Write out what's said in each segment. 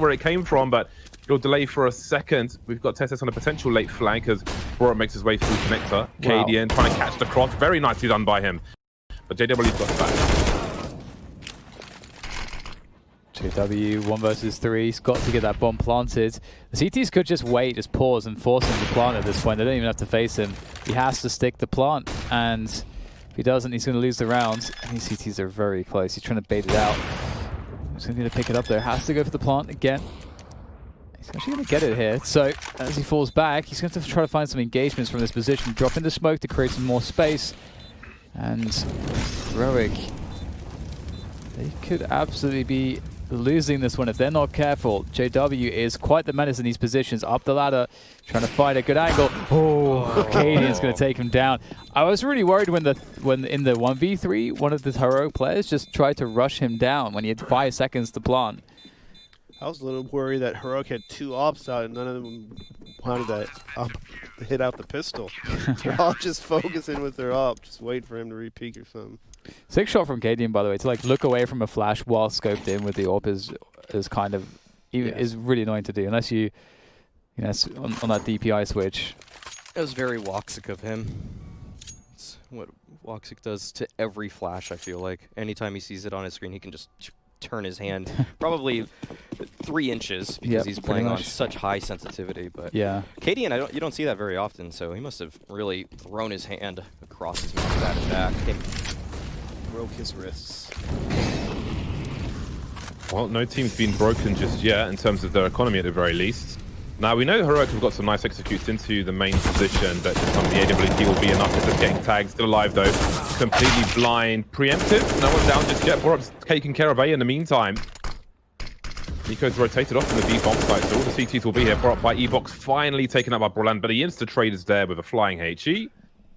where it came from, but it'll delay for a second. We've got Tessus on a potential late flank as Borat makes his way through connector. Cadian trying to catch the cross. Very nicely done by him. But JW's got it back. JW, 1 versus 3. He's got to get that bomb planted. The CTs could just wait, just pause and force him to plant at this point. They don't even have to face him. He has to stick the plant. And if he doesn't, he's going to lose the round. These CTs are very close. He's trying to bait it out. He's going to need to pick it up there. Has to go for the plant again. He's actually going to get it here. So as he falls back, he's going to try to find some engagements from this position. Drop into smoke to create some more space. And Heroic, they could absolutely be losing this one if they're not careful. JW is quite the menace in these positions. Up the ladder, trying to find a good angle. Oh, Cadian's going to take him down. I was really worried when in the 1v3, one of the Heroic players just tried to rush him down when he had 5 seconds to plant. I was a little worried that Heroic had 2 ops out and none of them wanted to hit out the pistol. They're all just focusing with their op, just waiting for him to re-peek or something. Sick shot from Cadian, by the way, to like look away from a flash while scoped in with the AWP is kind of is really annoying to do unless you know on that DPI switch. It was very Woxic of him. It's what Woxic does to every flash. I feel like anytime he sees it on his screen, he can just turn his hand probably 3 inches because he's playing on such high sensitivity. But yeah, Cadian, you don't see that very often, so he must have really thrown his hand across his mouth for that attack. Broke his wrists. Well, no team's been broken just yet in terms of their economy at the very least. Now, we know Heroic have got some nice executes into the main position, but just on the AWP will be enough. It's just getting tagged. Still alive, though. Completely blind. Preemptive. No one's down just yet. Borat's taking care of A in the meantime. Nico's rotated off from the B bomb site, so all the CTs will be here. Borat by E-Box finally taken up by Broland, but he insta-trade is there with a flying HE.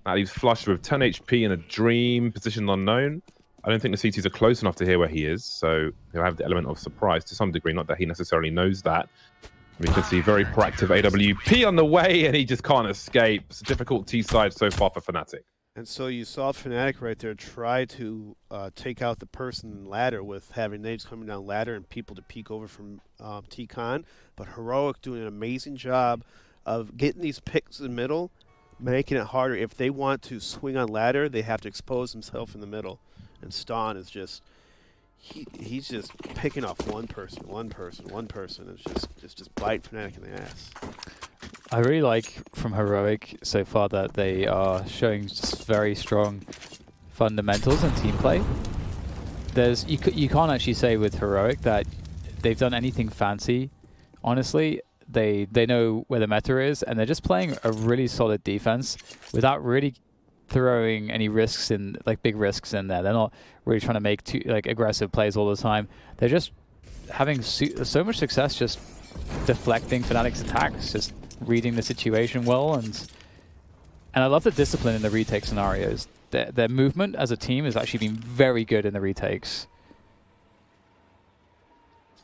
Now he's flushed with 10 HP in a dream, position unknown. I don't think the CTs are close enough to hear where he is, so he'll have the element of surprise to some degree, not that he necessarily knows that. We can see very proactive AWP on the way, and he just can't escape. It's a difficult T-side so far for Fnatic. And so you saw Fnatic right there try to take out the person ladder with having nades coming down ladder and people to peek over from T-Con. But Heroic doing an amazing job of getting these picks in the middle, making it harder. If they want to swing on ladder, they have to expose himself in the middle. And Ston is just, he's just picking off one person. It's just bite Fnatic in the ass. I really like from Heroic so far that they are showing just very strong fundamentals and team play. You can't actually say with Heroic that they've done anything fancy. Honestly, they know where the meta is, and they're just playing a really solid defense without really throwing any risks in, like big risks in there. They're not really trying to make aggressive plays all the time. They're just having so much success just deflecting Fnatic's attacks, just reading the situation well, and I love the discipline in the retake scenarios. Their movement as a team has actually been very good in the retakes.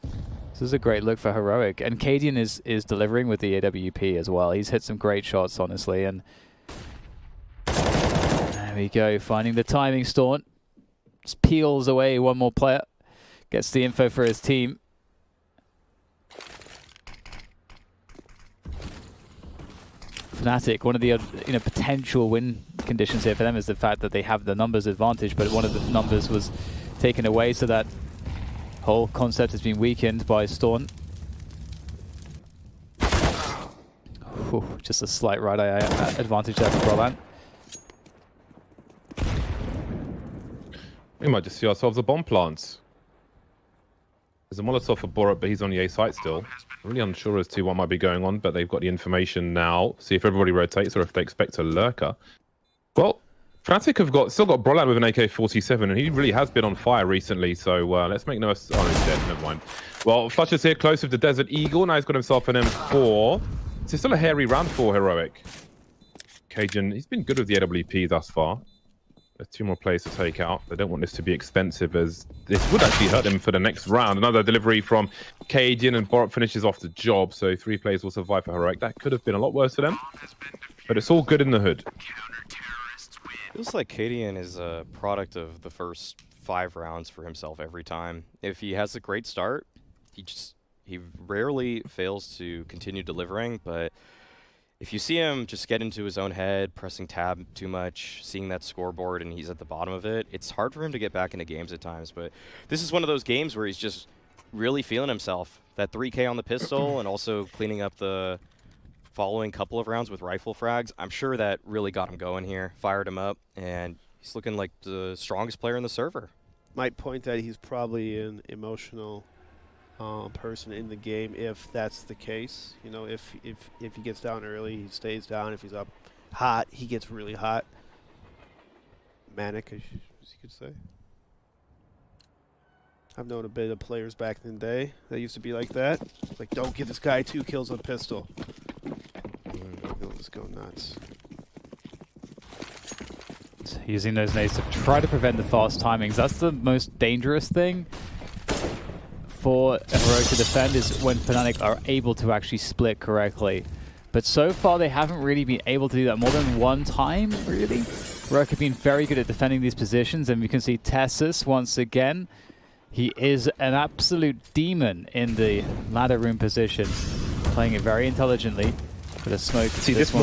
This is a great look for Heroic, and Cadian is delivering with the AWP as well. He's hit some great shots, honestly, and there we go, finding the timing. Storm just peels away one more player, gets the info for his team. Fnatic, one of the potential win conditions here for them is the fact that they have the numbers advantage, but one of the numbers was taken away, so that whole concept has been weakened by Storm. Just a slight right eye advantage there for Broland. We might just see ourselves a bomb plant. There's a Molotov for Borat, but he's on the A site still. Really unsure as to what might be going on, but they've got the information now. See if everybody rotates or if they expect a lurker. Well, Fnatic have still got Broland with an AK-47, and he really has been on fire recently, so let's make no... Oh, he's dead, never mind. Well, Flusher's here close with the Desert Eagle. Now he's got himself an M4. It's still a hairy round for Heroic. Cajun, he's been good with the AWP thus far. There's 2 more players to take out. They don't want this to be expensive, as this would actually hurt them for the next round. Another delivery from Cadian, and Borat finishes off the job, so 3 players will survive for Heroic. That could have been a lot worse for them, but it's all good in the hood. Feels like Cadian is a product of the first 5 rounds for himself every time. If he has a great start, he He rarely fails to continue delivering, but if you see him just get into his own head, pressing tab too much, seeing that scoreboard and he's at the bottom of it, it's hard for him to get back into games at times. But this is one of those games where he's just really feeling himself. That 3K on the pistol and also cleaning up the following couple of rounds with rifle frags, I'm sure that really got him going here, fired him up, and he's looking like the strongest player in the server. Might point that he's probably an emotional person in the game if that's the case. You know, if he gets down early, he stays down. If he's up hot, he gets really hot. Manic, as you could say. I've known a bit of players back in the day that used to be like that. Like, don't give this guy 2 kills on pistol. He'll just go nuts. Using those nades to try to prevent the fast timings. That's the most dangerous thing for Heroic to defend, is when Fnatic are able to actually split correctly. But so far they haven't really been able to do that more than one time, really. Heroic have been very good at defending these positions, and we can see Tessus once again. He is an absolute demon in the ladder room position, playing it very intelligently. With a smoke. See this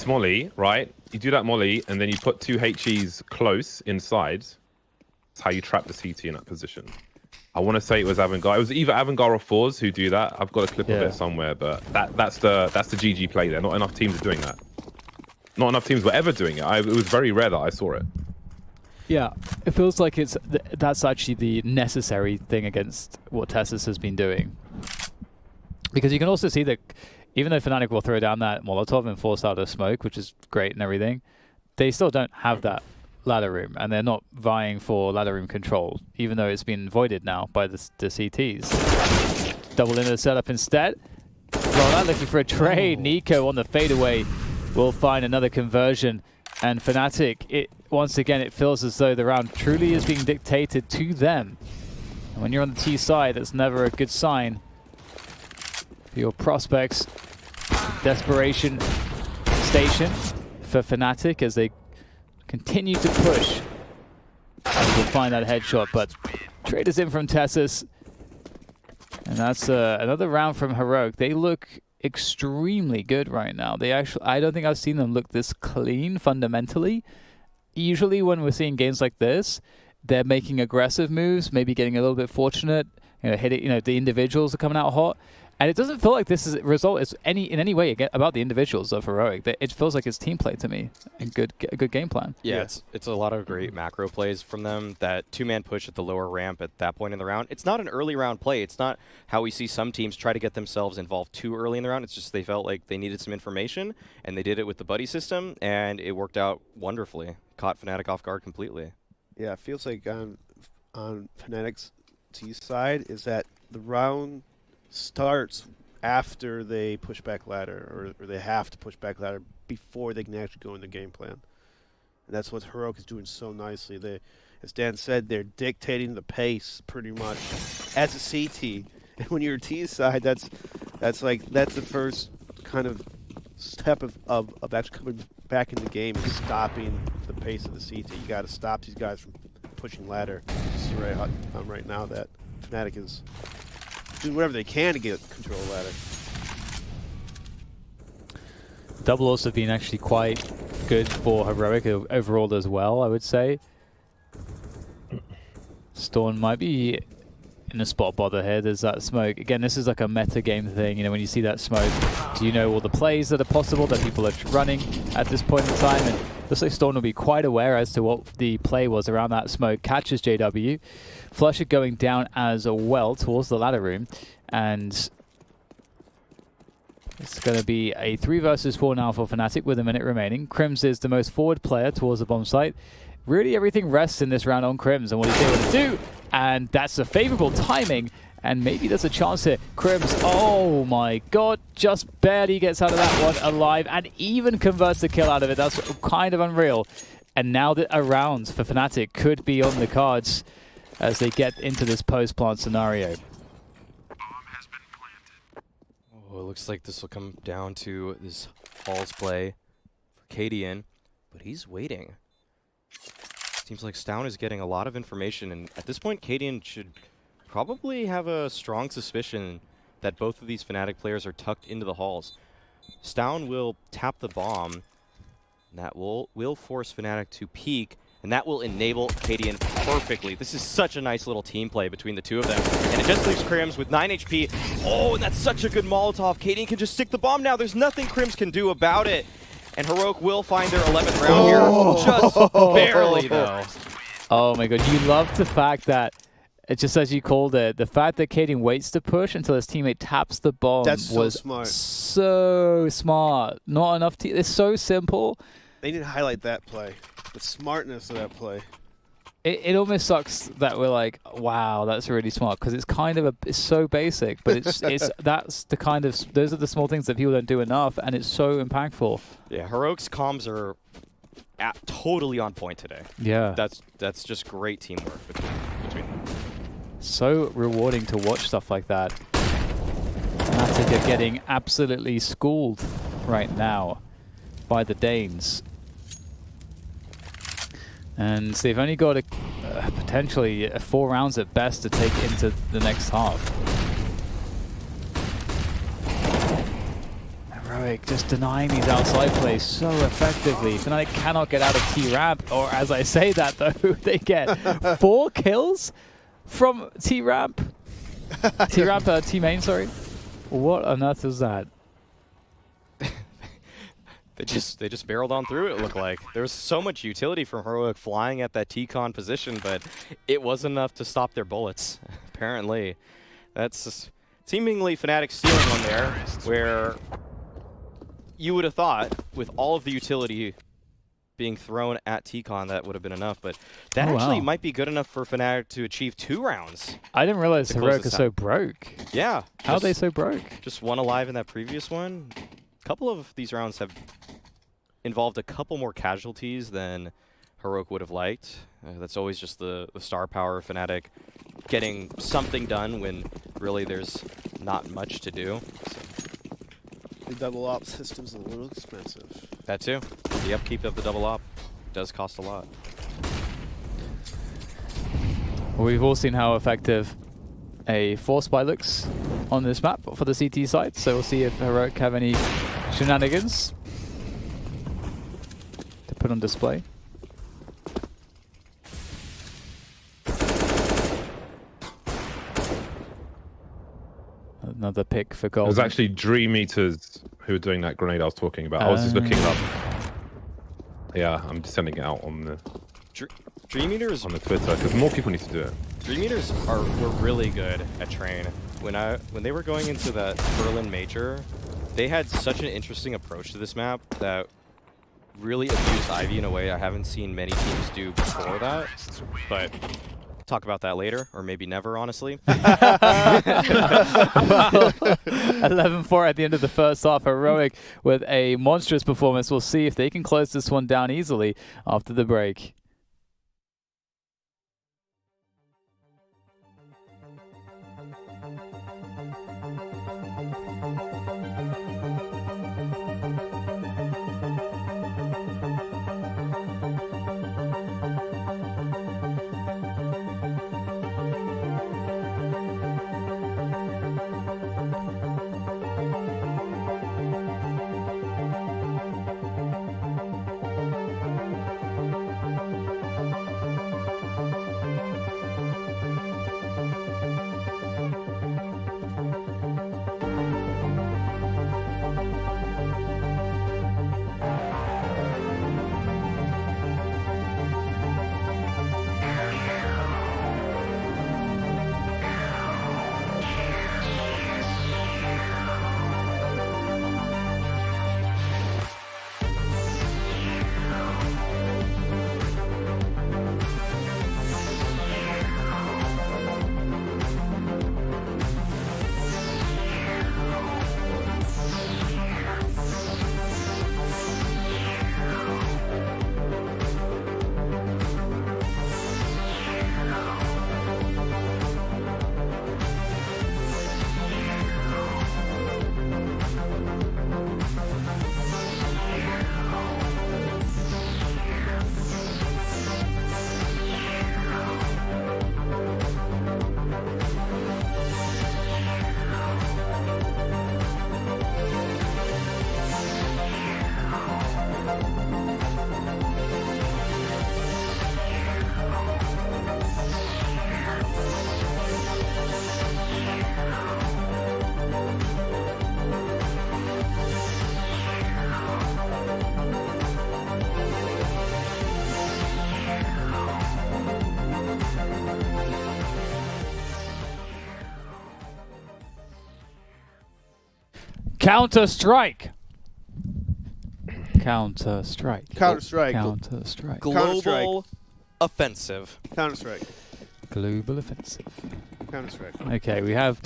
molly, right? You do that molly, and then you put 2 HEs close inside. That's how you trap the CT in that position. I want to say it was Avangar. It was either Avangar or Fours who do that. I've got a clip of it somewhere, but that's the GG play there. Not enough teams are doing that. Not enough teams were ever doing it. It was very rare that I saw it. Yeah, it feels like that's actually the necessary thing against what Tessus has been doing. Because you can also see that even though Fnatic will throw down that Molotov and force out a smoke, which is great and everything, they still don't have that ladder room, and they're not vying for ladder room control, even though it's been voided now by the CTs. Double into the setup instead. Well, looking for a trade. Nico on the fadeaway will find another conversion, and Fnatic, once again, it feels as though the round truly is being dictated to them. And when you're on the T side, that's never a good sign for your prospects. Desperation station for Fnatic as they continue to push. And we'll find that headshot, but trade is in from Tessus. And that's another round from Heroic. They look extremely good right now. I don't think I've seen them look this clean fundamentally. Usually when we're seeing games like this, they're making aggressive moves, maybe getting a little bit fortunate, hitting, the individuals are coming out hot. And it doesn't feel like this result is in any way about the individuals of Heroic. It feels like it's team play to me, and a good game plan. Yeah, it's a lot of great macro plays from them. That 2-man push at the lower ramp at that point in the round. It's not an early round play. It's not how we see some teams try to get themselves involved too early in the round. It's just they felt like they needed some information, and they did it with the buddy system, and it worked out wonderfully. Caught Fnatic off guard completely. Yeah, it feels like on Fnatic's T side is that the round starts after they push back ladder, or they have to push back ladder before they can actually go in the game plan. And that's what Heroic is doing so nicely. They, as Dan said, they're dictating the pace pretty much as a CT. And when you're T side, that's the first kind of step of actually coming back in the game and stopping the pace of the CT. You got to stop these guys from pushing ladder. See right now that Fnatic is doing whatever they can to get control of ladder. Double also been actually quite good for Heroic overall as well, I would say. Storm might be in a spot bother here. There's that smoke. Again, this is like a meta game thing. When you see that smoke, do you know all the plays that are possible that people are running at this point in time? And looks like Storm will be quite aware as to what the play was around that smoke. Catches JW. Flusher going down as well towards the ladder room. And it's going to be a 3 versus 4 now for Fnatic with a minute remaining. Crims is the most forward player towards the bomb site. Really, everything rests in this round on Crims and what he's able to do. And that's a favorable timing. And maybe there's a chance here. Crims, oh my god, just barely gets out of that one alive and even converts the kill out of it. That's kind of unreal. And now that a round for Fnatic could be on the cards as they get into this post-plant scenario. Oh, it looks like this will come down to this Halls play for Cadian, but he's waiting. Seems like Stown is getting a lot of information, and at this point, Cadian should probably have a strong suspicion that both of these Fnatic players are tucked into the halls. Stown will tap the bomb. And that will force Fnatic to peek, and that will enable Cadian perfectly. This is such a nice little team play between the two of them. And it just leaves Crims with 9 HP. Oh, and that's such a good Molotov. Cadian can just stick the bomb now. There's nothing Crims can do about it. And Heroic will find their 11th round here. Just barely, though. Oh my god, you love the fact that, it just as you called it, the fact that Cadian waits to push until his teammate taps the bomb was smart. So smart. Not enough. It's so simple. They need to highlight that play. The smartness of that play. It almost sucks that we're like, wow, that's really smart, because it's kind of it's so basic, but that's the kind of, those are the small things that people don't do enough, and it's so impactful. Yeah, Heroic's comms are totally on point today. Yeah, that's just great teamwork between them. So rewarding to watch stuff like that. Fnatic are getting absolutely schooled right now by the Danes. And they've only got potentially 4 rounds at best to take into the next half. Heroic just denying these outside plays so effectively. Fnatic cannot get out of T-Ramp, or as I say that though, they get 4 kills from T-Ramp. T-Ramp, T-Main, sorry. What on earth was that? They just barreled on through it, looked like. There was so much utility from Heroic flying at that T-Con position, but it wasn't enough to stop their bullets, apparently. That's just seemingly Fnatic stealing one there, where you would have thought, with all of the utility being thrown at T-Con, that would have been enough, but that actually might be good enough for Fnatic to achieve 2 rounds. I didn't realize Heroic is so broke. Yeah. How are they so broke? Just 1 alive in that previous one. A couple of these rounds have involved a couple more casualties than Heroic would have liked. That's always just the star power of Fnatic getting something done when really there's not much to do. So. The double op system's a little expensive. That too. The upkeep of the double op does cost a lot. Well, we've all seen how effective a force spy looks on this map for the CT side, so we'll see if Heroic have any shenanigans to put on display. Another pick for gold. It was actually Dream Eaters who were doing that grenade I was talking about. I was just looking up. Yeah, I'm just sending it out on the Dream Eaters on the Twitter because more people need to do it. Dream Eaters were really good at Train. When they were going into that Berlin Major, they had such an interesting approach to this map that really abused Ivy in a way I haven't seen many teams do before that. But talk about that later, or maybe never, honestly. 11-4 at the end of the first half. Heroic with a monstrous performance. We'll see if they can close this one down easily after the break. Counter-Strike. Counter-Strike. Counter-Strike. Counter-Strike. Global offensive. Counter-Strike. Global offensive. Counter-Strike. Okay, we have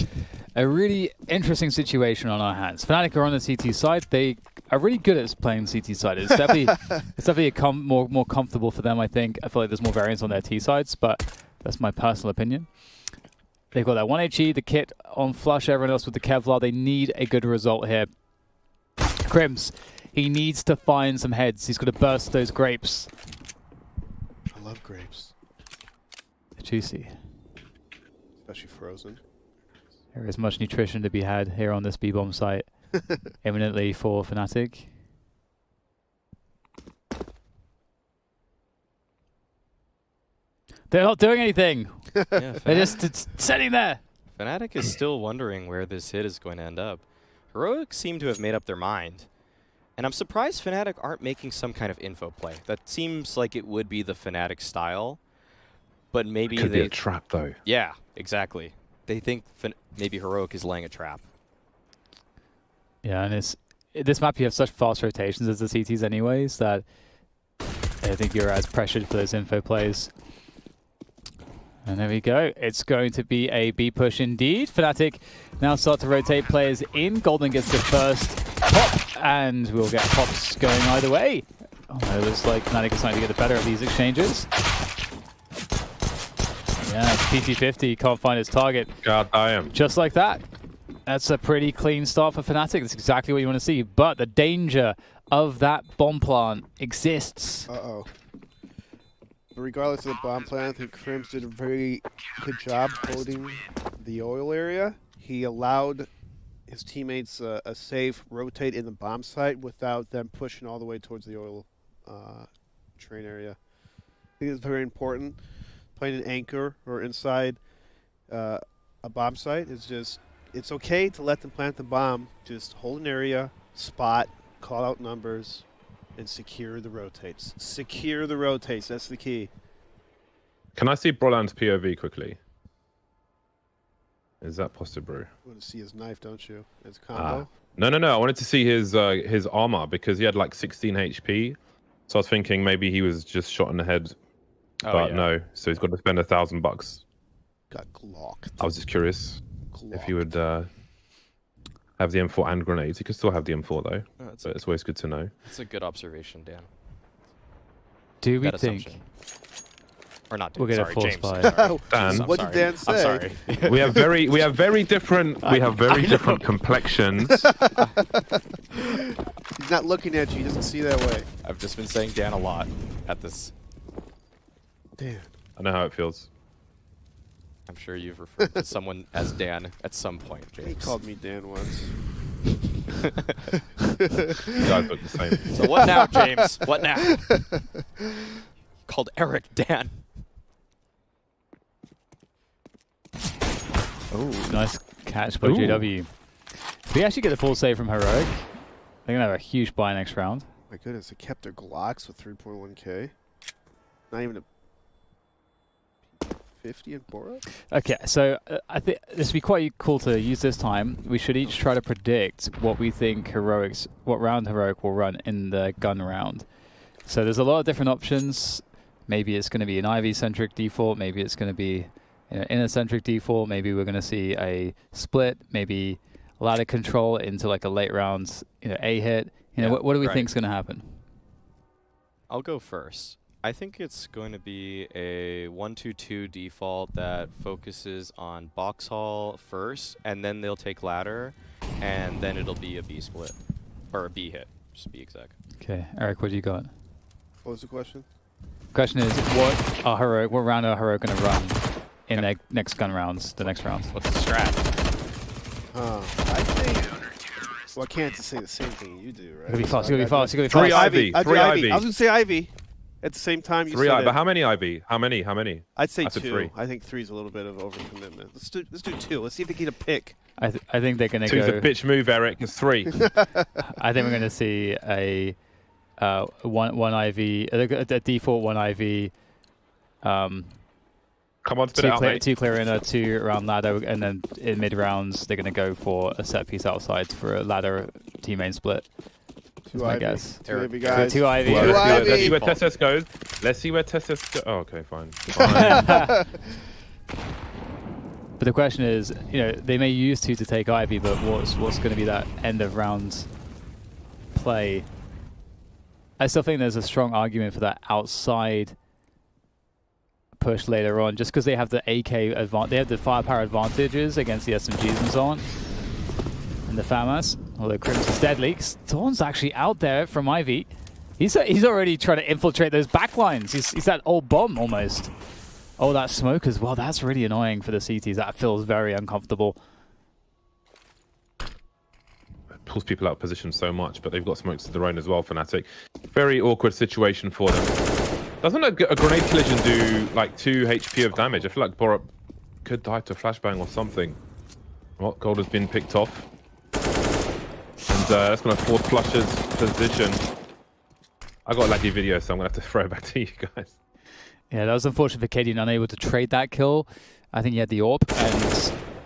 a really interesting situation on our hands. Fnatic are on the CT side. They are really good at playing CT side. It's definitely more comfortable for them, I think. I feel like there's more variance on their T sides, but that's my personal opinion. They've got that 1 HE, the kit on flush, everyone else with the Kevlar. They need a good result here. Crims, he needs to find some heads. He's got to burst those grapes. I love grapes. They're juicy. Especially frozen. There is much nutrition to be had here on this B-bomb site, imminently for Fnatic. They're not doing anything. Yeah, They're just sitting there. Fnatic is still wondering where this hit is going to end up. Heroic seem to have made up their mind. And I'm surprised Fnatic aren't making some kind of info play. That seems like it would be the Fnatic style. But maybe Could be a trap, though. Yeah, exactly. They think maybe Heroic is laying a trap. Yeah, and this map you have such fast rotations as the CTs anyways that I think you're as pressured for those info plays. And there we go. It's going to be a B push indeed. Fnatic now start to rotate players in. Golden gets the first pop, and we'll get pops going either way. Oh no, looks like Fnatic is starting to get better at these exchanges. Yeah, it's PT50, can't find his target. God damn. Just like that. That's a pretty clean start for Fnatic. That's exactly what you want to see. But the danger of that bomb plant exists. Uh-oh. But regardless of the bomb plant, I think Crims did a very good job holding the oil area. He allowed his teammates a safe rotate in the bomb site without them pushing all the way towards the oil train area. I think it's very important. Playing an anchor or inside a bomb site is just, it's okay to let them plant the bomb. Just hold an area, spot, call out numbers, and secure the rotates. Secure the rotates, that's the key. Can I see Broland's POV quickly? Is that possible? You want to see his knife, don't you? His combo? No. I wanted to see his armor because he had like 16 HP. So I was thinking maybe he was just shot in the head. Oh, But yeah. no, so he's got to spend $1,000. Got glocked. I was just curious if he would have the M4 and grenades. He could still have the M4 though, Oh, that's, but it's always good to know. that's a good observation, Dan. Do we That think assumption. Or not, we'll Dan. get a Sorry, force James. buy? Sorry. Dan, I'm What did sorry. Dan say? I'm sorry. we have very different complexions. He's not looking at you, he doesn't see that way. I've just been saying Dan a lot at this. Damn. I know how it feels. I'm sure you've referred to someone as Dan at some point, James. He called me Dan once. You guys look the same. So what now, James? What now? Called Eric Dan. Oh, nice catch by Ooh. JW. If we actually get the full save from Heroic, they're going to have a huge buy next round. My goodness, they kept their Glocks with 3.1k. Not even a 50 in Bora? Okay, so I think this would be quite cool to use this time. We should each try to predict what we think what round Heroic will run in the gun round. So there's a lot of different options. Maybe it's going to be an Ivy-centric default. Maybe it's going to be inner-centric default. Maybe we're going to see a split. Maybe ladder control into like a late round, A hit. What do we think is going to happen? I'll go first. I think it's going to be a 1-2-2 default that focuses on box haul first, and then they'll take ladder, and then it'll be a B split. Or a B hit, just to be exact. Okay, Eric, what do you got? What was the question? Question is, what round are Heroic going to run in their next gun rounds, the next rounds? What's the strat? I think... Well, I can't just say the same thing you do, right? It's going to be fast, it's going to be fast, it's going to be Three fast. Ivy. I'd do Three Ivy. Ivy. I was going to say Ivy. At the same time, you Three said Ivy. it. But how many Ivy? How many? I'd say I said 2. three. I think 3's a little bit of overcommitment. Let's do 2. Let's see if they get a pick. I think they're going to Two's go... a bitch move, Eric. It's 3. I think we're going to see a one IV, a default 1 IV, Come on, spit it out, mate. Two clear inner, 2 around ladder, and then in mid rounds they're going to go for a set piece outside for a ladder team main split. Two I Ivy. guess. Two Ivy guys. Two Ivy. Well, let's see where Ivy. Tessus goes. Let's see where Tessus goes. Oh, okay, fine. Fine. But the question is, you know, they may use 2 to take Ivy, but what's going to be that end of round play? I still think there's a strong argument for that outside push later on, just because they have the AK advantage, they have the firepower advantages against the SMGs and so on, and the FAMAS. Although Crimson's deadly, Storm's actually out there from Ivy. He's already trying to infiltrate those backlines. He's that old bomb almost. Oh, that smoke as well. That's really annoying for the CTs. That feels very uncomfortable. It pulls people out of position so much, but they've got smokes of their own as well, Fnatic. Very awkward situation for them. Doesn't a grenade collision do like 2 HP of damage? I feel like Borup could die to a flashbang or something. Well, gold has been picked off. And that's going to force Flusher's position. I got a laggy video, so I'm going to have to throw it back to you guys. Yeah, that was unfortunate for Cadian, unable to trade that kill. I think he had the AWP, and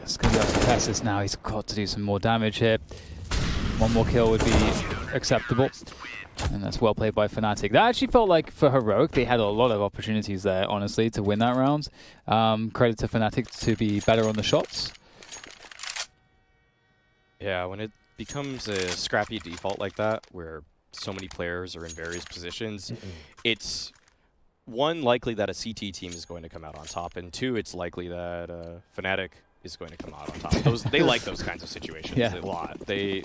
it's going to be up to Tessus now. He's got to do some more damage here. 1 more kill would be acceptable. And that's well played by Fnatic. That actually felt like for Heroic, they had a lot of opportunities there, honestly, to win that round. Credit to Fnatic to be better on the shots. Yeah, when it becomes a scrappy default like that, where so many players are in various positions, it's 1, likely that a CT team is going to come out on top, and 2, it's likely that Fnatic is going to come out on top. They like those kinds of situations a lot.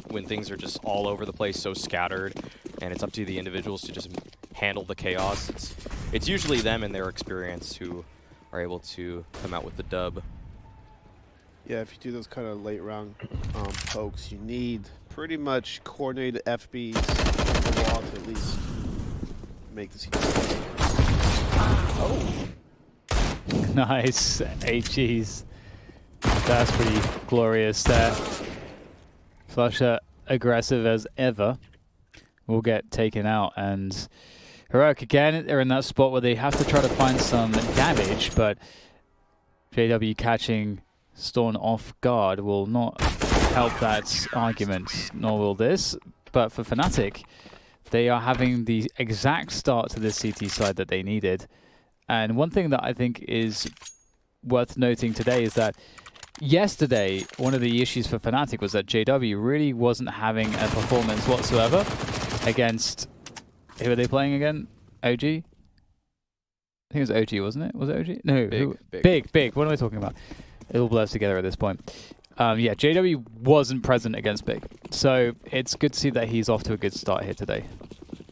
When things are just all over the place, so scattered, and it's up to the individuals to just handle the chaos. It's usually them and their experience who are able to come out with the dub. Yeah, if you do those kind of late round pokes, you need pretty much coordinated FBs on the wall to at least make this. Oh. Nice. HGs. That's pretty glorious there. Flusher, aggressive as ever, will get taken out. And Heroic, again, they're in that spot where they have to try to find some damage, but JW catching Storm off guard will not help that argument, nor will this. But for Fnatic, they are having the exact start to this CT side that they needed. And one thing that I think is worth noting today is that yesterday, one of the issues for Fnatic was that JW really wasn't having a performance whatsoever against... Who are they playing again? OG? I think it was OG, wasn't it? Was it OG? No. Big. What am I talking about? It all blurs together at this point. Yeah, JW wasn't present against Big. So it's good to see that he's off to a good start here today.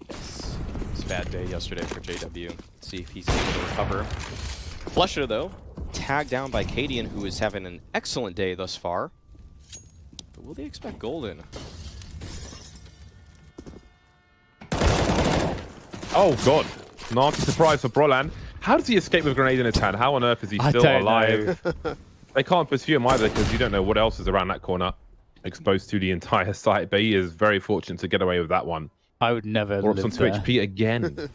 It's a bad day yesterday for JW. See if he's able to recover. Flusher, though, tagged down by Cadian, who is having an excellent day thus far. But will they expect Golden? Oh, God. Nasty surprise for Brolan. How does he escape with a grenade in his hand? How on earth is he still alive? They can't pursue him either because you don't know what else is around that corner, exposed to the entire site. But he is very fortunate to get away with that one. I would never live Borup's on 2 there. HP again.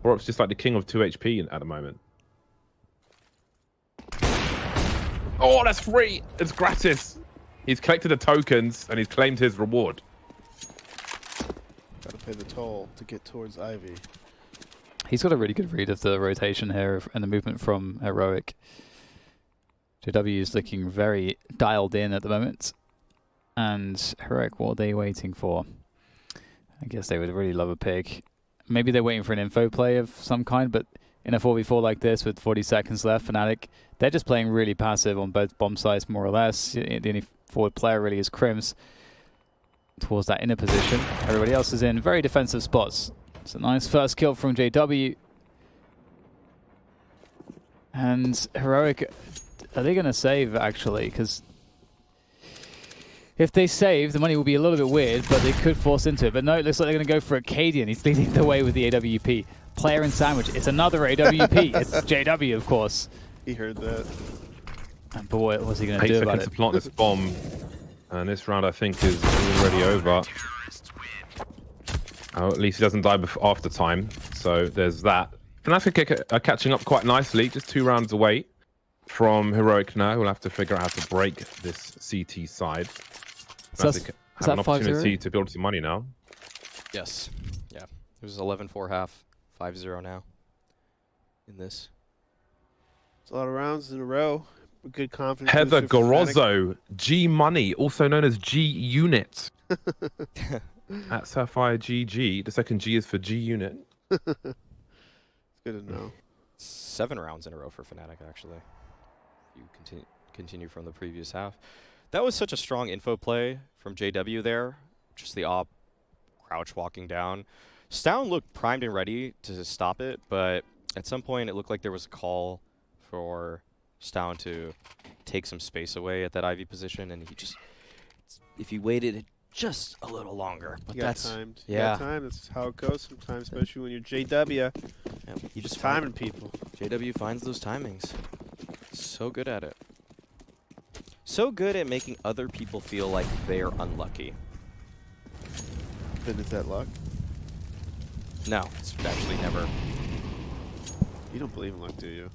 Borup's just like the king of 2 HP at the moment. Oh, that's free! It's gratis! He's collected the tokens and he's claimed his reward. Gotta pay the toll to get towards Ivy. He's got a really good read of the rotation here and the movement from Heroic. JW is looking very dialed in at the moment. And Heroic, what are they waiting for? I guess they would really love a pick. Maybe they're waiting for an info play of some kind, but in a 4v4 like this with 40 seconds left, Fnatic, they're just playing really passive on both bomb sites, more or less. The only forward player really is Crims towards that inner position. Everybody else is in very defensive spots. It's a nice first kill from JW. And Heroic, are they going to save, actually? Because if they save, the money will be a little bit weird, but they could force into it. But no, it looks like they're going to go for Acadian. He's leading the way with the AWP. Player in sandwich. It's another AWP. It's JW, of course. He heard that. And boy, what's he going to 8 do seconds about to it? plant this bomb. And this round, I think, is already over. Oh, at least he doesn't die after time. So there's that. Fnatic are catching up quite nicely, just 2 rounds away from Heroic now. We'll have to figure out how to break this CT side. Fnatic have an opportunity to build some money now. Yes. Yeah. It was 11-4 half. 5-0 now. In this. It's a lot of rounds in a row. Good confidence. Heather booster for Fnatic. Gorozzo, G Money, also known as G Unit. At Sapphire GG. The second G is for G Unit. It's good to know. 7 rounds in a row for Fnatic, actually. You continue from the previous half. That was such a strong info play from JW there. Just the op crouch walking down. Stown looked primed and ready to stop it, but at some point it looked like there was a call for Stown to take some space away at that Ivy position, and he just, if he waited just a little longer, but You got that's timed. yeah. You got time. That's how it goes sometimes, especially when you're JW. yeah, you just Timing people. JW finds those timings. So good at it. So good at making other people feel like they're unlucky. Then is that luck? No, it's actually never. You don't believe in luck, do you?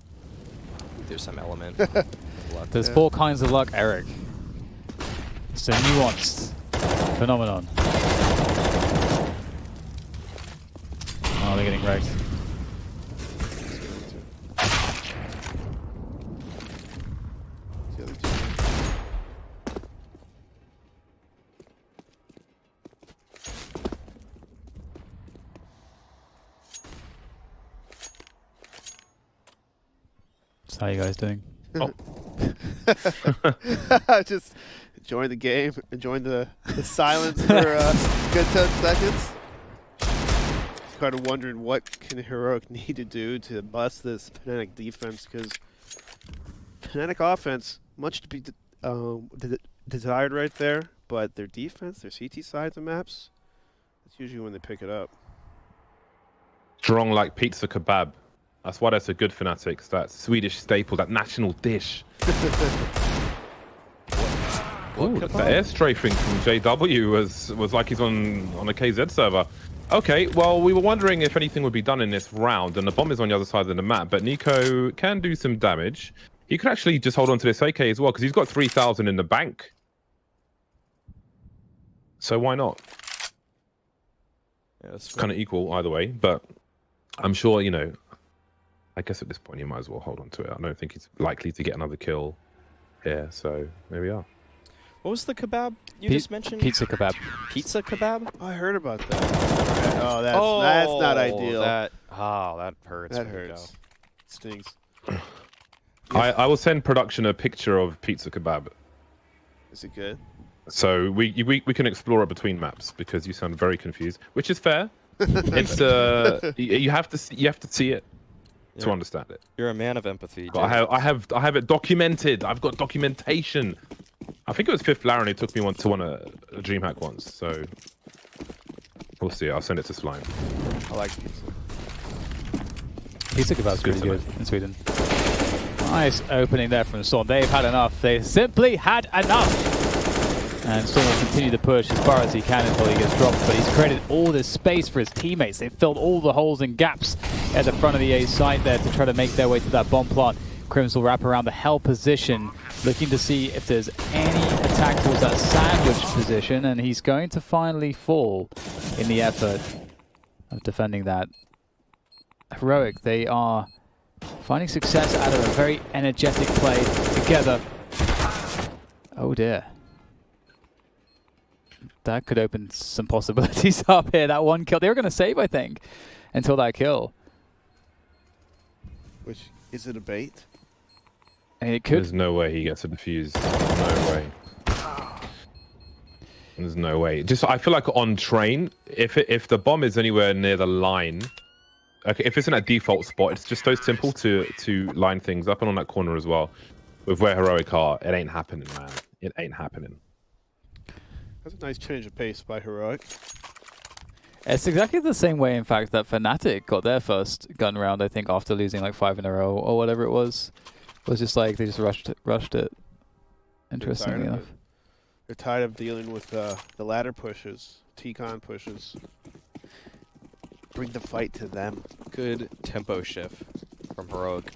There's some element of luck. There's Yeah. 4 kinds of luck, Eric. It's a nuanced phenomenon. Oh, they're getting wrecked. The other two. So how you guys doing? Oh. Just enjoying the game, enjoying the silence for a good 10 seconds. Kind of wondering what can Heroic need to do to bust this Fnatic defense, because Fnatic offense, much to be desired right there, but their defense, their CT sides of maps, that's usually when they pick it up. Strong like pizza kebab. That's why that's a good Fnatic. It's that Swedish staple, that national dish. Ooh, the air strafing from JW was like he's on a KZ server. Okay, well, we were wondering if anything would be done in this round, and the bomb is on the other side of the map, but Nico can do some damage. He could actually just hold on to this AK as well, because he's got 3,000 in the bank. So why not? Yeah, It's kind of equal either way, but I'm sure, you know, I guess at this point you might as well hold on to it. I don't think he's likely to get another kill here, so there we are. What was the kebab you just mentioned? Pizza kebab. Pizza kebab? Oh, I heard about that. Oh, that's not ideal. That hurts. That when you hurts. go. Stings. I will send production a picture of pizza kebab. Is it good? So we can explore it between maps, because you sound very confused, which is fair. It's you have to see it to understand it. You're a man of empathy. But I have it documented. I've got documentation. I think it was Fifth Laren who took me to a DreamHack once, so we'll see. I'll send it to Slime. I like pizza. Pizza kebab's Good really good in Sweden. Nice opening there from Storm. They've had enough. They simply had enough. And Storm will continue to push as far as he can until he gets dropped, but he's created all this space for his teammates. They've filled all the holes and gaps at the front of the A site there to try to make their way to that bomb plant. Crims will wrap around the hell position, looking to see if there's any attack towards that sandwich position, and he's going to finally fall in the effort of defending that. Heroic, they are finding success out of a very energetic play together. Oh dear. That could open some possibilities up here. That one kill. They were going to save, I think, until that kill. Which, is it a bait? I mean, it could. There's no way he gets a defuse. No way. There's no way. Just I feel like on train, if the bomb is anywhere near the line, okay, if it's in a default spot, it's just so simple to line things up, and on that corner as well. With where Heroic are, it ain't happening, man. It ain't happening. That's a nice change of pace by Heroic. It's exactly the same way, in fact, that Fnatic got their first gun round, I think, after losing like 5 in a row or whatever it was. It was just like they just rushed it. Interestingly enough. They're tired of dealing with the ladder pushes, T-con pushes. bring the fight to them. Good tempo shift from Heroic.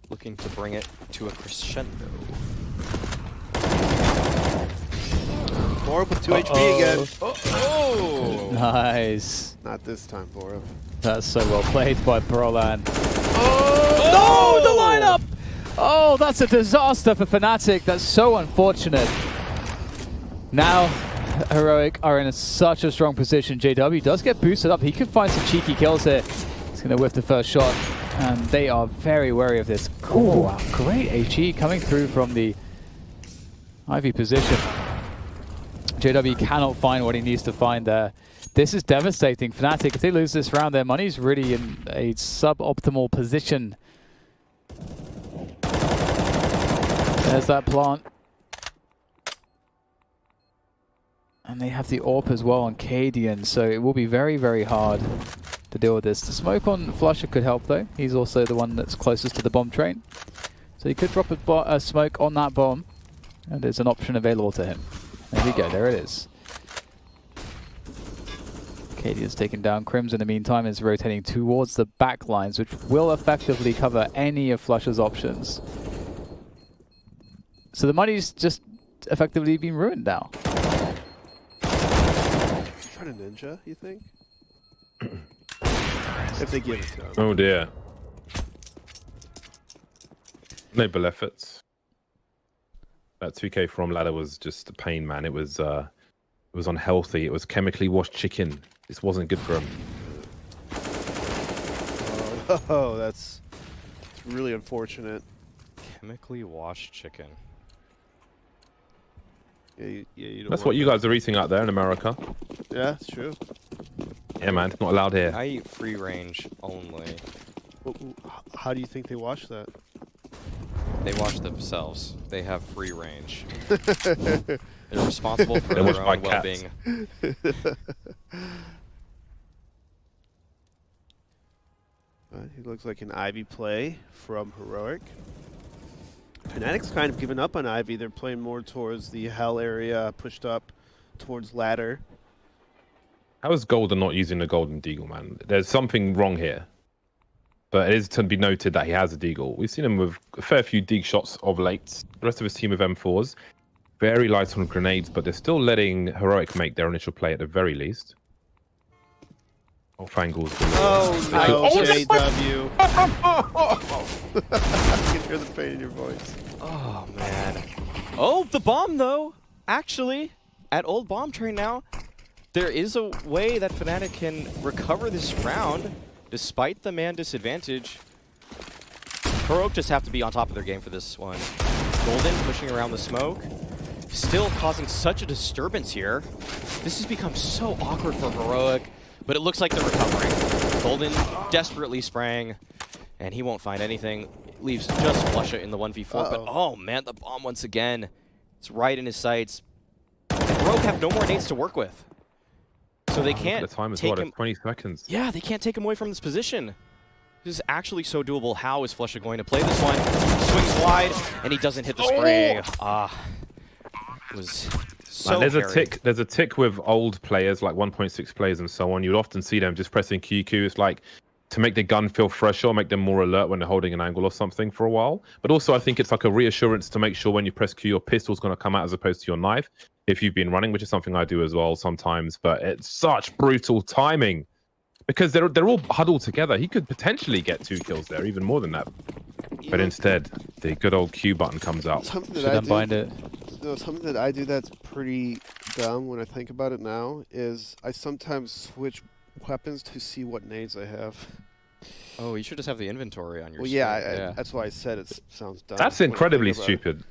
Looking to bring it to a crescendo. Borup with 2 HP again. Oh! Nice. Not this time, Borup. That's so well played by Brolan. Oh! No, the lineup! Oh, that's a disaster for Fnatic. That's so unfortunate. Now, Heroic are in such a strong position. JW does get boosted up. He could find some cheeky kills here. He's going to whiff the first shot. And they are very wary of this. Cool. Wow. Great HE coming through from the Ivy position. JW cannot find what he needs to find there. This is devastating. Fnatic, if they lose this round, their money's really in a suboptimal position. There's that plant. And they have the AWP as well on Cadian, so it will be very, very hard to deal with this. The smoke on Flusher could help though. He's also the one that's closest to the bomb train. So he could drop a smoke on that bomb, and there's an option available to him. There we go, there it is. Cadian's taken down. Crims in the meantime is rotating towards the back lines, which will effectively cover any of Flusher's options. So the money's just effectively been ruined now. Try to ninja, you think? If they give it to him. Oh dear. Noble efforts. That 2K from ladder was just a pain, man. It was unhealthy. It was chemically washed chicken. This wasn't good for him. Oh, that's really unfortunate. Chemically washed chicken. Yeah, you don't That's want what you that. guys are eating out there in America. Yeah, it's true. Yeah, man. It's not allowed here. I eat free range only. How do you think they watch that? They wash themselves. They have free range. They're responsible for They're their watched by own cats. well-being. It looks like an Ivy play from Heroic. Fnatic's kind of given up on Ivy. They're playing more towards the Hell area, pushed up towards ladder. How is Golden not using the Golden Deagle, man? There's something wrong here. But it is to be noted that he has a Deagle. We've seen him with a fair few Deagle shots of late. The rest of his team with M4s. Very light on grenades, but they're still letting Heroic make their initial play at the very least. Oh, Fangles. Oh, no, Oh, JW. I can hear the pain in your voice. Oh, man. Oh, the bomb, though. Actually, at Old Bomb Train now, there is a way that Fnatic can recover this round, despite the man disadvantage. Heroic just have to be on top of their game for this one. Golden pushing around the smoke, still causing such a disturbance here. This has become so awkward for Heroic, but it looks like they're recovering. Golden desperately spraying, and he won't find anything. Leaves just Flusha in the 1v4, but oh man, the bomb once again. It's right in his sights. Heroic have no more nades to work with. So they can't The time is take what, him. at 20 seconds. Yeah, they can't take him away from this position. This is actually so doable. How is Flusha going to play this one? Swings wide, and he doesn't hit the spray. It was so Man, hairy. there's a tick with old players, like 1.6 players and so on. You'd often see them just pressing QQ. It's like to make the gun feel fresher, or make them more alert when they're holding an angle or something for a while. But also, I think it's like a reassurance to make sure when you press Q, your pistol's going to come out as opposed to your knife. If you've been running, which is something I do as well sometimes, but it's such brutal timing because they're all huddled together. He could potentially get 2 kills there, even more than that. But instead, the good old Q button comes out. Something Should that I unbind do, it. no, something that I do that's pretty dumb when I think about it now is I sometimes switch weapons to see what nades I have. Oh, you should just have the inventory on your Well, screen. yeah, that's why I said it sounds dumb. That's when I incredibly think about it.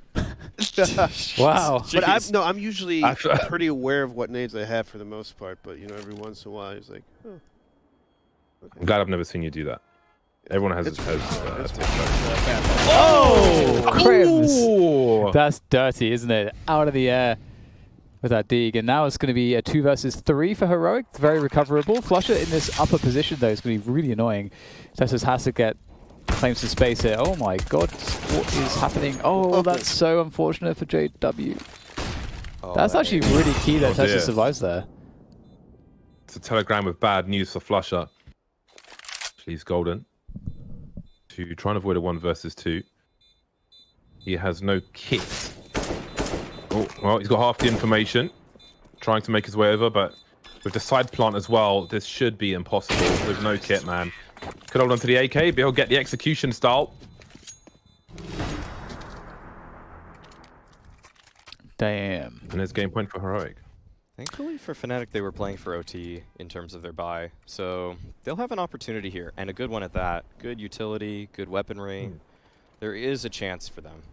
stupid. Wow. But I'm usually pretty aware of what nades I have for the most part. But you know, every once in a while, it's like, oh. Okay. I'm glad I've never seen you do that. Everyone has It's a it's tick. Oh! Crims! Ooh! That's dirty, isn't it? Out of the air with that dig. And now it's going to be a 2 versus 3 for Heroic. Very recoverable. Flusher in this upper position, though, is going to be really annoying. Tessus has to get claims to space here. Oh my god, what is happening? Oh, that's so unfortunate for JW. Oh, That's that actually is- really key that Oh, Tessus dear. survives there. It's a telegram with bad news for Flusher. He's golden. To try and avoid a 1 versus 2. He has no kit. Oh, well, he's got half the information. Trying to make his way over, but with the side plant as well, this should be impossible with no kit, man. Could hold on to the AK, but he'll get the execution style. Damn. And there's game point for Heroic. Thankfully for Fnatic, they were playing for OT in terms of their buy, so they'll have an opportunity here, and a good one at that. Good utility, good weaponry. There is a chance for them.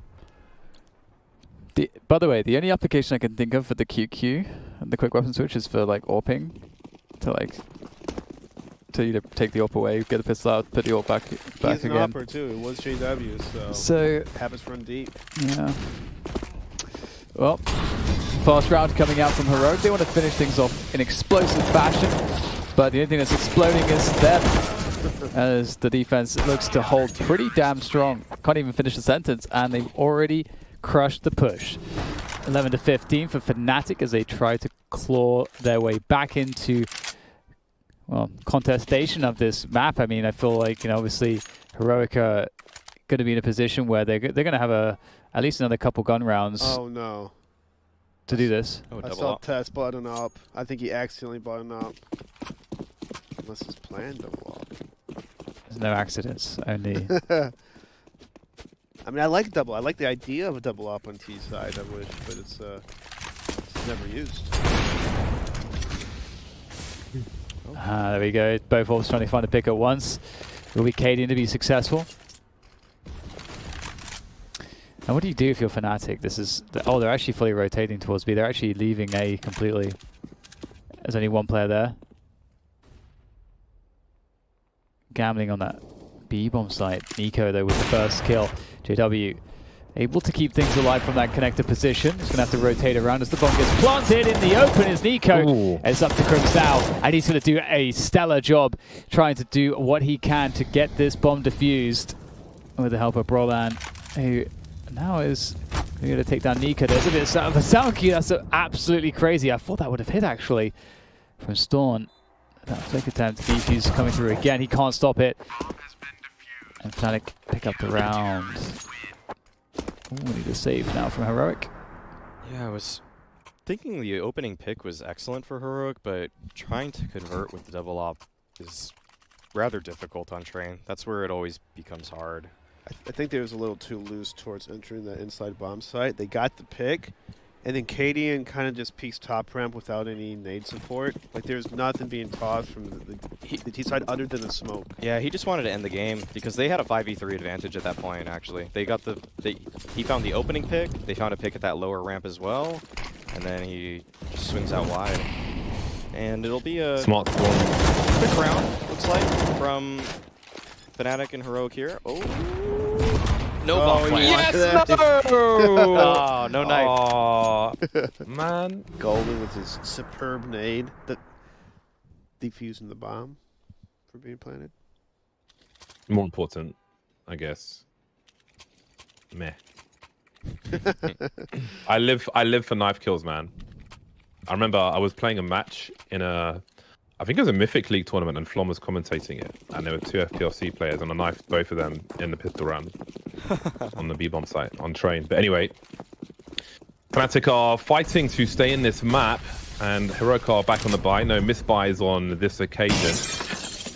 By the way, the only application I can think of for the QQ and the quick weapon switch is for like AWPing, to either take the AWP away, get the pistol out, put the AWP back He's again. an AWPer too. It was JW, So habits run deep. yeah. Well, fast round coming out from Heroic. They want to finish things off in explosive fashion, but the only thing that's exploding is them. As the defense looks to hold pretty damn strong. Can't even finish the sentence, and they've already crushed the push. 11 to 15 for Fnatic as they try to claw their way back into, well, contestation of this map. I mean, I feel like, you know, obviously Heroic are going to be in a position where they're going to have at least another couple gun rounds. Oh no. To do this. Oh, I double saw up. Tess button up. I think he accidentally button up. Unless it's planned double up. There's no accidents, only. I mean, I like double. I like the idea of a double up on T side. I wish, but it's never used. There we go. Both Wolves trying to find a pick at once. Will be Cadian to be successful. And what do you do if you're Fnatic? This is oh, they're actually fully rotating towards B. They're actually leaving A completely. There's only one player there. Gambling on that B bomb site. Nico though with the first kill. JW able to keep things alive from that connector position. He's gonna have to rotate around as the bomb gets planted in the open. Is Nico? Ooh. It's up to Crims now, and he's gonna do a stellar job trying to do what he can to get this bomb defused with the help of Brolan, who now is going to take down Nico. There's a bit of a sound cue. That's absolutely crazy. I thought that would have hit actually from Storm. That flick attempt. Defuse coming through again. He can't stop it. And Fnatic pick up the round. Ooh, we need a save now from Heroic. Yeah, I was thinking the opening pick was excellent for Heroic, but trying to convert with the double op is rather difficult on Train. That's where it always becomes hard. I think they was a little too loose towards entering the inside bomb site. They got the pick, and then Cadian kind of just peeks top ramp without any nade support. Like there's nothing being tossed from the T side other than the smoke. Yeah, he just wanted to end the game because they had a 5v3 advantage at that point. Actually, they got he found the opening pick. They found a pick at that lower ramp as well, and then he just swings out wide. And it'll be a Smart one. quick round, looks like, from Fnatic and Heroic here. Oh. No bomb plant. Yes, no! Oh, no knife. Aw, man. Golden with his superb nade that defusing the bomb for being planted. More important, I guess. Meh. I live for knife kills, man. I remember I was playing a match in I think it was a Mythic League tournament, and Flom was commentating it, and there were 2 FPLC players, and I knifed both of them in the pistol round on the B-bomb site, on Train. But anyway, Fnatic are fighting to stay in this map, and Heroic are back on the buy. No misbuys on this occasion.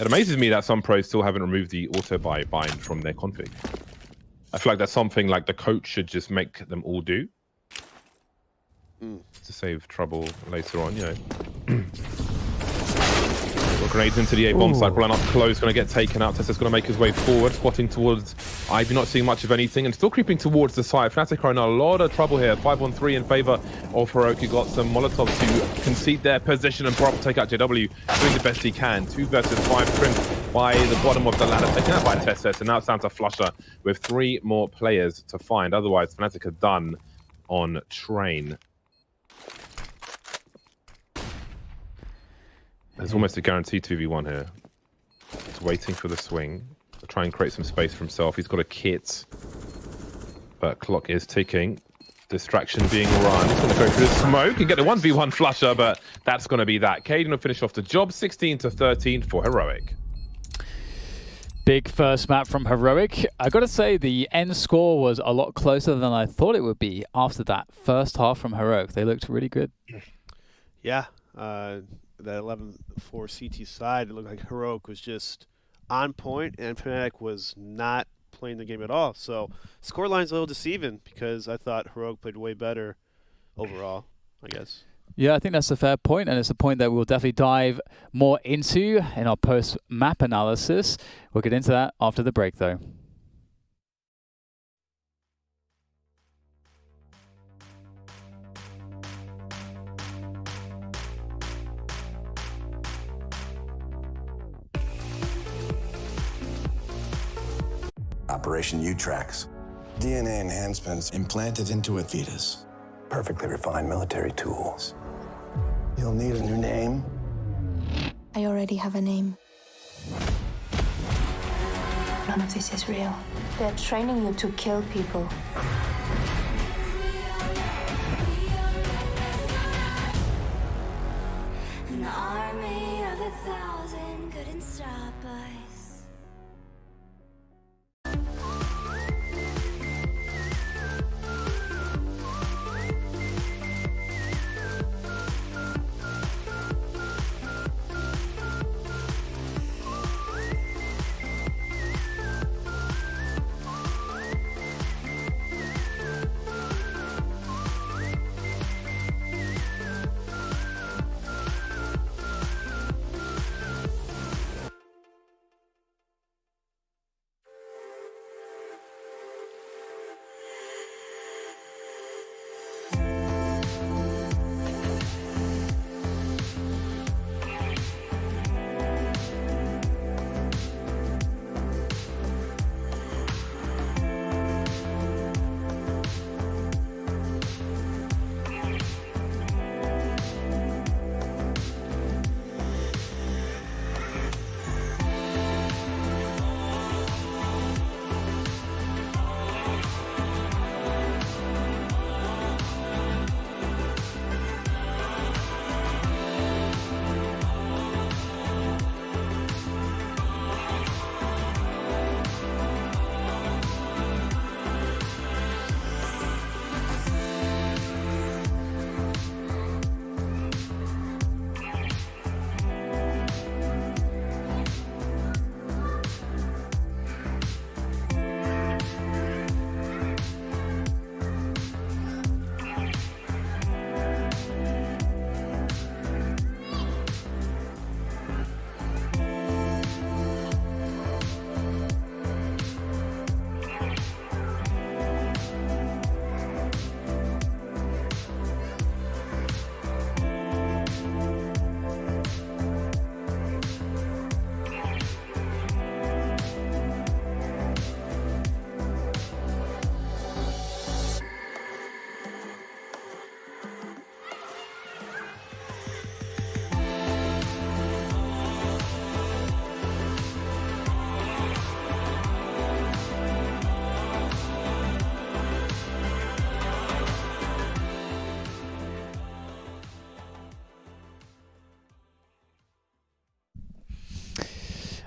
It amazes me that some pros still haven't removed the auto-buy bind from their config. I feel like that's something like the coach should just make them all do. To save trouble later on, you know. Got grenades into the A bomb site, rolling up close, going to get taken out. Tessa's going to make his way forward, squatting towards Ivy, not seeing much of anything, and still creeping towards the side. Fnatic are in a lot of trouble here. 5-on-3 in favor of Heroic, who got some Molotovs to concede their position and probably take out JW, doing the best he can. 2 versus 5, trimmed by the bottom of the ladder, taken out by Tessa, and now it's down to Flusher with 3 more players to find. Otherwise, Fnatic are done on Train. There's almost a guaranteed 2v1 here. He's waiting for the swing to try and create some space for himself. He's got a kit, but clock is ticking. Distraction being run. He's going to go for the smoke and get the 1v1 flusher, but that's going to be that. Caden will finish off the job, 16-13 for Heroic. Big first map from Heroic. I gotta say, the end score was a lot closer than I thought it would be after that first half from Heroic. They looked really good. Yeah, that 11-4 CT side, it looked like Heroic was just on point, and Fnatic was not playing the game at all. So scoreline's a little deceiving because I thought Heroic played way better overall, I guess. Yeah, I think that's a fair point, and it's a point that we'll definitely dive more into in our post-map analysis. We'll get into that after the break, though. Operation U-Trax. DNA enhancements implanted into a fetus. Perfectly refined military tools. You'll need a new name. I already have a name. None of this is real. They're training you to kill people. An army of 1,000 couldn't stop us.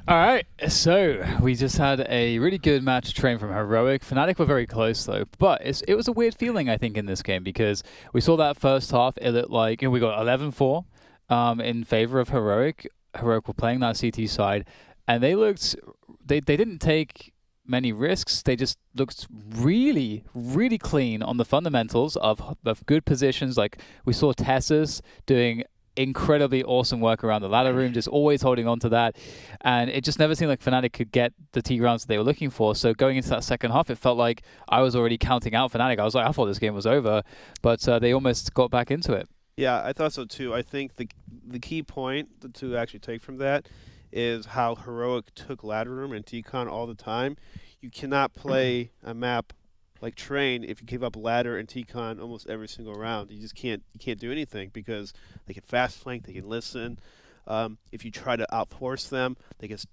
All right, so we just had a really good match train from Heroic. Fnatic were very close, though, but it was a weird feeling, I think, in this game because we saw that first half, it looked like we got 11-4 in favor of Heroic. Heroic were playing that CT side, and they didn't take many risks. They just looked really, really clean on the fundamentals of good positions. Like we saw Tessas doing incredibly awesome work around the ladder room, just always holding on to that, and it just never seemed like Fnatic could get the T rounds that they were looking for. So going into that second half, it felt like I was already counting out Fnatic. I thought this game was over, but they almost got back into it. Yeah, I thought so too. I think the key point to actually take from that is how Heroic took ladder room and T-Con all the time. You cannot play a map like Train if you give up ladder and T-Con almost every single round. You just can't do anything because they can fast flank, they can listen. If you try to outforce them, they get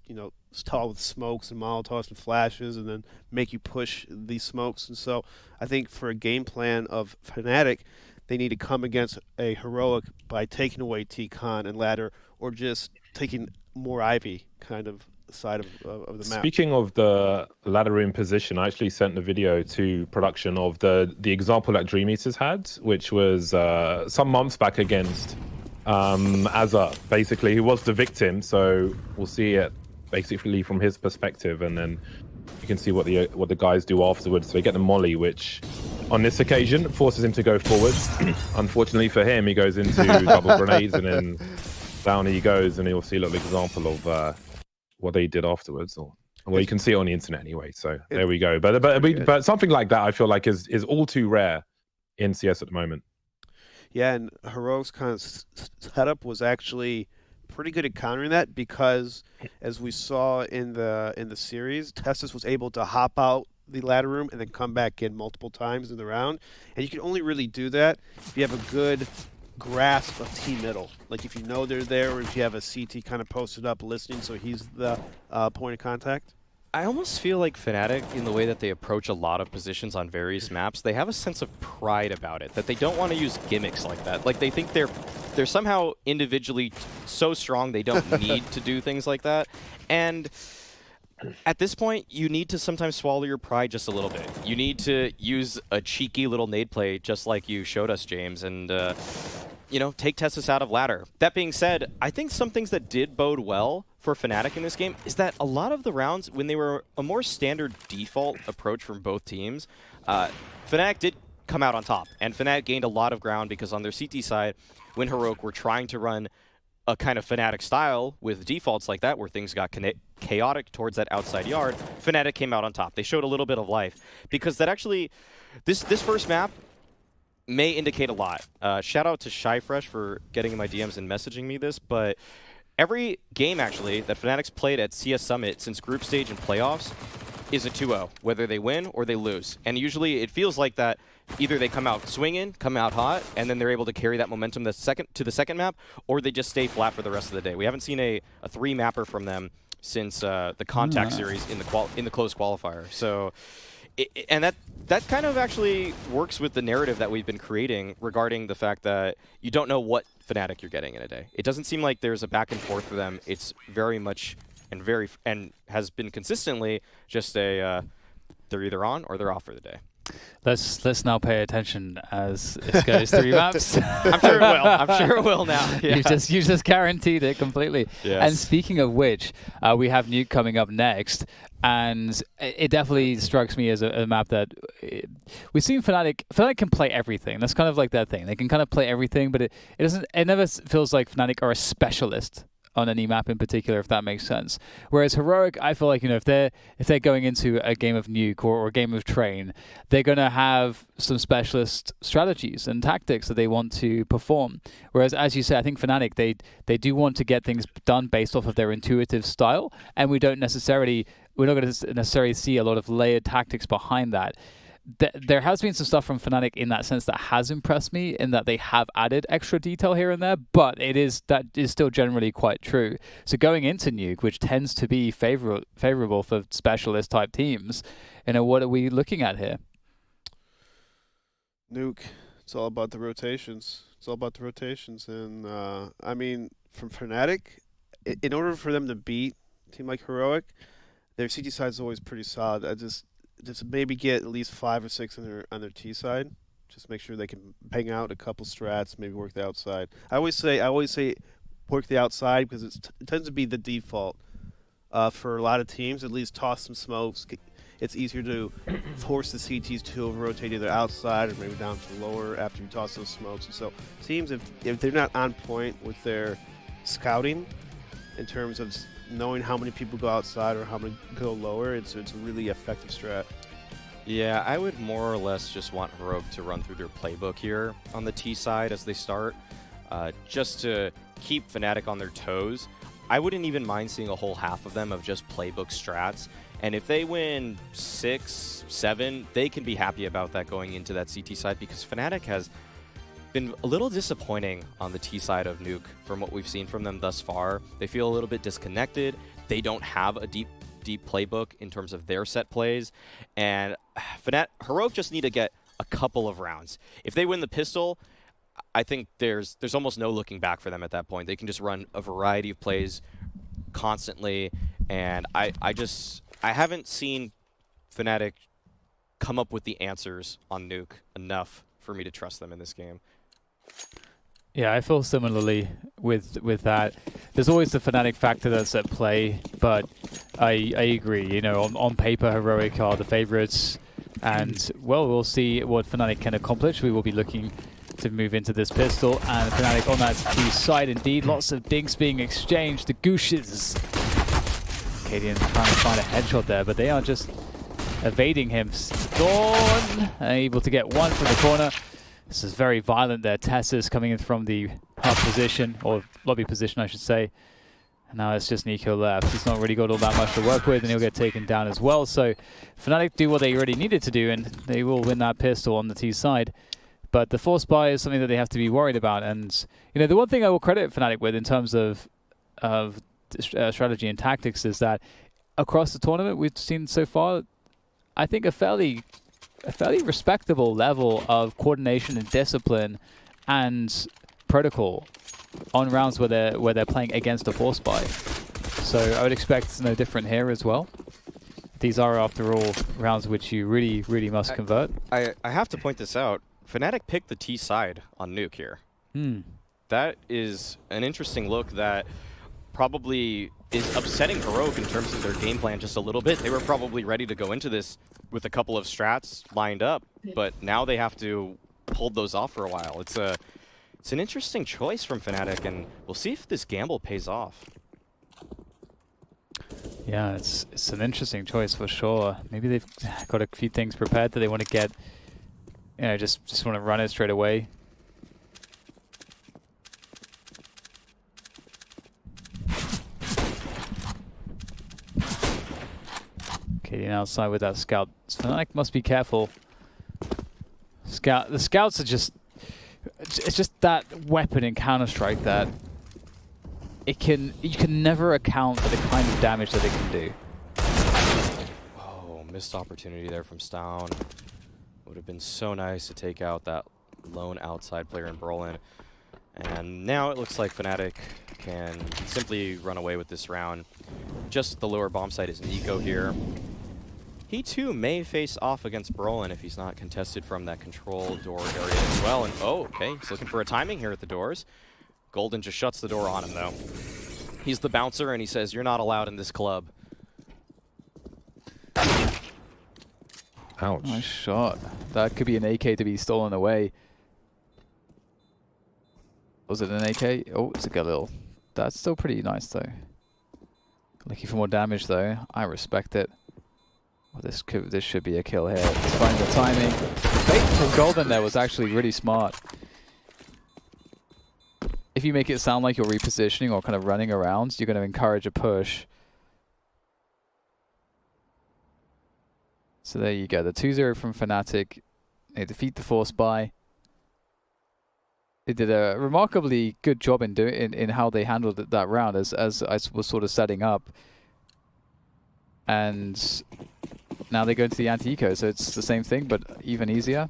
stalled with smokes and molotovs and flashes, and then make you push these smokes. And so I think for a game plan of Fnatic, they need to come against a Heroic by taking away T-Con and ladder, or just taking more Ivy kind of side of the map. Speaking of the ladder room position, I actually sent the video to production of the example that Dream Eaters had, which was some months back against Azza, basically, who was the victim. So we'll see it basically from his perspective, and then you can see what the guys do afterwards. So they get the molly, which on this occasion forces him to go forward. Unfortunately for him, he goes into double grenades, and then down he goes, and you'll see a little example of what they did afterwards. Well, you can see it on the internet anyway. So there we go. But something like that, I feel like is all too rare in CS at the moment. Yeah, and Heroic's kind of setup was actually pretty good at countering that, because as we saw in the series, Tessus was able to hop out the ladder room and then come back in multiple times in the round. And you can only really do that if you have a good grasp of T middle. Like if you know they're there, or if you have a CT kind of posted up listening, so he's the point of contact. I almost feel like Fnatic, in the way that they approach a lot of positions on various maps, they have a sense of pride about it, that they don't want to use gimmicks like that. Like they think they're somehow individually so strong they don't need to do things like that. And at this point, you need to sometimes swallow your pride just a little bit. You need to use a cheeky little nade play, just like you showed us, James, and take Tessus out of ladder. That being said, I think some things that did bode well for Fnatic in this game is that a lot of the rounds, when they were a more standard default approach from both teams, Fnatic did come out on top, and Fnatic gained a lot of ground because on their CT side, when Heroic were trying to run a kind of Fnatic style with defaults like that, where things got chaotic towards that outside yard, Fnatic came out on top. They showed a little bit of life, because that actually, this first map may indicate a lot. Shout out to Shyfresh for getting in my DMs and messaging me this, but every game actually that Fnatic's played at CS Summit since group stage and playoffs is a 2-0, whether they win or they lose. And usually it feels like that either they come out swinging, come out hot, and then they're able to carry that momentum to the second map, or they just stay flat for the rest of the day. We haven't seen a 3-mapper from them since the Contact series in the closed qualifier. So, and that kind of actually works with the narrative that we've been creating regarding the fact that you don't know what Fnatic you're getting in a day. It doesn't seem like there's a back and forth for them. It's very much and has been consistently just they're either on or they're off for the day. Let's now pay attention as it goes through maps. I'm sure it will. I'm sure it will now. Yeah. You just guaranteed it completely. Yes. And speaking of which, we have Nuke coming up next, and it definitely strikes me as a map that we've seen Fnatic can play everything. That's kind of like their thing. They can kind of play everything, but it never feels like Fnatic are a specialist on any map in particular, if that makes sense. Whereas Heroic, I feel like, if they're going into a game of Nuke or a game of Train, they're going to have some specialist strategies and tactics that they want to perform. Whereas, as you say, I think Fnatic, they do want to get things done based off of their intuitive style, and we're not going to necessarily see a lot of layered tactics behind that. There has been some stuff from Fnatic in that sense that has impressed me, in that they have added extra detail here and there, but that is still generally quite true. So going into Nuke, which tends to be favorable for specialist type teams, what are we looking at here? Nuke, it's all about the rotations. And I mean, from Fnatic, in order for them to beat a team like Heroic, their CT side is always pretty solid. Just maybe get at least 5 or 6 on their T side. Just make sure they can bang out a couple strats, maybe work the outside. I always say work the outside, because it tends to be the default for a lot of teams. At least toss some smokes. It's easier to force the CTs to rotate either outside or maybe down to lower after you toss those smokes. And so teams, if they're not on point with their scouting in terms of knowing how many people go outside or how many go lower, it's a really effective strat. Yeah, I would more or less just want Heroic to run through their playbook here on the T side as they start, just to keep Fnatic on their toes. I wouldn't even mind seeing a whole half of them of just playbook strats, and if they win 6, 7, they can be happy about that going into that CT side, because Fnatic has been a little disappointing on the T side of Nuke from what we've seen from them thus far. They feel a little bit disconnected. They don't have a deep playbook in terms of their set plays. And Heroic just need to get a couple of rounds. If they win the pistol, I think there's almost no looking back for them at that point. They can just run a variety of plays constantly. And I haven't seen Fnatic come up with the answers on Nuke enough for me to trust them in this game. Yeah, I feel similarly with that. There's always the Fnatic factor that's at play, but I agree. You know, on paper, Heroic are the favorites, and well, we'll see what Fnatic can accomplish. We will be looking to move into this pistol, and Fnatic on that T side indeed. Lots of dinks being exchanged. The Gooshes. Cadian trying to find a headshot there, but they are just evading him. Dawn able to get one from the corner. This is very violent there. Tessus coming in from the hub position, or lobby position, I should say. And now it's just Nico left. He's not really got all that much to work with, and he'll get taken down as well. So Fnatic do what they already needed to do, and they will win that pistol on the T side. But the force buy is something that they have to be worried about. And you know, the one thing I will credit Fnatic with in terms of strategy and tactics is that across the tournament we've seen so far, I think a fairly respectable level of coordination and discipline and protocol on rounds where they're playing against a force buy. So I would expect no different here as well. These are, after all, rounds which you really must convert. I have to point this out. Fnatic picked the T side on Nuke here. That is an interesting look that probably is upsetting Heroic in terms of their game plan just a little bit. They were probably ready to go into this with a couple of strats lined up, but now they have to hold those off for a while. It's an interesting choice from Fnatic, and we'll see if this gamble pays off. Yeah, it's an interesting choice for sure. Maybe they've got a few things prepared that they want to get, you know, just want to run it straight away. Cadian outside with that scout. Fnatic must be careful. The scouts are just, it's just that weapon in Counter-Strike that you can never account for the kind of damage that it can do. Oh, missed opportunity there from Stown. Would have been so nice to take out that lone outside player in Brolin. And now it looks like Fnatic can simply run away with this round. Just the lower bomb site is Nico here. He too may face off against Brolin if he's not contested from that control door area as well. And oh, okay, he's looking for a timing here at the doors. Golden just shuts the door on him though. He's the bouncer and he says, "You're not allowed in this club." Ouch. Nice shot. That could be an AK to be stolen away. Was it an AK? Oh, it's a Galil. That's still pretty nice though. Looking for more damage though. I respect it. Well, this should be a kill here. Let's find the timing. Bait from Golden there was actually really smart. If you make it sound like you're repositioning or kind of running around, you're going to encourage a push. So there you go. The 2-0 from Fnatic. They defeat the force buy. They did a remarkably good job in how they handled that round as I was sort of setting up. And now they go into the anti-eco, so it's the same thing, but even easier.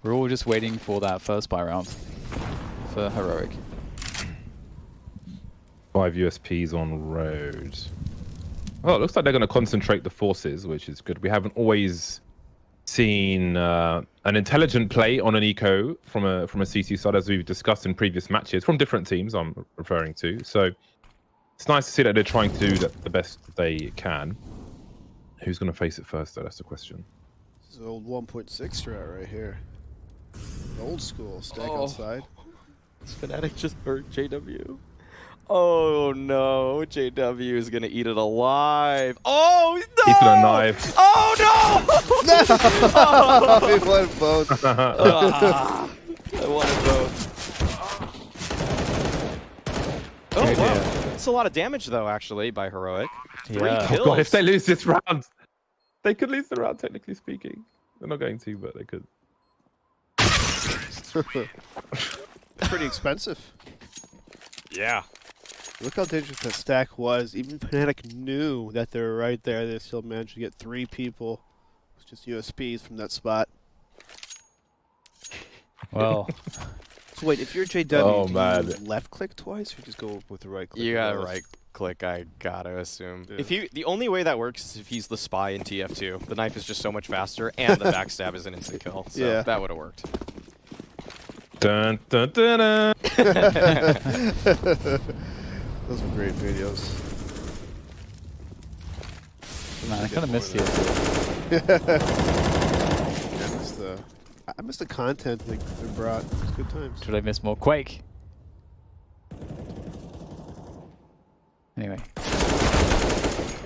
We're all just waiting for that first buy round for Heroic. 5 USPs on road. Well, it looks like they're going to concentrate the forces, which is good. We haven't always seen an intelligent play on an eco from a CT side, as we've discussed in previous matches, from different teams I'm referring to. So it's nice to see that they're trying to do the best they can. Who's going to face it first, though? That's the question. This is old 1.6 strat right here. Old school. Stack outside. Fnatic just hurt JW. Oh no, JW is going to eat it alive. Oh no! He's going to knife. Oh no! We won both. I wanted both. Oh wow. That's a lot of damage though, actually, by Heroic. 3 kills. Oh god, if they lose this round, they could lose the round, technically speaking. They're not going to, but they could. Pretty expensive. Yeah. Look how dangerous that stack was. Even Fnatic knew that they were right there. They still managed to get 3 people. It's just USPs from that spot. Well, So wait, if you're JW, Oh, do man. you left click twice or just go with the right click? You gotta regardless? right click, I gotta assume. Yeah. If the only way that works is if he's the spy in TF2. The knife is just so much faster, and the backstab is an instant kill. So Yeah. that would have worked. Dun, dun, dun, dun. Those were great videos. man, I kind of missed you. I missed the content they brought. It was good times. Should I miss more Quake? Anyway.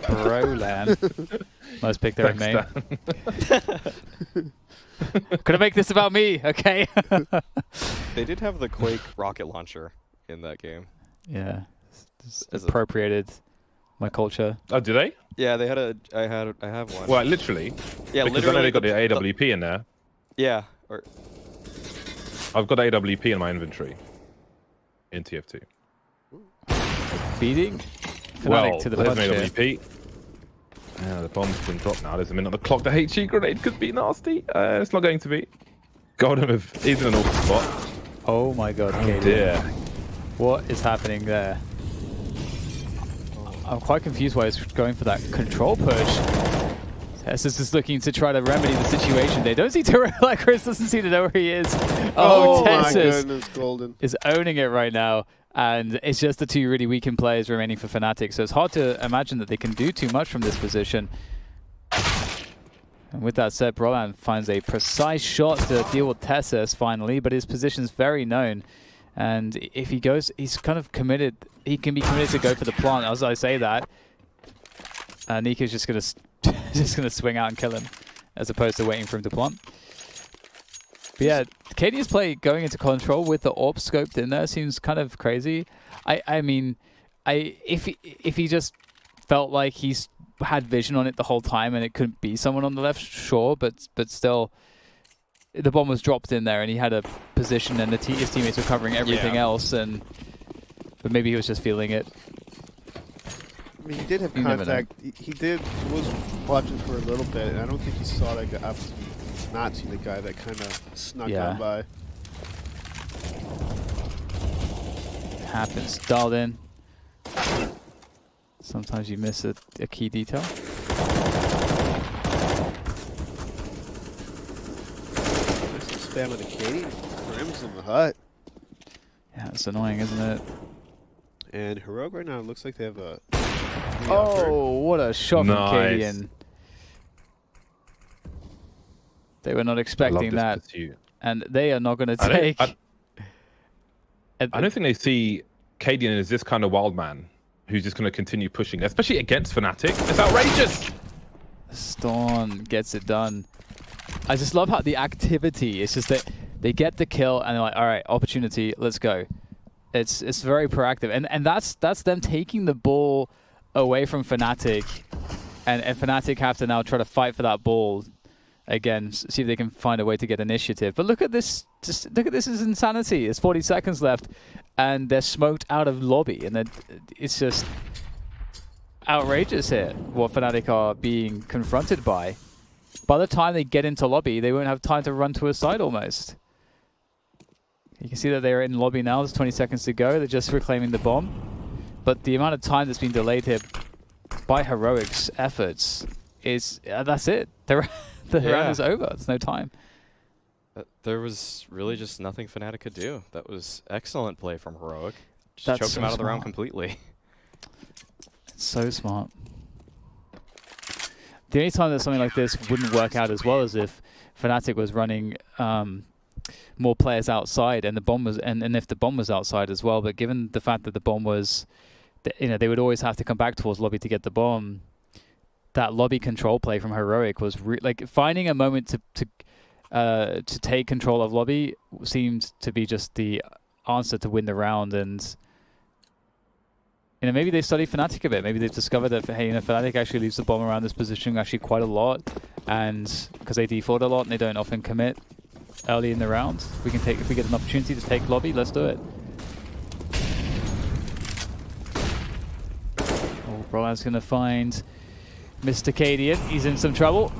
Roland. Nice pick there in Maine. Couldn't make this about me, okay? They did have the Quake rocket launcher in that game. Yeah. Just As a- appropriated my culture. Oh, do they? Yeah, they had a. I have one. Well, literally. Yeah, Because literally. I know they got the AWP in there. Yeah. Or I've got AWP in my inventory. In TF2. Beating Fnatic Well, to the there's punch an here. AWP. Yeah, the bomb's been dropped now. There's a minute on the clock. The HE grenade could be nasty. It's not going to be. Golden he's in an awful spot. Oh my god, Oh Katie. dear. What is happening there? I'm quite confused why he's going for that control push. Tessus is looking to try to remedy the situation. They don't seem to, like, Chris doesn't seem to know where he is. Oh my Tessus goodness, Golden. is owning it right now. And it's just the 2 really weakened players remaining for Fnatic. So it's hard to imagine that they can do too much from this position. And with that said, Brolan finds a precise shot to deal with Tessus finally, but his position's very known. And if he goes, he's kind of committed. He can be committed to go for the plant. As I say that, Nika's just gonna swing out and kill him, as opposed to waiting for him to plant. But yeah, KD's play going into control with the AWP scoped in there seems kind of crazy. I mean, if he just felt like he's had vision on it the whole time and it couldn't be someone on the left, sure, but still, the bomb was dropped in there and he had a position and his teammates were covering everything else, but maybe he was just feeling it. I mean, he did have You never know. contact. He was watching for a little bit, and I don't think he saw that guy. Not see the guy that kind of snuck on by. Happens. Dialed in. Sometimes you miss a key detail. Spamming the Katie. Grimm's in the hut. Yeah, it's annoying, isn't it? And Heroic right now, it looks like they have a... Oh, what a shot from Nice. Cadian. They were not I love expecting this that. pursuit. And they are not going to I don't- take... I don't think they see Cadian as this kind of wild man who's just going to continue pushing, especially against Fnatic. It's outrageous. Storm gets it done. I just love how the activity, it's just that they get the kill and they're like, all right, opportunity, let's go. It's very proactive. And that's them taking the ball away from Fnatic. And Fnatic have to now try to fight for that ball again, see if they can find a way to get initiative. But look at this, just look at this is insanity. There's 40 seconds left and they're smoked out of lobby. And it's just outrageous here what Fnatic are being confronted by. By the time they get into lobby, they won't have time to run to a side almost. You can see that they're in lobby now. There's 20 seconds to go. They're just reclaiming the bomb. But the amount of time that's been delayed here by Heroic's efforts is... that's it. The round is over. There's no time. There was really just nothing Fnatic could do. That was excellent play from Heroic. Just That's choked so him out of the round smart. completely. It's so smart. The only time that something like this wouldn't work out as well is if Fnatic was running more players outside and the bomb was and if the bomb was outside as well. But given the fact that the bomb was, they would always have to come back towards lobby to get the bomb. That lobby control play from Heroic was like finding a moment to take control of lobby seemed to be just the answer to win the round. And you know, maybe they study Fnatic a bit. Maybe they've discovered that, hey, you know, Fnatic actually leaves the bomb around this position actually quite a lot, and because they default a lot and they don't often commit early in the round, if we get an opportunity to take lobby, let's do it. Oh, Brolan's gonna find Mr. Cadian. He's in some trouble.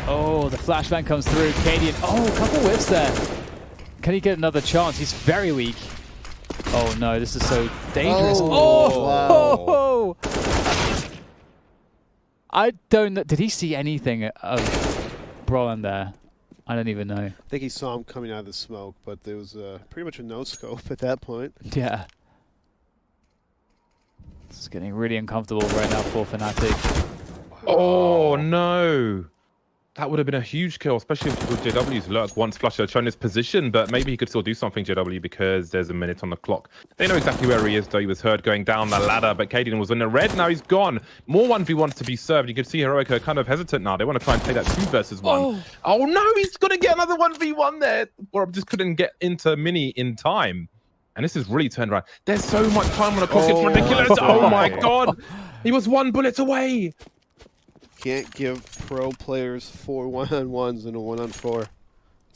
Oh, the flashbang comes through. Cadian. Oh, a couple whiffs there. Can he get another chance? He's very weak. Oh no, this is so dangerous. Oh, Wow. I don't know. Did he see anything of Brolan there? I don't even know. I think he saw him coming out of the smoke, but there was pretty much a no-scope at that point. Yeah. It's getting really uncomfortable right now for Fnatic. Oh no! That would have been a huge kill, especially with JW's lurk once Flusher had shown his position, but maybe he could still do something, JW, because there's a minute on the clock. They know exactly where he is, though. He was heard going down the ladder, but Cadian was in the red. Now he's gone. More 1v1s to be served. You can see Heroic are kind of hesitant now. They want to try and take that 2 versus 1. Oh no, he's going to get another 1v1 there. Or just couldn't get into Mini in time. And this is really turned around. There's so much time on the clock. It's ridiculous. Oh my god. He was 1 bullet away. Can't give pro players 4 1-on-1s and a 1-on-4.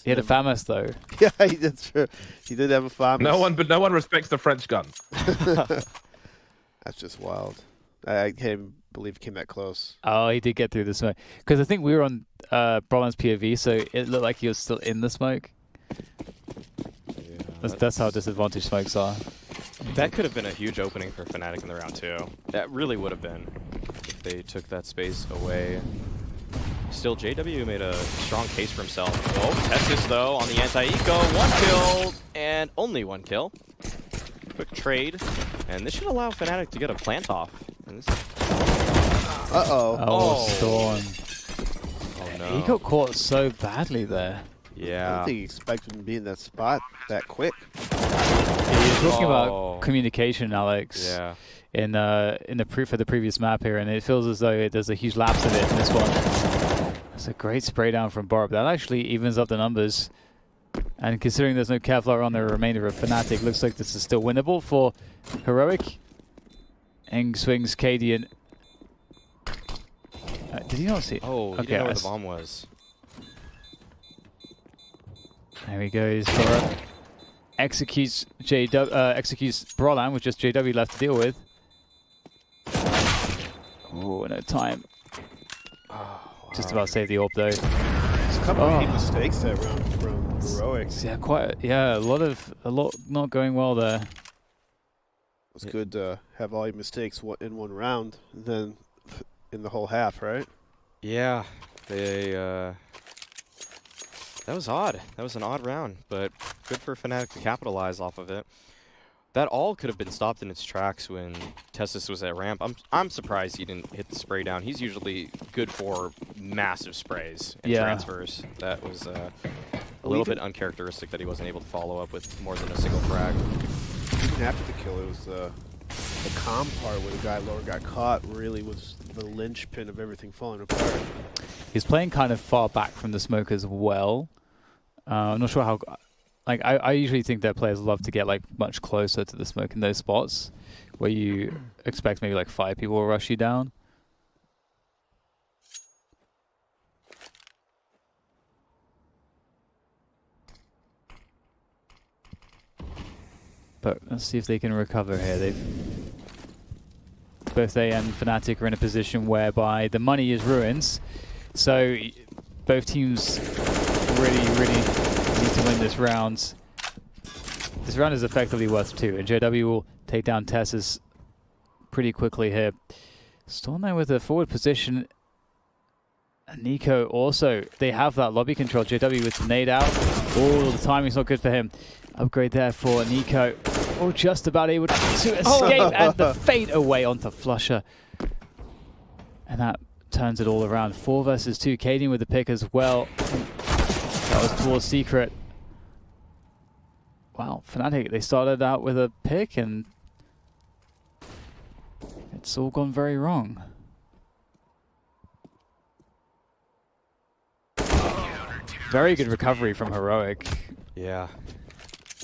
He had a FAMAS though. Yeah, that's true. He did have a FAMAS. No one respects the French gun. That's just wild. I can't even believe he came that close. Oh, he did get through the smoke. Because I think we were on Brolan's POV, so it looked like he was still in the smoke. Yeah, That's how disadvantaged smokes are. That could have been a huge opening for Fnatic in the round 2. That really would have been if they took that space away. Still, JW made a strong case for himself. Oh, Testis, though, on the anti-eco. 1 kill, and only 1 kill. Quick trade, and this should allow Fnatic to get a plant off. And this... Uh-oh. Oh, Storm. Oh, no. He got caught so badly there. I Yeah. don't think he expected him to be in that spot that quick. You're talking about communication, Alex. Yeah. In the proof of the previous map here, and it feels as though there's a huge lapse of it in this one. That's a great spray down from Borb. That actually evens up the numbers. And considering there's no Kevlar on the remainder of Fnatic, looks like this is still winnable for Heroic. Eng swings Cadian. Did he not see it? Oh, he didn't know where the bomb was. There he goes. Borb executes Brolan with just JW left to deal with. Oh, no time. Oh, Just about saved the orb though. There's a couple of key mistakes that round from Heroic. Yeah, a lot not going well there. It's good to have all your mistakes in one round, and then in the whole half, right? Yeah, they. That was odd. That was an odd round, but good for Fnatic to capitalize off of it. That all could have been stopped in its tracks when Testis was at ramp. I'm surprised he didn't hit the spray down. He's usually good for massive sprays and transfers. That was a little bit uncharacteristic that he wasn't able to follow up with more than a single frag. Even after the kill, it was the calm part where the guy lower got caught really was the linchpin of everything falling apart. He's playing kind of far back from the smoke as well. I'm not sure how... Like, I usually think that players love to get, like, much closer to the smoke in those spots where you expect maybe, like, 5 people will rush you down. But let's see if they can recover here. Both they and Fnatic are in a position whereby the money is ruins. So both teams really need to win this round. This round is effectively worth 2, and JW will take down Tessis pretty quickly here. Storm there with a forward position. And Nico also, they have that lobby control. JW with the nade out. Oh, the timing's not good for him. Upgrade there for Nico. Oh, just about able to escape and the fade away onto Flusher. And that turns it all around. 4 versus 2. Cadian with the pick as well. That was towards Secret. Wow, Fnatic, they started out with a pick and it's all gone very wrong. Very good recovery from Heroic. Yeah.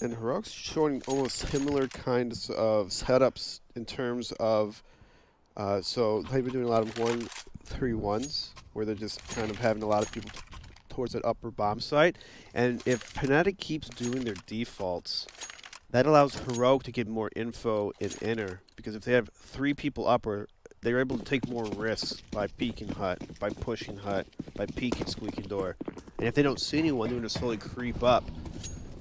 And Heroic's showing almost similar kinds of setups in terms of, so they've been doing a lot of 1-3-1s, where they're just kind of having a lot of people towards that upper bomb site. And if Fnatic keeps doing their defaults, that allows Heroic to get more info in inner, because if they have 3 people upper, they're able to take more risks by peeking hut, by pushing hut, by peeking squeaky door. And if they don't see anyone, they're going to slowly creep up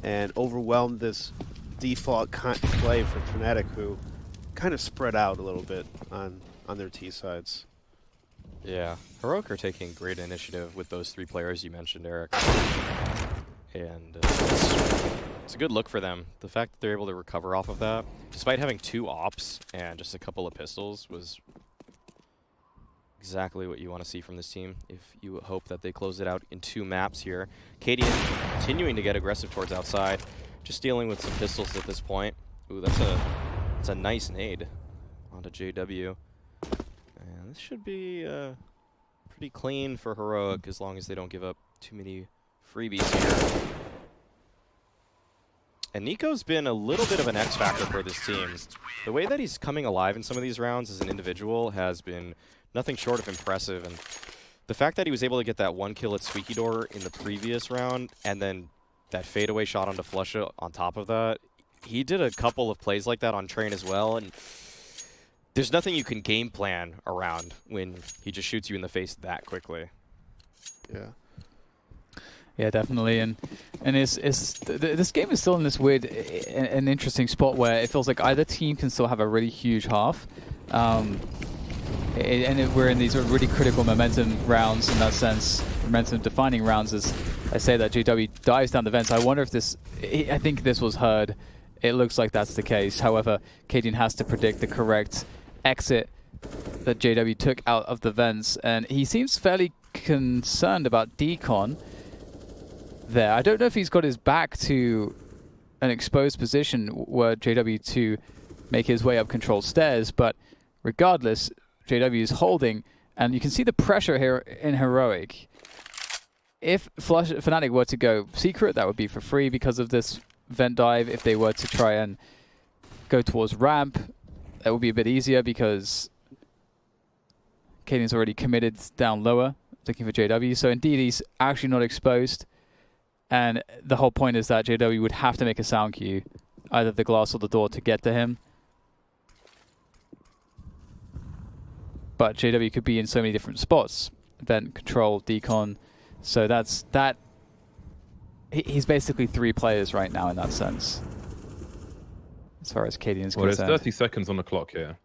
and overwhelm this default play for Fnatic, who kind of spread out a little bit on their T sides. Yeah, Heroic are taking great initiative with those 3 players you mentioned, Eric. And it's a good look for them. The fact that they're able to recover off of that, despite having 2 ops and just a couple of pistols, was exactly what you want to see from this team. If you hope that they close it out in 2 maps here. Cadian continuing to get aggressive towards outside, just dealing with some pistols at this point. Ooh, that's a nice nade onto JW. And this should be pretty clean for Heroic, as long as they don't give up too many freebies here. And Nico's been a little bit of an X factor for this team. The way that he's coming alive in some of these rounds as an individual has been nothing short of impressive. And the fact that he was able to get that 1 kill at Squeaky Door in the previous round, and then that fadeaway shot onto Flusha on top of that, he did a couple of plays like that on Train as well. And there's nothing you can game plan around when he just shoots you in the face that quickly. Yeah. Yeah, definitely, and this game is still in this weird, an interesting spot where it feels like either team can still have a really huge half, and we're in these really critical momentum rounds in that sense, momentum-defining rounds. As I say that JW dives down the vents, I wonder if this, I think this was heard. It looks like that's the case. However, Cadian has to predict the correct exit that JW took out of the vents, and he seems fairly concerned about Decon there. I don't know if he's got his back to an exposed position where JW to make his way up control stairs, but regardless, JW is holding, and you can see the pressure here in Heroic. If Fnatic were to go secret, that would be for free because of this vent dive. If they were to try and go towards ramp, that would be a bit easier because Cadian's already committed down lower, looking for JW. So indeed, he's actually not exposed. And the whole point is that JW would have to make a sound cue, either the glass or the door, to get to him. But JW could be in so many different spots. Vent, control, decon. So that's that. He's basically 3 players right now in that sense, as far as Cadian's concerned. Well, there's 30 seconds on the clock here.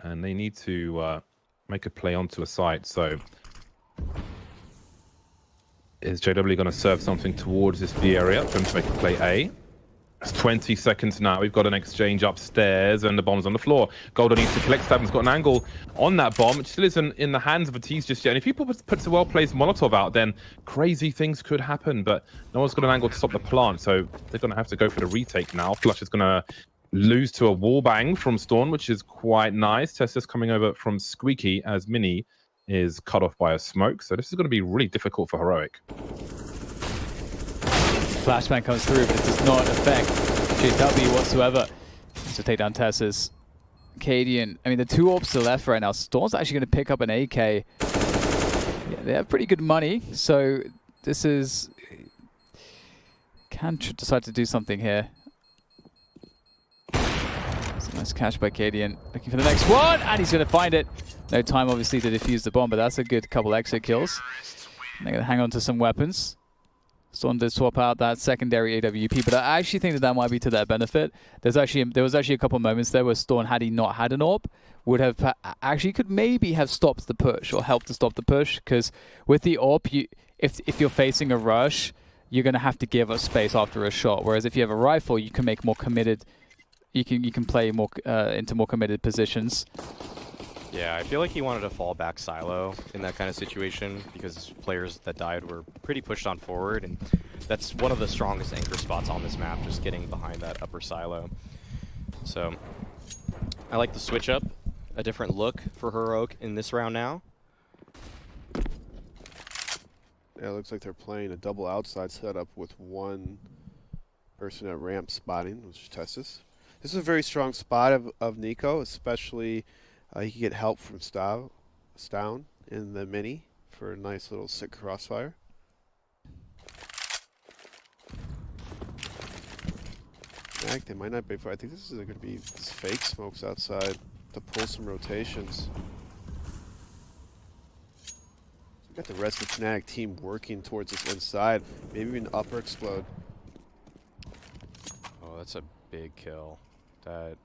And they need to make a play onto a site, so is JW going to serve something towards this B area for him to make a play A? It's 20 seconds now. We've got an exchange upstairs and the bomb's on the floor. Golden needs to collect. Stavin's got an angle on that bomb. It still isn't in the hands of Atiz just yet. And if he puts a well-placed Molotov out, then crazy things could happen. But no one's got an angle to stop the plant, so they're going to have to go for the retake now. Flush is going to lose to a wall bang from Storm, which is quite nice. Tessa's coming over from Squeaky as Mini is cut off by a smoke. So this is going to be really difficult for Heroic. Flashbang comes through, but it does not affect JW whatsoever. To take down Tessa's. Cadian, I mean, the 2 orbs to the left right now. Storm's actually going to pick up an AK. Yeah, they have pretty good money, so this is... Can decide to do something here. It's a nice catch by Cadian. Looking for the next one, and he's going to find it. No time, obviously, to defuse the bomb, but that's a good couple exit kills. And they're going to hang on to some weapons. Storm did swap out that secondary AWP, but I actually think that might be to their benefit. There was actually a couple moments there where Storm, had he not had an AWP, would have actually could maybe have stopped the push or helped to stop the push, because with the AWP, if you're facing a rush, you're going to have to give us space after a shot. Whereas if you have a rifle, you can make more committed. You can play more into more committed positions. Yeah, I feel like he wanted to fall back silo in that kind of situation because players that died were pretty pushed on forward, and that's one of the strongest anchor spots on this map, just getting behind that upper silo. So I like the switch up, a different look for Heroic in this round now. Yeah, it looks like they're playing a double outside setup with 1 Person at ramp spotting, which is Tessus. This is a very strong spot of Nico, especially he can get help from Stown in the mini for a nice little sick crossfire. They might not be. I think this is going to be fake smokes outside to pull some rotations. We got the rest of the Fnatic team working towards this inside. Maybe even upper explode. Oh, that's a big kill. That.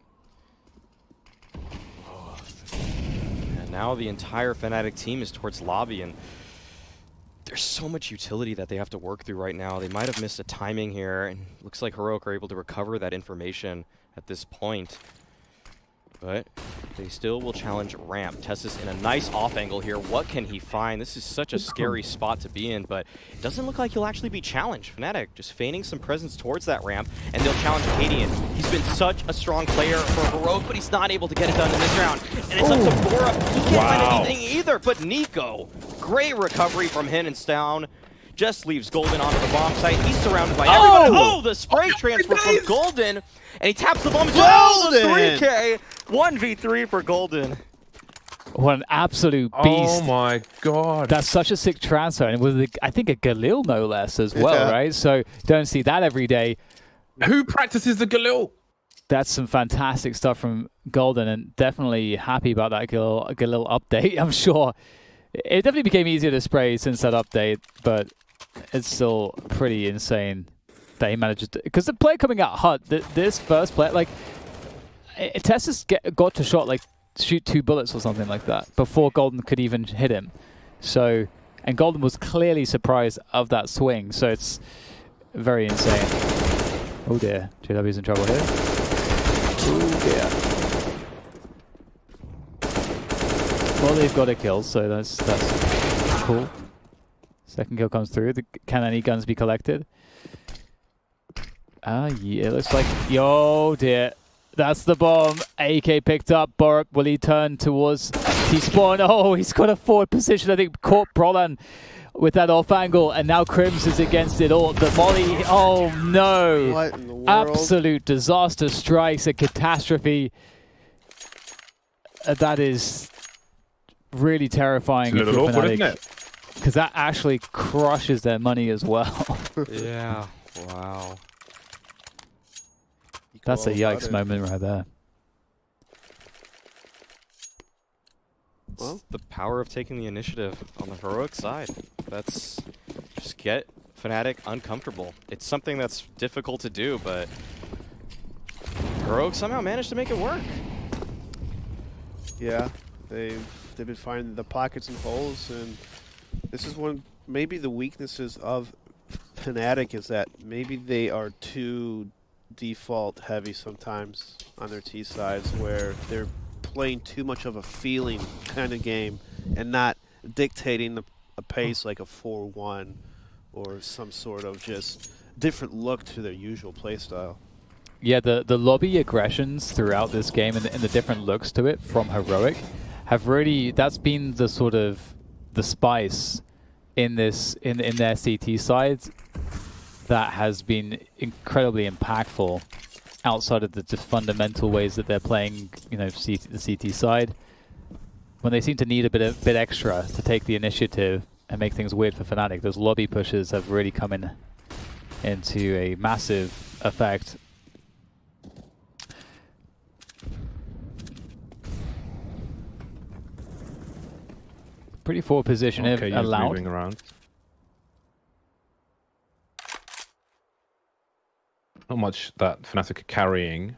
Oh. And now the entire Fnatic team is towards lobby, and there's so much utility that they have to work through right now. They might have missed a timing here, and looks like Heroic are able to recover that information at this point. But they still will challenge ramp. Tessus in a nice off angle here. What can he find? This is such a scary spot to be in, but it doesn't look like he'll actually be challenged. Fnatic just feigning some presence towards that ramp, and they'll challenge Cadian. He's been such a strong player for Heroic, but he's not able to get it done in this round. And it's up to Bora. He can't find anything either, but Nico. Great recovery from him and Stown. Just leaves Golden onto the bomb site. He's surrounded by everyone. Oh, the spray transfer from Golden. And he taps the bomb as well. The 3K. 1v3 for Golden. What an absolute beast. Oh my god. That's such a sick transfer. And with, I think, a Galil no less as well, right? So don't see that every day. Who practices the Galil? That's some fantastic stuff from Golden, and definitely happy about that Galil update. I'm sure it definitely became easier to spray since that update, but it's still pretty insane that he manages to, because the play coming out hot, this first play, like, Tessus got to shoot 2 bullets or something like that before Golden could even hit him. So, and Golden was clearly surprised of that swing, so it's very insane. Oh dear, JW's in trouble here. Oh dear. Well, they've got a kill, so that's cool. Second kill comes through. Can any guns be collected? Yeah, it looks like... Yo, dear. That's the bomb. AK picked up. Borup, will he turn towards T-spawn? Oh, he's got a forward position. I think caught Brolan with that off angle, and now Crims is against it all. The molly... Oh, no. What in the world? Absolute disaster strikes. A catastrophe. That is really terrifying. It's a little awkward, isn't it? Because that actually crushes their money as well. Yeah. Wow. That's a yikes moment right there. Well, the power of taking the initiative on the Heroic side. That's just get Fnatic uncomfortable. It's something that's difficult to do, but Heroic somehow managed to make it work. Yeah, they've been finding the pockets and holes, and this is one maybe the weaknesses of Fnatic is that maybe they are too default heavy sometimes on their T sides, where they're playing too much of a feeling kind of game and not dictating a pace like a 4-1 or some sort of just different look to their usual play style. Yeah, the lobby aggressions throughout this game and the different looks to it from Heroic have really, that's been the sort of the spice in this in their CT sides that has been incredibly impactful outside of the just fundamental ways that they're playing, you know, the CT side. When they seem to need a bit extra to take the initiative and make things weird for Fnatic, those lobby pushes have really come into a massive effect. Pretty forward position if allowed. Moving around. Not much that Fnatic are carrying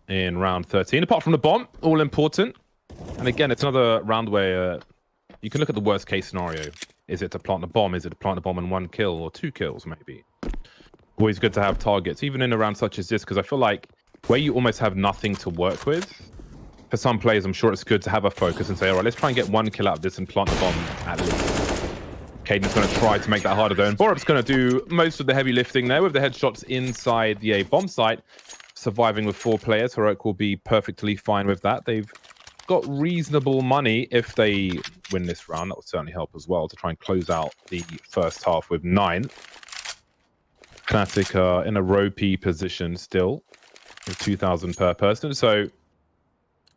in round 13, apart from the bomb, all important. And again, it's another round where you can look at the worst case scenario. Is it to plant the bomb? Is it to plant the bomb and 1 kill or 2 kills maybe? Always good to have targets, even in a round such as this, because I feel like where you almost have nothing to work with, for some players, I'm sure it's good to have a focus and say, all right, let's try and get 1 kill out of this and plant the bomb at least. Caden's going to try to make that harder though, and Borup's going to do most of the heavy lifting there with the headshots inside the A bomb site. Surviving with 4 players, Heroic will be perfectly fine with that. They've got reasonable money if they win this round. That will certainly help as well to try and close out the first half with 9. Fnatic are in a ropey position still, with 2,000 per person. So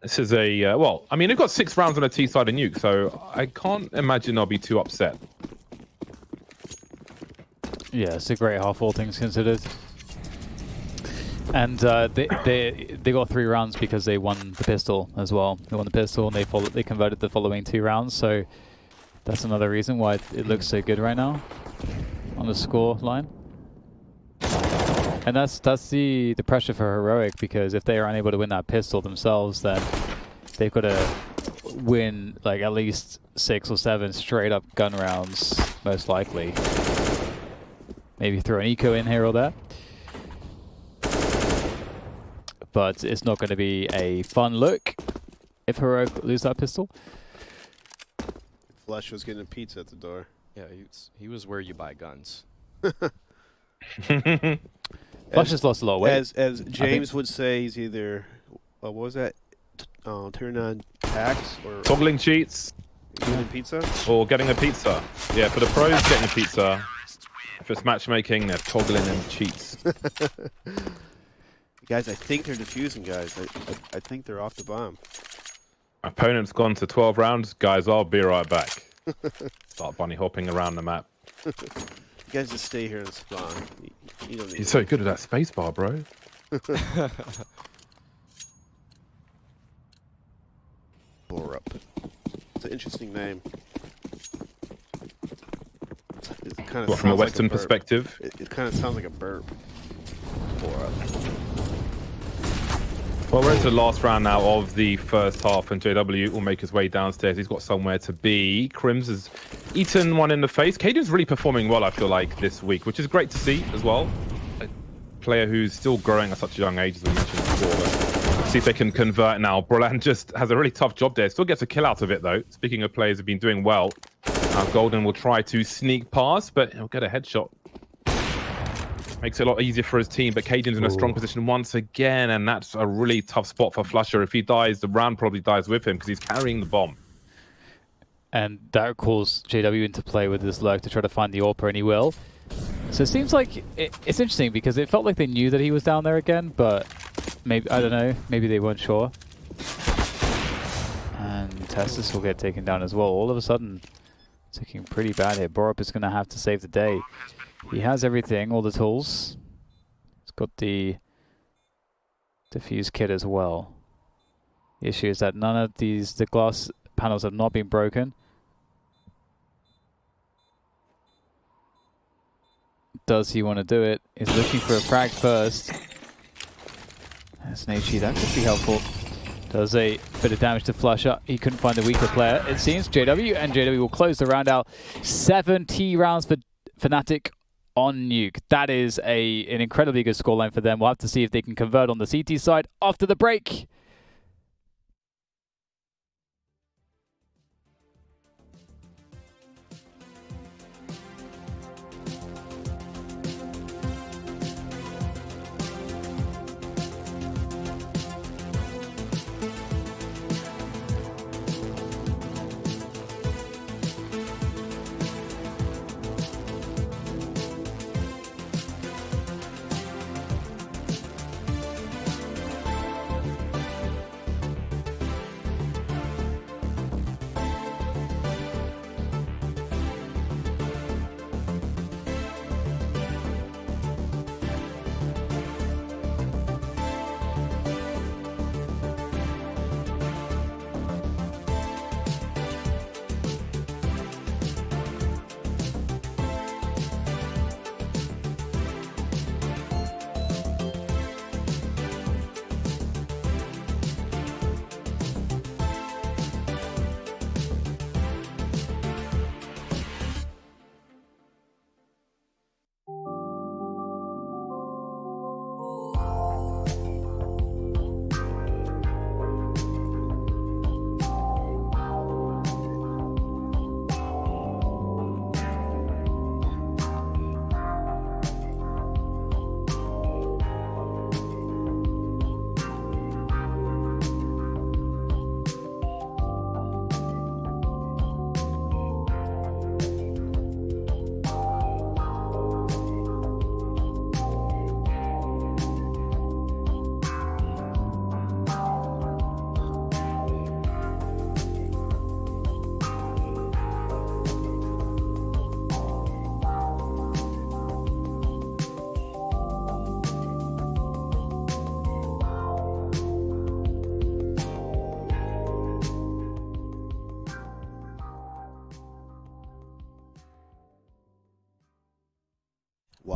this is a well. I mean, they've got 6 rounds on a T side of nuke, so I can't imagine they'll be too upset. Yeah, it's a great half, all things considered. And they got 3 rounds because they won the pistol as well. They won the pistol and they converted the following 2 rounds. So that's another reason why it looks so good right now on the score line. And that's the pressure for Heroic, because if they are unable to win that pistol themselves, then they've got to win like at least 6 or 7 straight up gun rounds, most likely. Maybe throw an eco in here or there. But it's not going to be a fun look if Heroic lose that pistol. Flush was getting a pizza at the door. Yeah, he was where you buy guns. Flush has lost a lot of weight. As James would say, he's either, what was that? Turning on tax or Toggling cheats eating pizza? or getting a pizza. Yeah, for the pros, getting a pizza. If it's matchmaking, they're toggling and cheats. Guys, I think they're defusing, guys. I think they're off the bomb. Opponent's gone to 12 rounds. Guys, I'll be right back. Start bunny hopping around the map. You guys just stay here and spawn. You don't need He's so good at that spacebar, bro. Borup. It's an interesting name. It kind of From a Western perspective. It kind of sounds like a burp. Borup. Well, we're into the last round now of the first half, and JW will make his way downstairs. He's got somewhere to be. Crims has eaten one in the face. Caden's really performing well, I feel like, this week, which is great to see as well. A player who's still growing at such a young age, as we mentioned before. But see if they can convert now. Brolan just has a really tough job there. Still gets a kill out of it, though. Speaking of players who've been doing well, Golden will try to sneak past, but he'll get a headshot. Makes it a lot easier for his team, but Caden's in a strong position once again, and that's a really tough spot for Flusher. If he dies, the round probably dies with him because he's carrying the bomb. And that calls JW into play with this lurk to try to find the AWP, and he will. So it seems like it's interesting because it felt like they knew that he was down there again, but maybe, I don't know, maybe they weren't sure. And Testis will get taken down as well. All of a sudden, it's looking pretty bad here. Borup is going to have to save the day. He has everything, all the tools. He's got the defuse kit as well. The issue is that none of the glass panels have not been broken. Does he want to do it? He's looking for a frag first. That's an HE, that could be helpful. Does a bit of damage to Flusher. He couldn't find the weaker player, it seems. JW, and JW will close the round out. 70 rounds for Fnatic on Nuke. That is an incredibly good scoreline for them. We'll have to see if they can convert on the CT side after the break.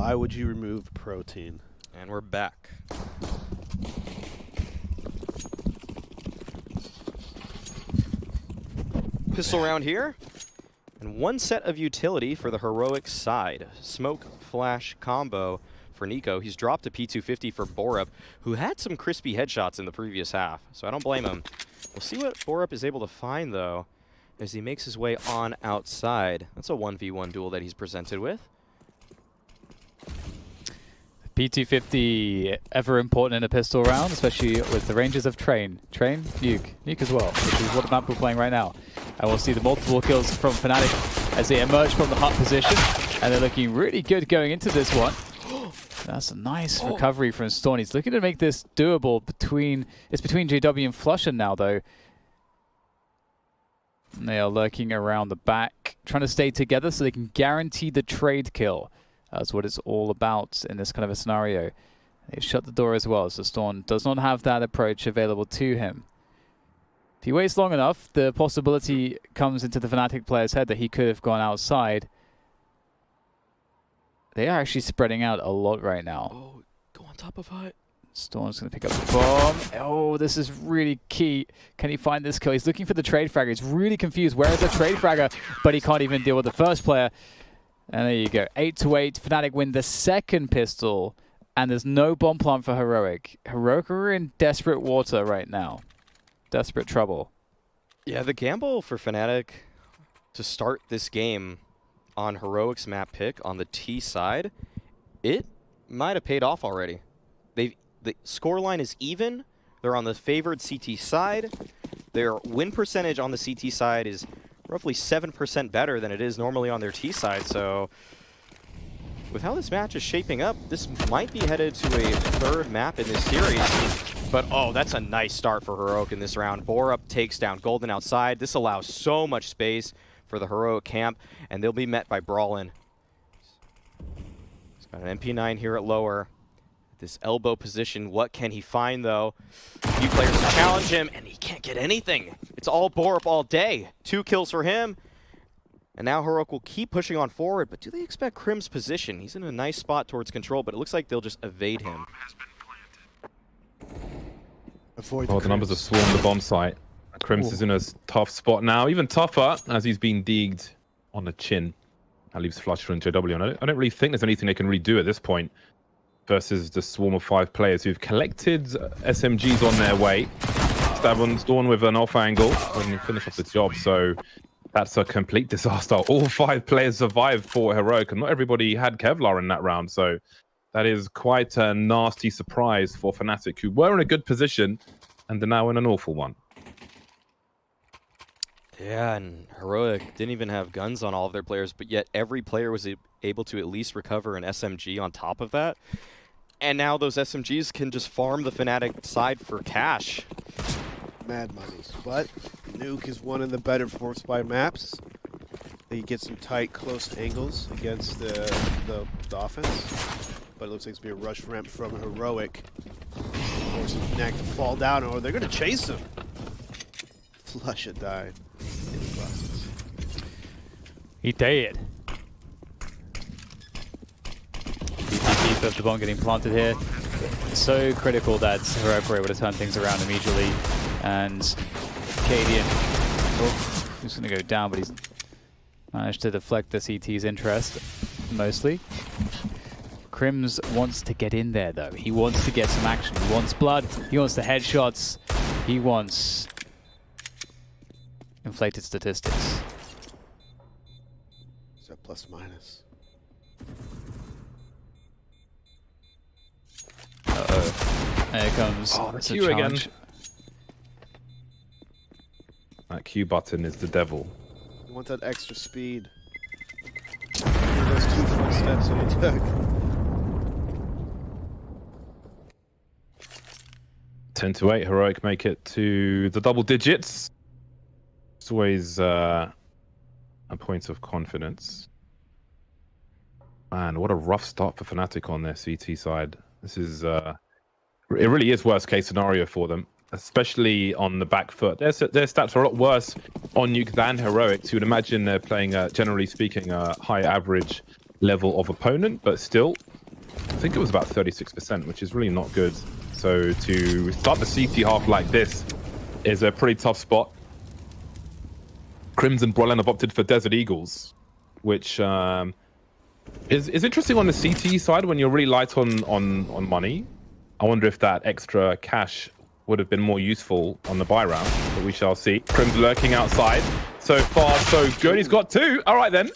Why would you remove protein? And we're back. Pistol round here. And one set of utility for the heroic side. Smoke flash combo for Nico. He's dropped a P250 for Borup, who had some crispy headshots in the previous half, so I don't blame him. We'll see what Borup is able to find, though, as he makes his way on outside. That's a 1v1 duel that he's presented with. P250 ever important in a pistol round, especially with the ranges of Train, Nuke as well, which is what the map we're playing right now. And we'll see the multiple kills from Fnatic as they emerge from the hut position, and they're looking really good going into this one. That's a nice recovery from Storm. He's looking to make this doable between JW and Flusher now, though. And they are lurking around the back, trying to stay together so they can guarantee the trade kill. That's what it's all about in this kind of a scenario. They've shut the door as well, so Storm does not have that approach available to him. If he waits long enough, the possibility comes into the Fnatic player's head that he could have gone outside. They are actually spreading out a lot right now. Oh, go on top of hut. Storm's going to pick up the bomb. Oh, this is really key. Can he find this kill? He's looking for the trade fragger. He's really confused. Where is the trade fragger? But he can't even deal with the first player. And there you go. 8-8. Fnatic win the second pistol. And there's no bomb plant for Heroic. Heroic are in desperate water right now. Desperate trouble. Yeah, the gamble for Fnatic to start this game on Heroic's map pick on the T side, it might have paid off already. The scoreline is even. They're on the favored CT side. Their win percentage on the CT side is roughly 7% better than it is normally on their T side. So with how this match is shaping up, this might be headed to a third map in this series. But oh, that's a nice start for Heroic in this round. Borup takes down Golden outside. This allows so much space for the Heroic camp, and they'll be met by Brawlin. He's got an MP9 here at lower. This elbow position, what can he find, though? A few players to challenge him, and he can't get anything. It's all Borup all day. 2 kills for him. And now Heroic will keep pushing on forward, but do they expect Crim's position? He's in a nice spot towards control, but it looks like they'll just evade him. The numbers have swarmed the bomb site. Crims is in a tough spot now, even tougher as he's been degged on the chin. That leaves Flusher and JW. And I don't really think there's anything they can really do at this point versus the swarm of 5 players who've collected SMGs on their way. Stabon's Dawn with an off angle when you finish off the job. So that's a complete disaster. All 5 players survived for Heroic, and not everybody had Kevlar in that round. So that is quite a nasty surprise for Fnatic, who were in a good position and are now in an awful one. Yeah, and Heroic didn't even have guns on all of their players, but yet every player was able to at least recover an SMG on top of that. And now those SMGs can just farm the Fnatic side for cash. Mad monies. But Nuke is one of the better force by maps. They get some tight, close angles against the offense. But it looks like it's going to be a rush ramp from Heroic. Forcing Fnatic to fall down, or they're going to chase him. Flusha died in the process. He did. Deep of the bomb getting planted here. So critical that Heroic were able to turn things around immediately. And Cadian, he's going to go down, but he's managed to deflect the CT's interest, mostly. Crims wants to get in there, though. He wants to get some action. He wants blood. He wants the headshots. He wants inflated statistics. Is that plus minus? Uh-oh. There comes that's you again. That Q button is the devil. You want that extra speed. Those 2 full steps that he took. 10-8, Heroic make it to the double digits. It's always a point of confidence. Man, what a rough start for Fnatic on their CT side. This is, it really is worst case scenario for them, especially on the back foot. Their stats are a lot worse on Nuke than Heroic. So you would imagine they're playing, generally speaking, a high average level of opponent, but still, I think it was about 36%, which is really not good. So to start the CT half like this is a pretty tough spot. Crimson Brolin have opted for Desert Eagles, which is interesting on the CT side when you're really light on money. I wonder if that extra cash would have been more useful on the buy round, but we shall see. Crims lurking outside. So far, so good. He's got 2. All right, then.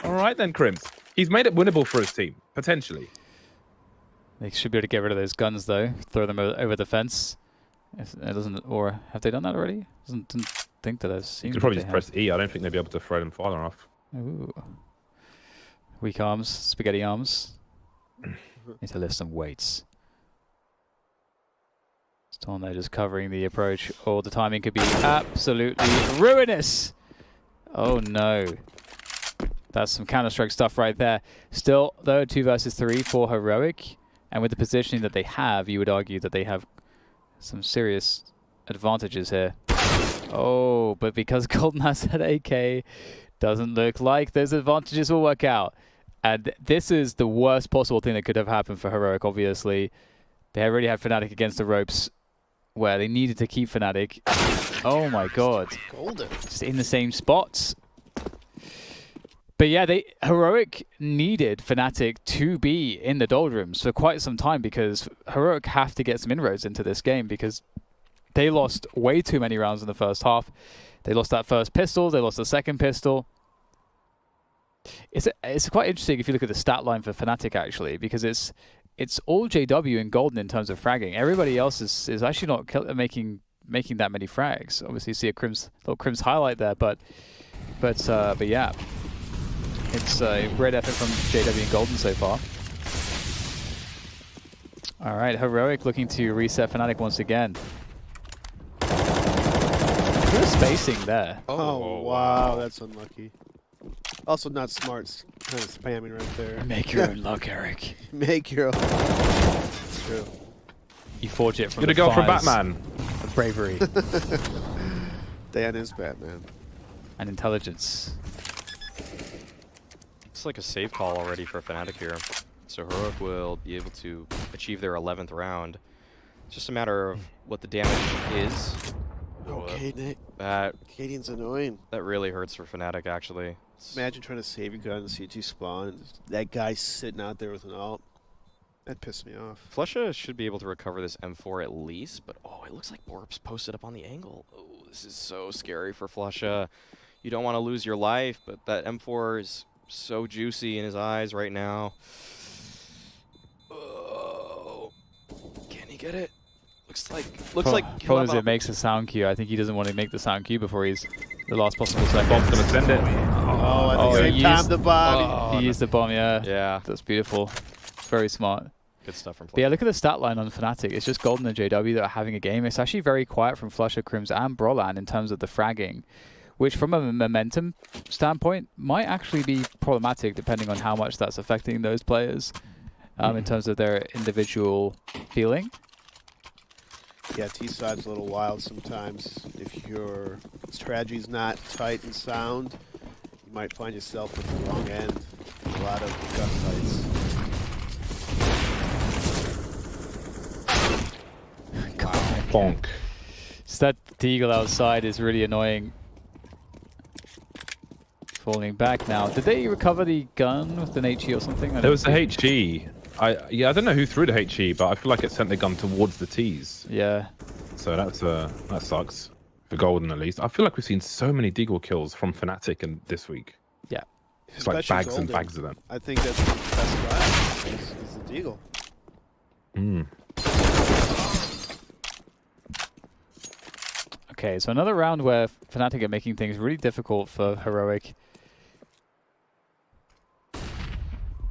All right, then, Crims. He's made it winnable for his team, potentially. They should be able to get rid of those guns, though. Throw them over the fence. If it doesn't, or have they done that already? Didn't think that I've seen. You could probably just press E. I don't think they'd be able to throw them farther off. Ooh. Weak arms, spaghetti arms. Need to lift some weights. Storm just covering the approach. Oh, the timing could be absolutely ruinous. Oh no. That's some Counter-Strike stuff right there. Still, though, 2 versus 3 for Heroic. And with the positioning that they have, you would argue that they have some serious advantages here. Oh, but because Golden has that AK, doesn't look like those advantages will work out. And this is the worst possible thing that could have happened for Heroic, obviously. They already had Fnatic against the ropes, where they needed to keep Fnatic. Oh my god. Golden. Just in the same spots. But yeah, Heroic needed Fnatic to be in the doldrums for quite some time, because Heroic have to get some inroads into this game, because they lost way too many rounds in the first half. They lost that first pistol, they lost the second pistol. It's quite interesting if you look at the stat line for Fnatic, actually, because it's all JW and Golden in terms of fragging. Everybody else is actually not making that many frags. Obviously, you see a little Crims highlight there, but yeah, it's a great effort from JW and Golden so far. All right, Heroic looking to reset Fnatic once again. Good spacing there. Oh wow, that's unlucky. Also not smart, kind of spamming right there. Make your own luck, Eric. Make your own. It's true. You forge it from Gonna the go for fires Batman. of bravery Dan is Batman. and intelligence. It's like a save call already for Fnatic here. So Heroic will be able to achieve their 11th round. It's just a matter of what the damage is. Okay, Nate. That Cadian's annoying. really hurts for Fnatic, actually. Imagine trying to save your gun in the CT spawn, and that guy sitting out there with an ult. That pissed me off. Flusha should be able to recover this M4 at least, but oh, it looks like Borp's posted up on the angle. Oh, this is so scary for Flusha. You don't want to lose your life, but that M4 is so juicy in his eyes right now. Oh, can he get it? Looks like Problem is it makes a sound cue. I think he doesn't want to make the sound cue before he's the last possible second. Bomb's gonna send it. Oh, I think he timed the bomb. He used the bomb, yeah. Yeah. That's beautiful. Very smart. Good stuff from Flusha. But yeah, look at the stat line on Fnatic. It's just Golden and JW that are having a game. It's actually very quiet from Flusha, Crims, and Brolan in terms of the fragging, which from a momentum standpoint might actually be problematic depending on how much that's affecting those players in terms of their individual feeling. Yeah, T-side's a little wild sometimes. If your strategy's not tight and sound, you might find yourself at the wrong end. A lot of gut fights. Bonk. Just that Deagle outside is really annoying. Falling back now. Did they recover the gun with an HE or something? There was the HE. I don't know who threw the HE, but I feel like it sent the gun towards the T's. Yeah. So that sucks for Golden at least. I feel like we've seen so many Deagle kills from Fnatic and this week. Yeah. It's like Especially bags and Golden. bags of them. I think that's the best class is the Deagle. Okay, so another round where Fnatic are making things really difficult for Heroic.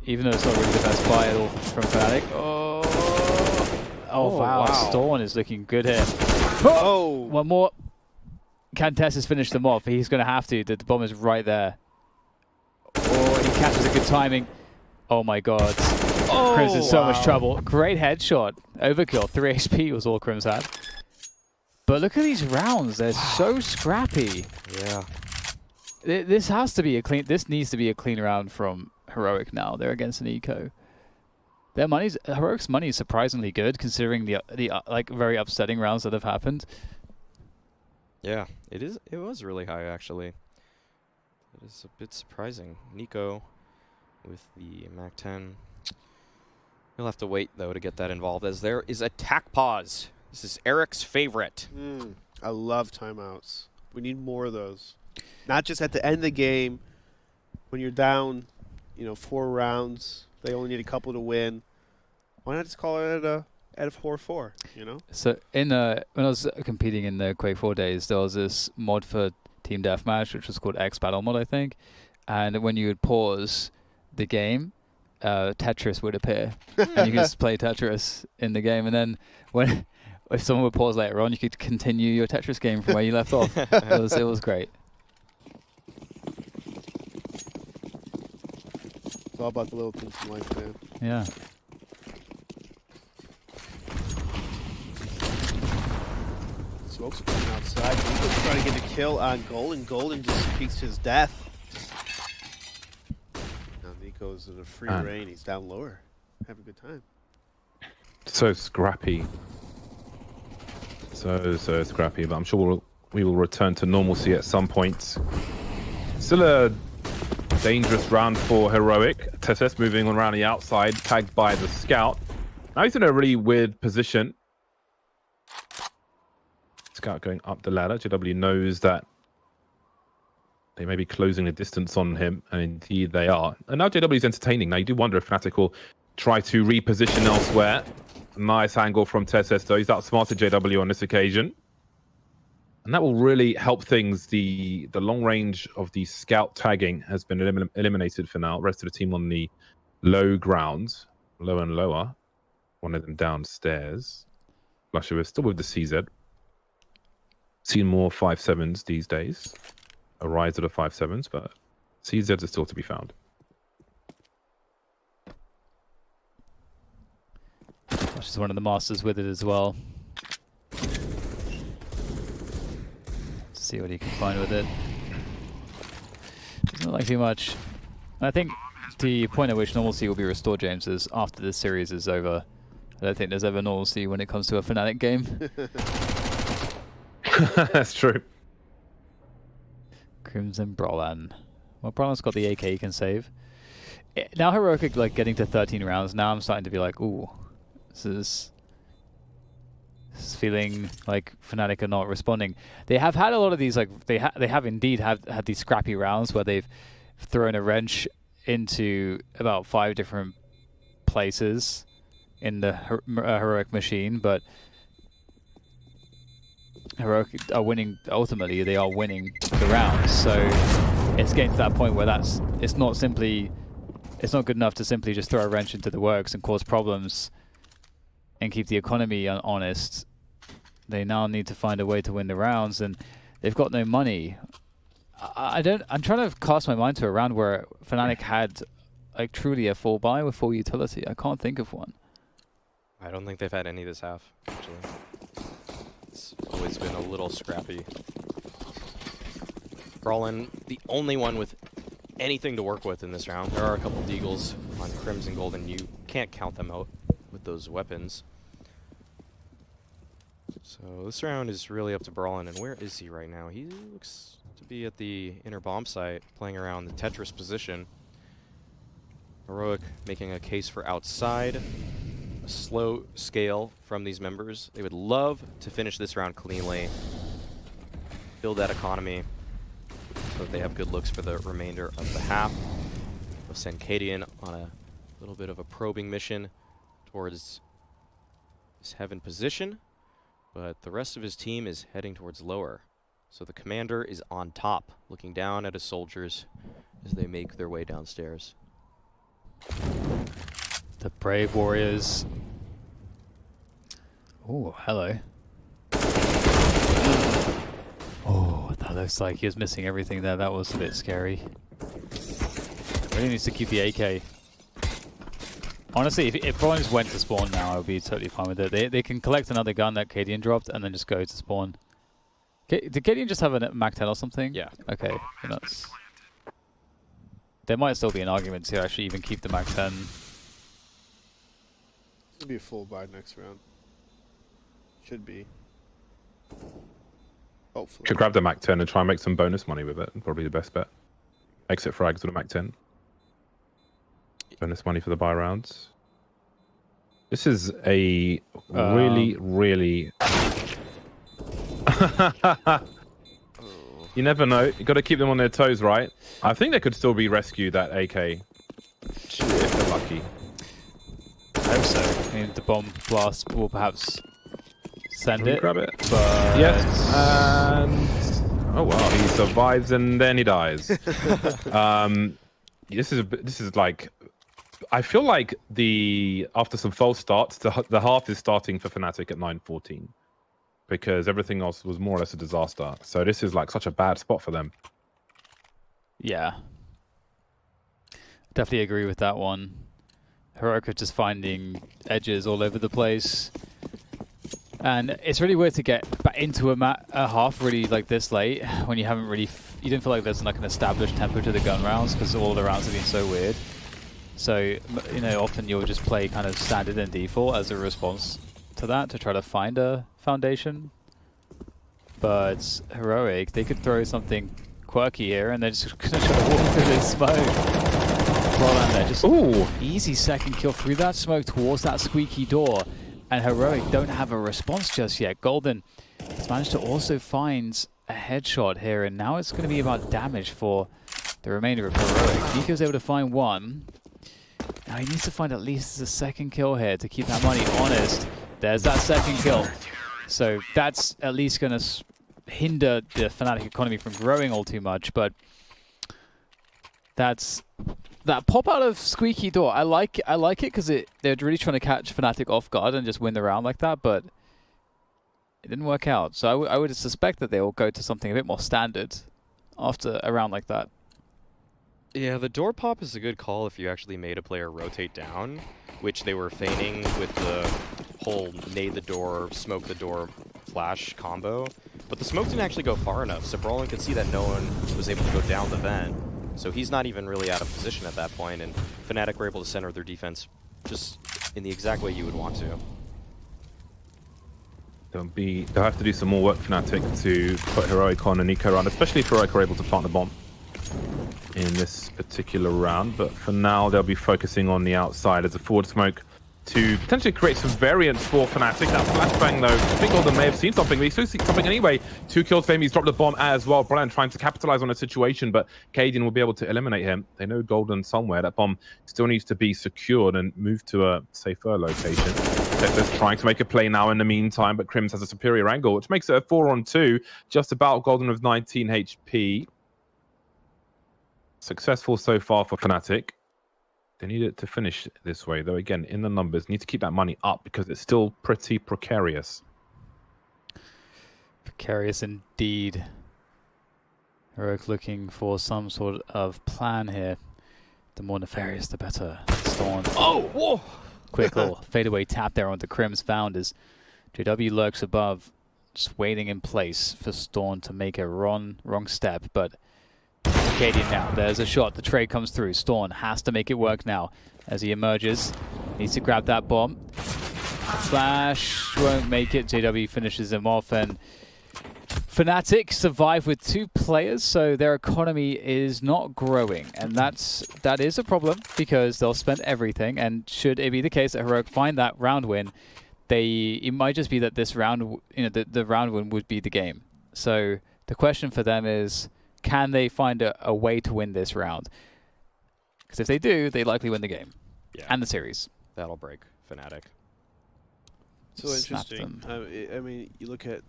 Even though it's not really the best buy at all from Fnatic. Oh, wow. Storm is looking good here. Oh! One more. Can Tessus finish them off? He's going to have to. The bomb is right there. Oh, he catches a good timing. Oh my god. Oh, Crims in so much trouble. Great headshot. Overkill. 3 HP was all Crims had. But look at these rounds. They're so scrappy. Yeah. This has to be a clean. This needs to be a clean round from Heroic now. They're against an eco. Heroic's money is surprisingly good considering the like very upsetting rounds that have happened. Yeah, it is. It was really high actually. It is a bit surprising. Nico with the MAC-10. He'll have to wait though to get that involved, as there is attack pause. This is Eric's favorite. I love timeouts. We need more of those. Not just at the end of the game when you're down, 4 rounds. They only need a couple to win. Why not just call it at a 4-4, So when I was competing in the Quake 4 days, there was this mod for Team Deathmatch, which was called X Battle Mod, I think. And when you would pause the game, Tetris would appear. And you could just play Tetris in the game. And then if someone would pause later on, you could continue your Tetris game from where you left off. It was great. It's all about the little things in life, man. Yeah. Smoke's coming outside. Nico's trying to get a kill on Golden. Golden just peeks to his death. Now Nico's in a free reign. He's down lower. Have a good time. So scrappy. So scrappy, but I'm sure we will return to normalcy at some point. Still a dangerous round for Heroic. Tesses moving on around the outside, tagged by the scout. Now he's in a really weird position. Scout going up the ladder. JW knows that they may be closing the distance on him, and indeed they are. And now JW is entertaining. Now you do wonder if Fnatic will try to reposition elsewhere. Nice angle from Tesses, though. He's outsmarted JW on this occasion. And that will really help things. The long range of the scout tagging has been eliminated for now. Rest of the team on the low ground. Lower and lower. One of them downstairs. Lusher is still with the CZ. Seen more 5-7s these days. A rise of the 5-7s, but CZs are still to be found. She's one of the masters with it as well. See what he can find with it. Doesn't look like too much. And I think the point at which normalcy will be restored, James, is after this series is over. I don't think there's ever normalcy when it comes to a Fnatic game. That's true. Crimson Brolan. Well, Brolan's got the AK he can save. Now Heroic like getting to 13 rounds. Now I'm starting to be like, ooh, this is feeling like Fnatic are not responding. They have had a lot of these, like they have indeed had these scrappy rounds where they've thrown a wrench into about 5 different places in the Heroic machine, but Heroic are winning. Ultimately, they are winning the rounds. So it's getting to that point where it's not good enough to simply just throw a wrench into the works and cause problems and keep the economy honest. They now need to find a way to win the rounds, and they've got no money. I'm trying to cast my mind to a round where Fnatic had like truly a full buy with full utility. I can't think of one. I don't think they've had any this half, actually. It's always been a little scrappy. Brawlin, the only one with anything to work with in this round. There are a couple deagles on Crimson Golden. You can't count them out with those weapons. So this round is really up to Brawlin. And where is he right now? He looks to be at the inner bomb site, playing around the Tetris position. Heroic making a case for outside. A slow scale from these members. They would love to finish this round cleanly. Build that economy so that they have good looks for the remainder of the half. They'll send Cadian on a little bit of a probing mission towards his heaven position, but the rest of his team is heading towards lower. So the commander is on top, looking down at his soldiers as they make their way downstairs. The Brave Warriors. Oh, hello. Oh, that looks like he was missing everything there. That was a bit scary. Really needs to keep the AK. Honestly, if Brawlin just went to spawn now, I would be totally fine with it. They can collect another gun that Cadian dropped and then just go to spawn. Did Cadian just have a MAC-10 or something? Yeah. Okay, that's... There might still be an argument to actually even keep the MAC-10. It'll be a full buy next round. Should be. Hopefully. Could grab the Mac 10 and try and make some bonus money with it. Probably the best bet. Exit frags with a Mac 10. Bonus money for the buy rounds. This is a really, really... You never know. You got to keep them on their toes, right? I think they could still be rescued, that AK. If they're lucky. I hope so. I mean, the bomb blast will perhaps send it. Grab it. But... Yes. And... Oh, wow. He survives and then he dies. This is like... I feel like after some false starts, the half is starting for Fnatic at 9:14 because everything else was more or less a disaster. So this is like such a bad spot for them. Yeah. Definitely agree with that one. Heroic are just finding edges all over the place. And it's really weird to get back into a half really like this late when you haven't really... you don't feel like there's like an established tempo to the gun rounds because all the rounds have been so weird. So, you know, often you'll just play kind of standard and default as a response to that to try to find a foundation. But Heroic, they could throw something quirky here and they're just going to try to walk through this smoke. Roland there, just easy second kill through that smoke towards that squeaky door. And Heroic don't have a response just yet. Golden has managed to also find a headshot here, and now it's going to be about damage for the remainder of Heroic. Nico's able to find one. Now he needs to find at least a second kill here to keep that money honest. There's that second kill. So that's at least going to hinder the Fnatic economy from growing all too much, but that's... that pop out of squeaky door, I like it because they're really trying to catch Fnatic off guard and just win the round like that, but it didn't work out. So I would suspect that they will go to something a bit more standard after a round like that. Yeah, the door pop is a good call if you actually made a player rotate down, which they were feigning with the whole nade the door, smoke the door flash combo. But the smoke didn't actually go far enough, so Brolin could see that no one was able to go down the vent. So he's not even really out of position at that point, and Fnatic were able to center their defense just in the exact way you would want to. They'll have to do some more work, Fnatic, to put Heroic on and Nico around, especially if Heroic are able to plant the bomb in this particular round. But for now, they'll be focusing on the outside as a forward smoke to potentially create some variance for Fnatic. That flashbang, though, I think Golden may have seen something, but he's still seen something anyway. 2 kills for him, he's dropped the bomb as well. Brian trying to capitalize on the situation, but Cadian will be able to eliminate him. They know Golden somewhere. That bomb still needs to be secured and moved to a safer location. Tetris trying to make a play now in the meantime, but Crims has a superior angle, which makes it a 4-on-2, just about. Golden with 19 HP. Successful so far for Fnatic. They need it to finish this way, though. Again, in the numbers, need to keep that money up because it's still pretty precarious. Precarious indeed. Heroic looking for some sort of plan here. The more nefarious, the better. Storm. Oh, whoa! Quick little fadeaway tap there onto Crims Founders. JW lurks above, just waiting in place for Storm to make a wrong step, but Cadian now. There's a shot. The trade comes through. Storm has to make it work now as he emerges. Needs to grab that bomb. Flash won't make it. JW finishes him off, and Fnatic survive with 2 players, so their economy is not growing, and that is a problem because they'll spend everything. And should it be the case that Heroic find that round win, it might just be that this round, the round win would be the game. So the question for them is, can they find a way to win this round? Because if they do, they likely win the game and the series. That'll break Fnatic. So interesting. I mean, you look at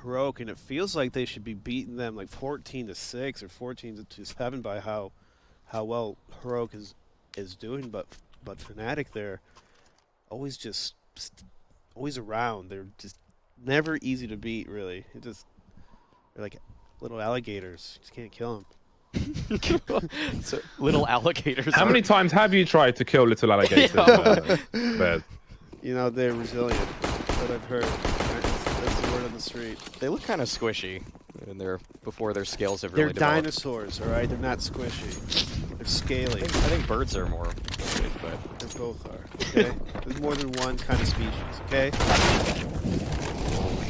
Heroic, and it feels like they should be beating them like 14-6 or 14-7 by how well Heroic is doing. But Fnatic, they're always around. They're just never easy to beat. Really, they're like little alligators. Just can't kill them. So, little alligators. How many times have you tried to kill little alligators? You know, they're resilient. That's what I've heard. That's the word on the street. They look kind of squishy before their scales have really They're developed. dinosaurs, all right? They're not squishy. They're scaly. I think birds are more but They both are. Okay, there's more than one kind of species. Okay.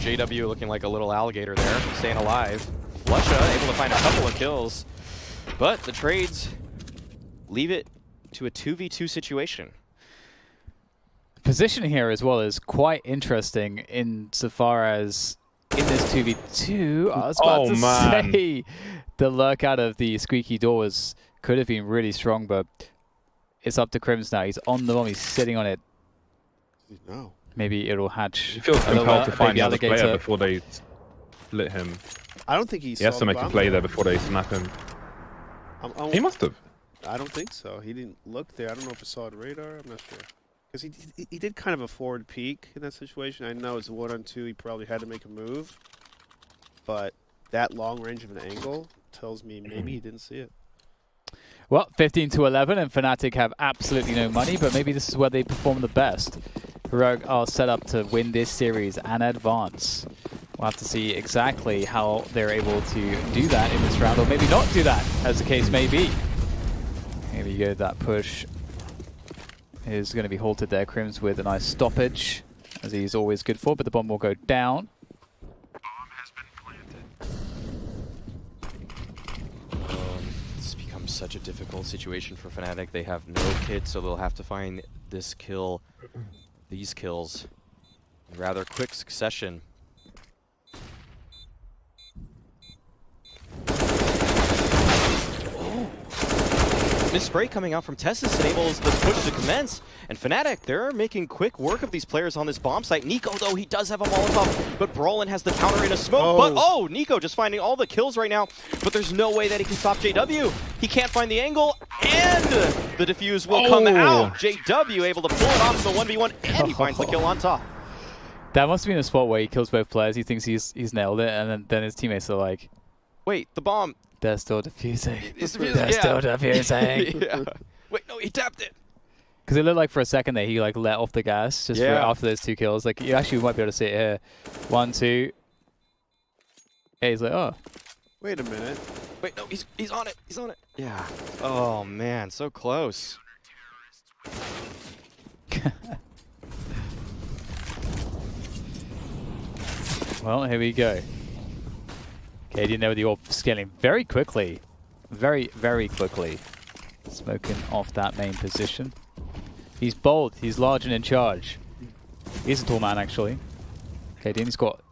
JW looking like a little alligator there, staying alive. Flusha able to find a couple of kills, but the trades leave it to a 2v2 situation. Positioning here as well is quite interesting insofar as in this 2v2, I was about to say the lurk out of the squeaky door could have been really strong, but it's up to Crims now. He's on the bomb, he's sitting on it. No. Maybe it'll hatch. He feels compelled to find the other player before they split him. I don't think He has to make a play there before they snap him. He must have. I don't think so. He didn't look there. I don't know if he saw it radar. I'm not sure. Because he did kind of a forward peek in that situation. I know it's 1-on-2. He probably had to make a move. But that long range of an angle tells me maybe he didn't see it. Well, 15-11, and Fnatic have absolutely no money, but maybe this is where they perform the best. Rogue are set up to win this series and advance. We'll have to see exactly how they're able to do that in this round, or maybe not do that, as the case may be. Here we go, that push is going to be halted there. Crims with a nice stoppage, as he's always good for, but the bomb will go down. This becomes such a difficult situation for Fnatic. They have no kit, so they'll have to find this kill, these kills, in rather quick succession. This spray coming out from Tessus enables the push to commence, and Fnatic, they're making quick work of these players on this bomb site. Nico, though, he does have a Molotov, but Brawlin has the counter in a smoke. But Nico just finding all the kills right now, but there's no way that he can stop JW. He can't find the angle, and the defuse will come out. JW able to pull it off in the 1v1, and he finds the kill on top. That must have been a spot where he kills both players. He thinks he's nailed it, and then his teammates are like, wait, the bomb. They're still defusing. They're still defusing. Yeah. Wait, no, he tapped it. Because it looked like for a second there he like let off the gas just after those two kills. Like you actually might be able to see it here. 1, 2. Yeah, he's like, oh. Wait a minute. Wait, no, he's on it. He's on it. Yeah. Oh man, so close. Well, here we go. Cadian there with the orb scaling very quickly. Very, very quickly. Smoking off that main position. He's bold. He's large and in charge. He's a tall man, actually. Cadian's got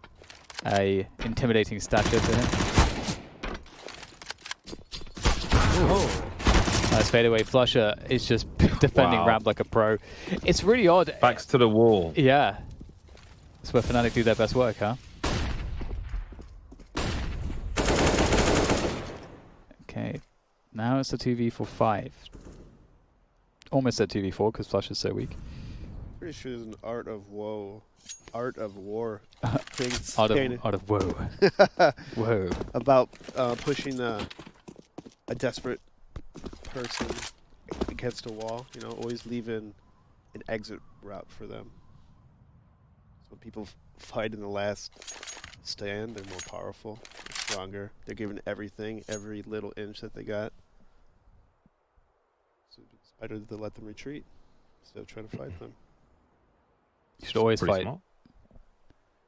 a intimidating stature to him. Nice fadeaway. Flusha is just defending ramp like a pro. It's really odd. Backs to the wall. Yeah. That's where Fnatic do their best work, huh? Okay, now it's a 2v5. Almost a 2v4 because Flush is so weak. Pretty sure there's an art of war thing. Art of woe. Whoa. About pushing a desperate person against a wall. You know, always leaving an exit route for them. So people fight in the last stand, they're more powerful, they're stronger, they're giving everything, every little inch that they got. So it's better to let them retreat instead of trying to fight them. You should always fight. Smart.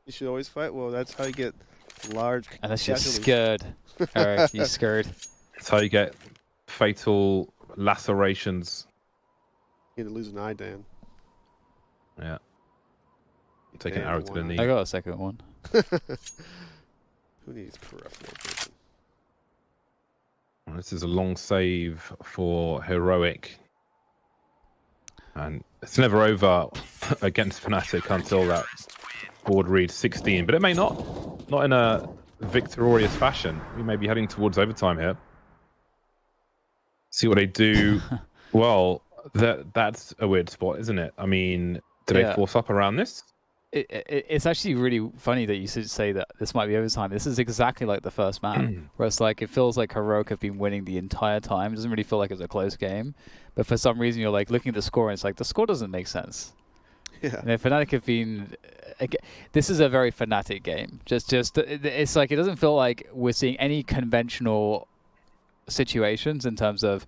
You should always fight? Well, that's how you get large Unless you're scared. Eric, you're scared. That's how you get fatal lacerations. You're gonna lose an eye, Dan. Yeah. Take an arrow to the knee. I got a second one. Who needs peripheral vision? Well, this is a long save for Heroic. And it's never over against Fnatic until that board reads 16. But it may not. Not in a victorious fashion. We may be heading towards overtime here. See what they do. Well, that's a weird spot, isn't it? I mean, do they force up around this? It's actually really funny that you should say that this might be overtime. This is exactly like the first map, where it's like it feels like Heroic have been winning the entire time. It doesn't really feel like it's a close game, but for some reason you're like looking at the score and it's like the score doesn't make sense. Yeah. You know, Fnatic have been. This is a very Fnatic game. It's like it doesn't feel like we're seeing any conventional situations in terms of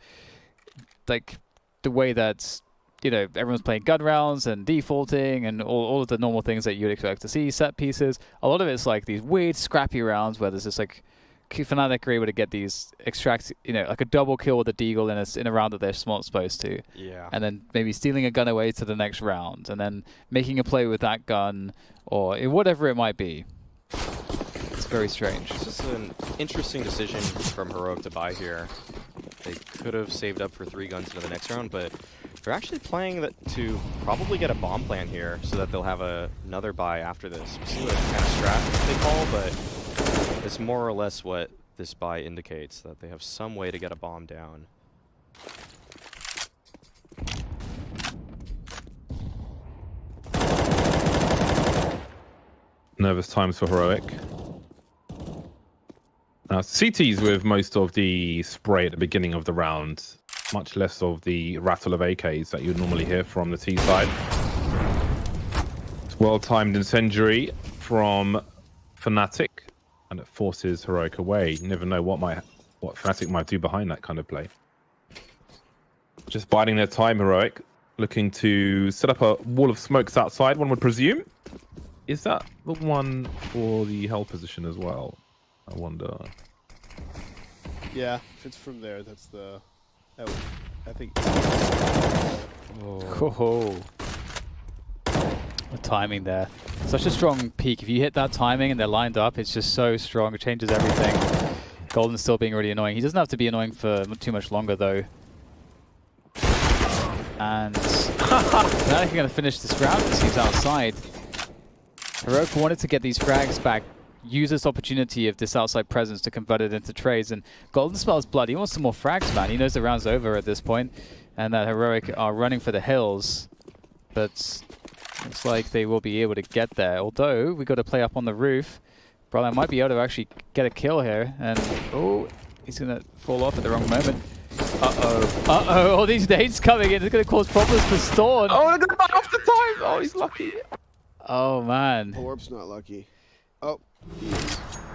like the way that you know, everyone's playing gun rounds and defaulting and all of the normal things that you'd expect to see, set pieces. A lot of it's like these weird scrappy rounds where there's this like Fnatic are able to get these extract, you know, like a double kill with a deagle in a round that they're not supposed to. Yeah. And then maybe stealing a gun away to the next round and then making a play with that gun or whatever it might be. It's very strange. This is an interesting decision from Heroic to buy here. They could have saved up for 3 guns into the next round, but they're actually playing that to probably get a bomb plan here so that they'll have another buy after this. We'll see what kind of strat they call, but it's more or less what this buy indicates, that they have some way to get a bomb down. Nervous times for Heroic. Now, CT's with most of the spray at the beginning of the round, much less of the rattle of AKs that you'd normally hear from the T side. It's well-timed incendiary from Fnatic, and it forces Heroic away. You never know what Fnatic might do behind that kind of play. Just biding their time, Heroic, looking to set up a wall of smokes outside, one would presume. Is that the one for the hell position as well? I wonder. Yeah, if it's from there, that's the... I think... Oh. The timing there. Such a strong peak. If you hit that timing and they're lined up, it's just so strong. It changes everything. Golden's still being really annoying. He doesn't have to be annoying for too much longer, though. And Fnatic are going to finish this round because he's outside. Heroic wanted to get these frags back, use this opportunity of this outside presence to convert it into trades, and Golden smells blood. He wants some more frags, man. He knows the round's over at this point, and that Heroic are running for the hills, but looks like they will be able to get there. Although, we got to play up on the roof. Brother might be able to actually get a kill here, and oh, he's going to fall off at the wrong moment. Uh-oh, all these nades coming in. It's going to cause problems for Storm. Oh, look at the back off the time. Oh, he's lucky. Oh, man. Orb's not lucky. Oh.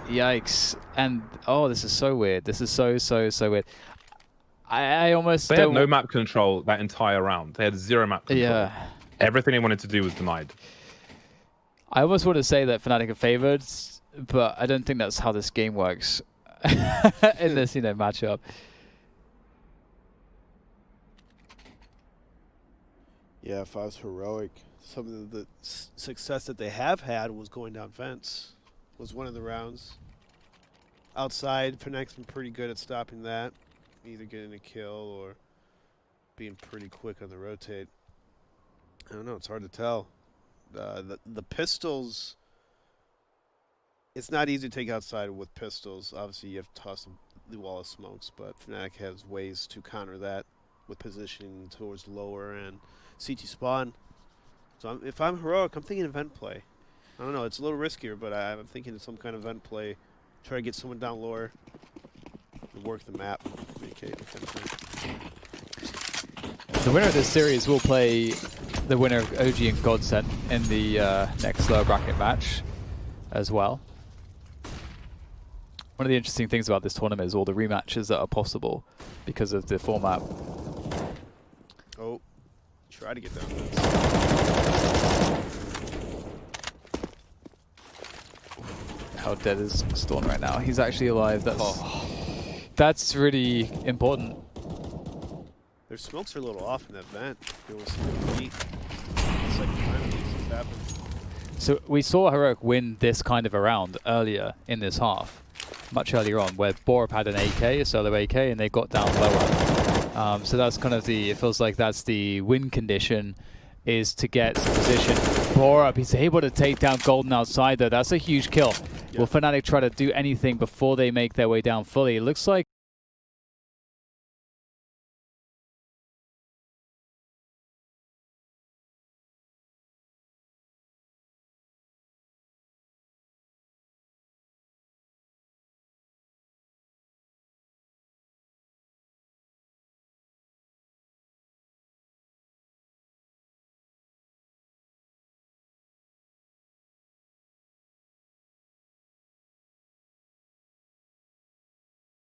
Yikes. And, oh, this is so weird. This is so weird. I almost They had no map control that entire round. They had 0 map control. Yeah. Everything they wanted to do was denied. I almost want to say that Fnatic are favored, but I don't think that's how this game works in this, you know, matchup. Yeah, if I was Heroic, some of the success that they have had was going down vents. Was one of the rounds. Outside, Fnatic's been pretty good at stopping that. Either getting a kill or being pretty quick on the rotate. I don't know, it's hard to tell. The pistols, it's not easy to take outside with pistols. Obviously, you have to toss the wall of smokes, but Fnatic has ways to counter that with positioning towards lower and CT spawn. So if I'm Heroic, I'm thinking event play. I don't know, it's a little riskier, but I'm thinking of some kind of event play. Try to get someone down lower and work the map. Communicate with them. The winner of this series will play the winner of OG and Godsent in the next lower bracket match as well. One of the interesting things about this tournament is all the rematches that are possible because of the format. Oh, try to get down. How dead is Storm right now? He's actually alive. That's really important. Their smokes are a little off in that vent. It was heat. It's like finally this happened. So we saw Heroic win this kind of a round earlier in this half, much earlier on, where Borup had an AK, a solo AK, and they got down lower. So that's kind of it feels like that's the win condition, is to get to position. Borup, he's able to take down Golden outside though. That's a huge kill. Yeah. Will Fnatic try to do anything before they make their way down fully? It looks like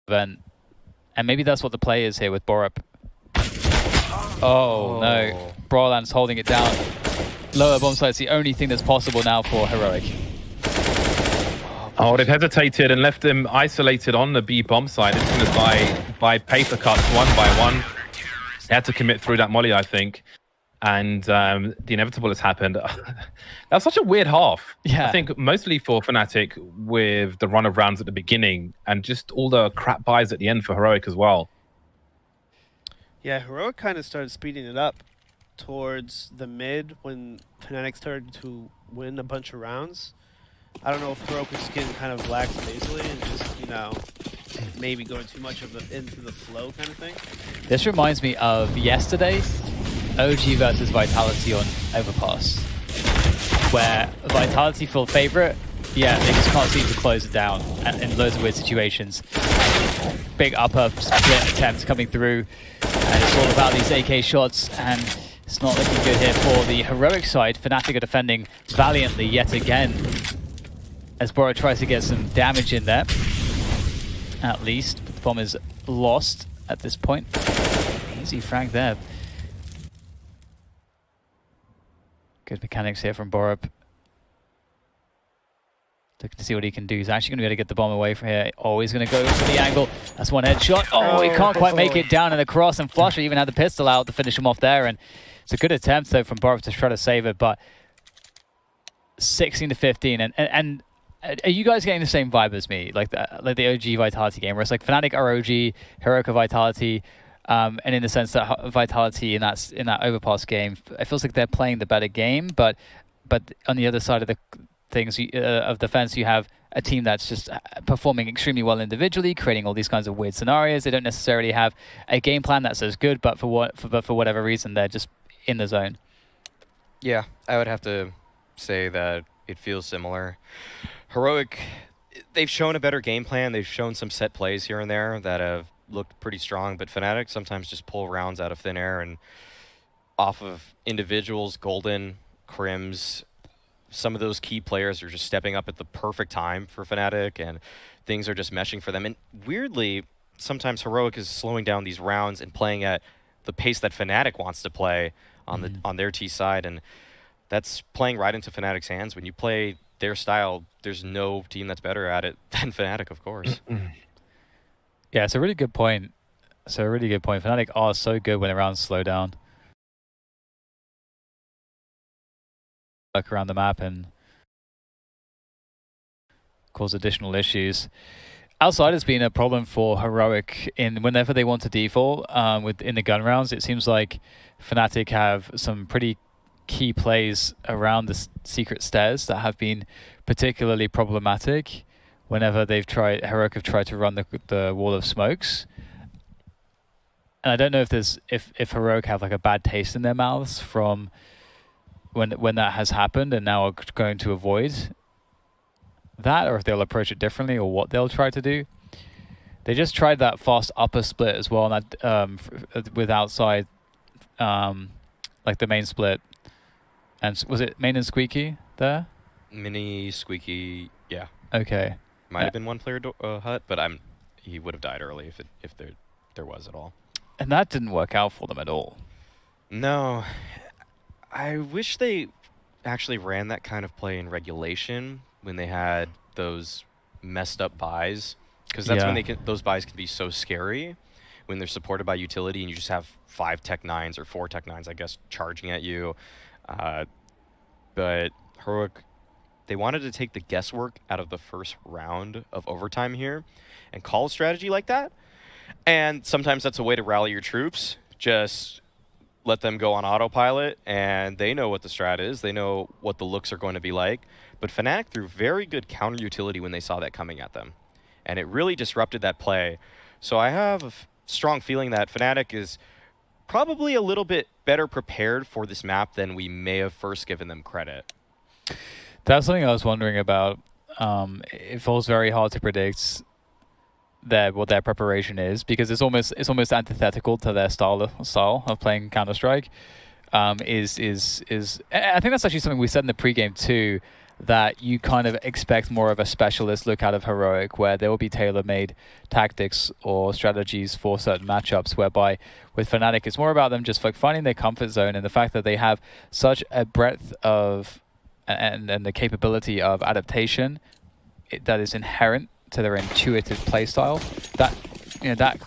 event. And maybe that's what the play is here with Borup. Oh, no. Broland's holding it down. Lower bomb site's the only thing that's possible now for Heroic. Oh, they've hesitated and left him isolated on the B bomb side. It's going to die by paper cuts, one by one. They had to commit through that molly, I think. And the inevitable has happened. That was such a weird half. Yeah. I think mostly for Fnatic with the run of rounds at the beginning and just all the crap buys at the end for Heroic as well. Yeah, Heroic kind of started speeding it up towards the mid when Fnatic started to win a bunch of rounds. I don't know if Heroic was getting kind of lackadaisically and just, you know, maybe going too much into the flow kind of thing. This reminds me of yesterday, OG versus Vitality on Overpass, where Vitality full favorite, yeah, they just can't seem to close it down in loads of weird situations. Big upper split attempts coming through, and it's all about these AK shots, and it's not looking good here for the Heroic side. Fnatic are defending valiantly yet again, as Bo3 tries to get some damage in there, at least. But the bomb is lost at this point. Easy frag there. Good mechanics here from Bo3. Looking to see what he can do. He's actually going to be able to get the bomb away from here. Oh, he's going to go for the angle. That's one headshot. Oh, he can't quite make it down and across. And Flusher even had the pistol out to finish him off there. And it's a good attempt, though, from Bo3 to try to save it. But 16 to 15. And are you guys getting the same vibe as me? Like the OG Vitality game, where it's like Fnatic are OG, Heroic are Vitality. And in the sense that Vitality in that Overpass game, it feels like they're playing the better game. But on the other side of the things of defense, you have a team that's just performing extremely well individually, creating all these kinds of weird scenarios. They don't necessarily have a game plan that's as good, but for whatever reason, they're just in the zone. Yeah, I would have to say that it feels similar. Heroic, they've shown a better game plan. They've shown some set plays here and there that have looked pretty strong, but Fnatic sometimes just pull rounds out of thin air and off of individuals. Golden, Crims, some of those key players are just stepping up at the perfect time for Fnatic, and things are just meshing for them. And weirdly, sometimes Heroic is slowing down these rounds and playing at the pace that Fnatic wants to play on on their T side, and that's playing right into Fnatic's hands. When you play their style, there's no team that's better at it than Fnatic, of course. Yeah, it's a really good point. Fnatic are so good when the rounds slow down. Look around the map and cause additional issues. Outside has been a problem for Heroic in whenever they want to default in the gun rounds. It seems like Fnatic have some pretty key plays around the secret stairs that have been particularly problematic whenever Heroic have tried to run the wall of smokes. And I don't know if Heroic have like a bad taste in their mouths from when that has happened and now are going to avoid that, or if they'll approach it differently, or what they'll try to do. They just tried that fast upper split as well, and that with outside, like the main split. And was it main and Squeaky there? Mini, Squeaky, yeah. Okay. Might have been one player hut, but he would have died early if there was at all. And that didn't work out for them at all. No. I wish they actually ran that kind of play in regulation when they had those messed up buys, because that's when those buys can be so scary when they're supported by utility and you just have 5 Tech 9s or 4 Tech 9s, I guess, charging at you. But Heroic, they wanted to take the guesswork out of the first round of overtime here and call a strategy like that. And sometimes that's a way to rally your troops. Just let them go on autopilot, and they know what the strat is. They know what the looks are going to be like. But Fnatic threw very good counter utility when they saw that coming at them, and it really disrupted that play. So I have a strong feeling that Fnatic is probably a little bit better prepared for this map than we may have first given them credit. That's something I was wondering about. It feels very hard to predict what their preparation is, because it's almost antithetical to their style of playing Counter-Strike. I think that's actually something we said in the pregame too. that you kind of expect more of a specialist look out of Heroic, where there will be tailor-made tactics or strategies for certain matchups, whereby with Fnatic it's more about them just like finding their comfort zone, and the fact that they have such a breadth of and the capability of adaptation that is inherent to their intuitive playstyle, that that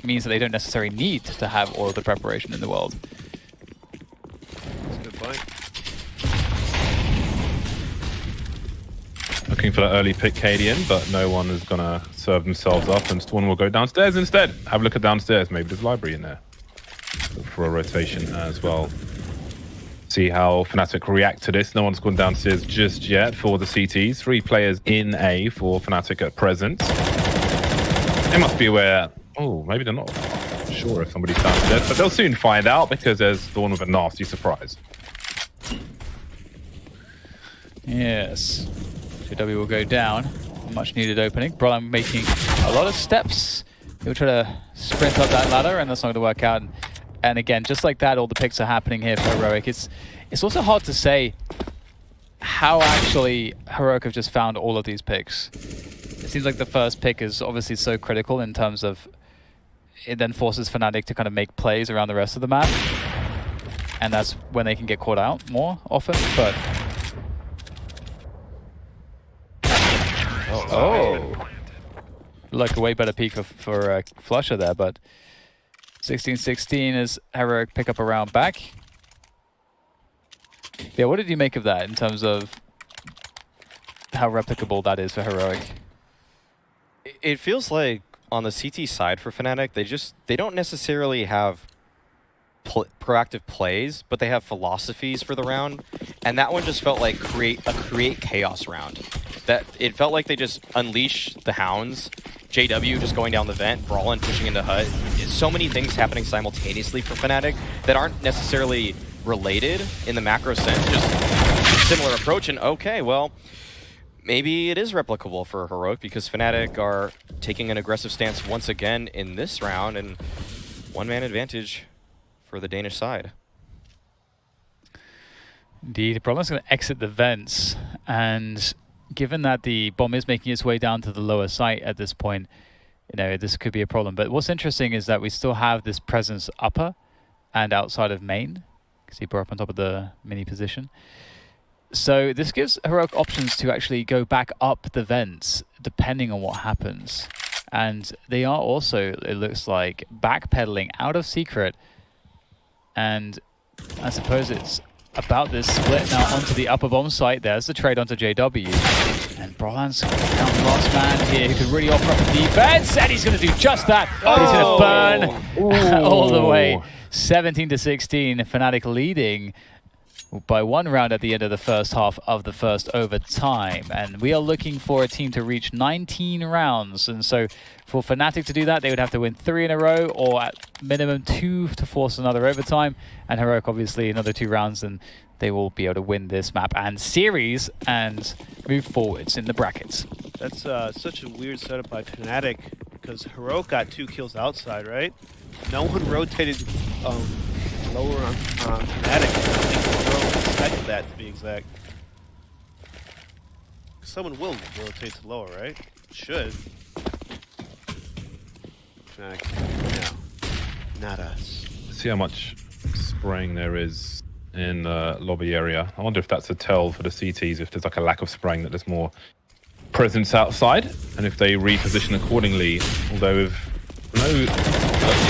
means that they don't necessarily need to have all of the preparation in the world. That's a good point. Looking for that early pick Cadian, but no one is going to serve themselves up, and Storm will go downstairs instead. Have a look at downstairs. Maybe there's a library in there. Look for a rotation as well. See how Fnatic react to this. No one's gone downstairs just yet for the CTs. 3 players in A for Fnatic at present. They must be aware. Oh, maybe they're not sure if somebody's downstairs, but they'll soon find out because there's Dawn with a nasty surprise. Yes. JW will go down. A much needed opening. Brian making a lot of steps. He'll try to sprint up that ladder, and that's not going to work out. And again, just like that, all the picks are happening here for Heroic. It's also hard to say how actually Heroic have just found all of these picks. It seems like the first pick is obviously so critical in terms of it then forces Fnatic to kind of make plays around the rest of the map. And that's when they can get caught out more often, but... Oh! Like a way better peek for Flusher there, but 16-16 as Heroic pick up a round back. Yeah, what did you make of that in terms of how replicable that is for Heroic? It feels like on the CT side for Fnatic, they don't necessarily have proactive plays, but they have philosophies for the round, and that one just felt like create chaos round. That it felt like they just unleash the hounds, JW just going down the vent, Brawlin pushing into Hut. So many things happening simultaneously for Fnatic that aren't necessarily related in the macro sense, just similar approach. And okay, well, maybe it is replicable for Heroic because Fnatic are taking an aggressive stance once again in this round, and one-man advantage for the Danish side. Indeed, Brawlin's going to exit the vents, and given that the bomb is making its way down to the lower site at this point, this could be a problem. But what's interesting is that we still have this presence upper and outside of main. See Bro up on top of the mini position. So this gives Heroic options to actually go back up the vents depending on what happens. And they are also, it looks like, backpedaling out of Secret. And I suppose it's about this split now onto the upper bomb site. There's the trade onto JW. And Brawlin's the last man here who could really offer up the defense. And he's going to do just that. But he's going to burn all the way. 17-16, Fnatic leading by 1 round at the end of the first half of the first overtime. And we are looking for a team to reach 19 rounds. And so for Fnatic to do that, they would have to win 3 in a row, or at minimum 2 to force another overtime. And Heroic, obviously, another 2 rounds, and they will be able to win this map and series and move forwards in the brackets. That's such a weird setup by Fnatic, because Heroic got 2 kills outside, right? No one rotated lower on Fnatic. I think Heroic expected that, to be exact. Someone will rotate to lower, right? Should. Fnatic, no. Not us. See how much spraying there is in the lobby area. I wonder if that's a tell for the CTs, if there's like a lack of spraying, that there's more presence outside, and if they reposition accordingly. Although if no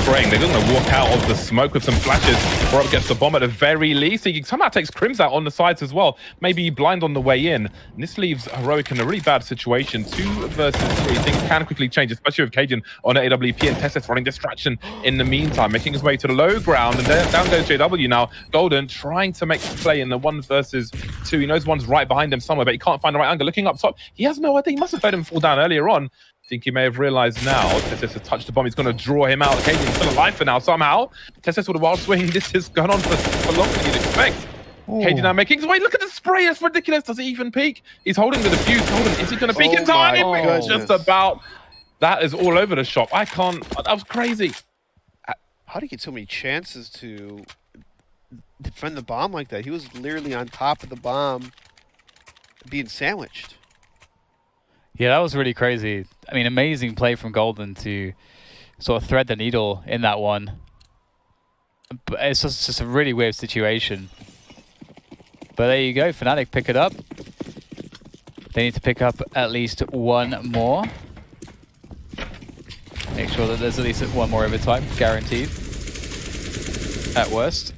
spraying, they're going to walk out of the smoke with some flashes. Rob gets the bomb at the very least. He somehow takes Crims out on the sides as well. Maybe blind on the way in. And this leaves Heroic in a really bad situation. 2 versus 3. Things can quickly change, especially with Cajun on AWP and Tessus running distraction in the meantime, making his way to the low ground. And down goes JW now. Golden trying to make the play in the 1 versus 2. He knows one's right behind him somewhere, but he can't find the right angle. Looking up top, he has no idea. He must have heard him fall down earlier on. I think he may have realized now. Tessus has touched the bomb. He's going to draw him out. Cajun's still alive for now somehow. Tessus with a wild swing. This has gone on for longer than you'd expect. Cajun now making his way. Look at the spray. That's ridiculous. Does he even peek? He's holding the defuse. Golden, is he going to peek in time? Just about. That is all over the shop. I can't. That was crazy. How do you get so many chances to defend the bomb like that? He was literally on top of the bomb. being sandwiched. Yeah, that was really crazy. I mean, amazing play from Golden to sort of thread the needle in that one. But it's just a really weird situation. But there you go, Fnatic pick it up. They need to pick up at least one more. Make sure that there's at least one more overtime, guaranteed. At worst.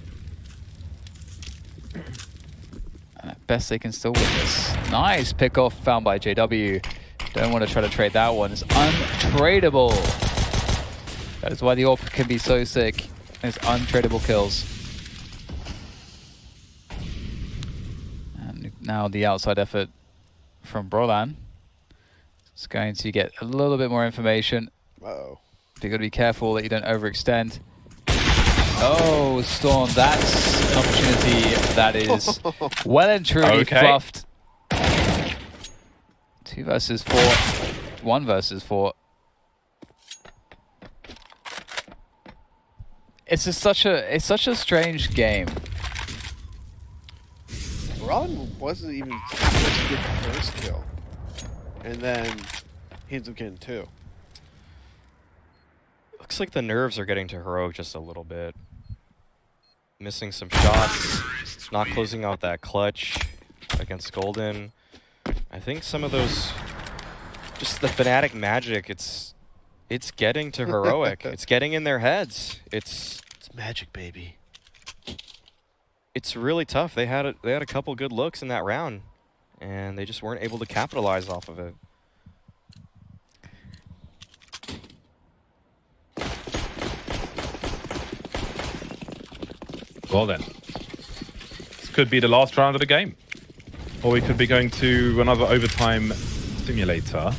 And at best they can still win this. Nice pick off found by JW. Don't want to try to trade that one. It's untradeable. That is why the AWP can be so sick. It's untradeable kills. And now the outside effort from Brolan. It's going to get a little bit more information. Uh-oh. You've got to be careful that you don't overextend. Oh, Storm, that's an opportunity that is well and truly fluffed. 2 versus 4. 1 versus 4. It's just such a strange game. Ron wasn't even supposed to get the first kill. And then he ends up getting 2. Looks like the nerves are getting to Heroic just a little bit. Missing some shots, not closing out that clutch against Golden. I think some of those, just the Fnatic magic, it's getting to Heroic. It's getting in their heads. It's magic, baby. It's really tough. They had a couple good looks in that round, and they just weren't able to capitalize off of it. Well then, this could be the last round of the game. Or we could be going to another overtime simulator.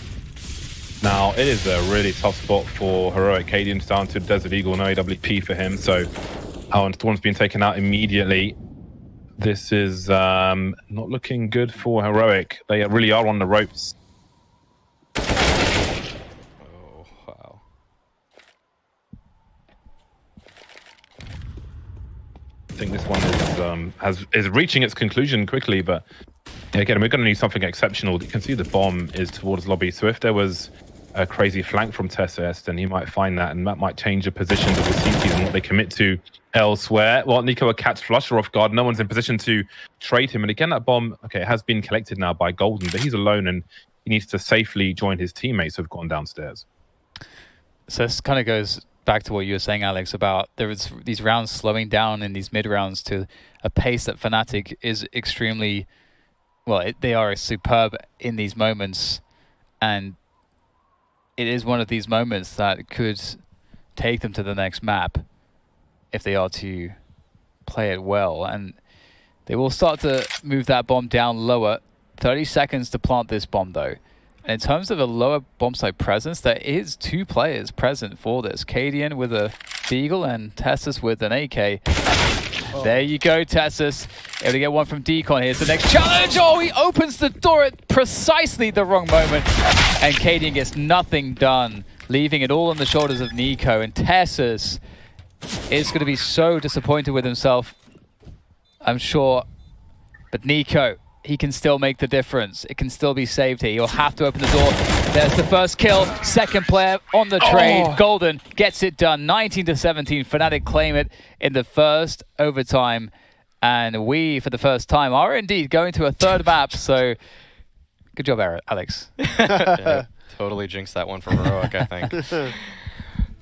Now, it is a really tough spot for Heroic. Cadian's down to Desert Eagle, no AWP for him, so Alan Storm's been taken out immediately. This is not looking good for Heroic. They really are on the ropes. Oh, wow. I think this one is reaching its conclusion quickly, but again, we're going to need something exceptional. You can see the bomb is towards lobby, so if there was a crazy flank from TeSS, then he might find that, and that might change the positions of the CTs and what they commit to elsewhere. Well, Nico will catch Flusher off guard. No one's in position to trade him, and again, that bomb, okay, has been collected now by Golden, but he's alone, and he needs to safely join his teammates who've gone downstairs. So this kind of goes back to what you were saying, Alex, about there is these rounds slowing down in these mid rounds to a pace that Fnatic is extremely, well, they are superb in these moments, and it is one of these moments that could take them to the next map if they are to play it well. And they will start to move that bomb down lower. 30 seconds to plant this bomb, though. And in terms of a lower bomb site presence, there is 2 players present for this. Cadian with a Deagle and TeSS with an AK. Oh. There you go, TeSS. Able to get one from Decon. Here's the next challenge. Oh, he opens the door at precisely the wrong moment. And Cadian gets nothing done, leaving it all on the shoulders of Nico. And TeSS is going to be so disappointed with himself, I'm sure. But Nico, he can still make the difference. It can still be saved here. He'll have to open the door. There's the first kill. Second player on the trade. Oh. Golden gets it done. 19-17. Fnatic claim it in the first overtime. And we, for the first time, are indeed going to a third map. So good job, Alex. Yeah, totally jinxed that one for Heroic, I think.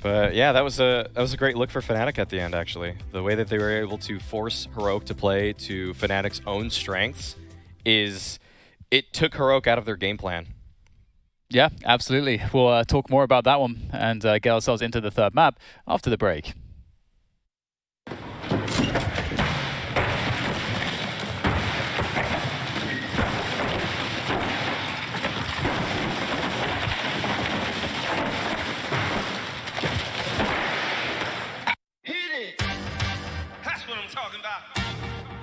But yeah, that was a great look for Fnatic at the end, actually. The way that they were able to force Heroic to play to Fnatic's own strengths is it took Heroic out of their game plan. Yeah, absolutely. We'll talk more about that one and get ourselves into the third map after the break.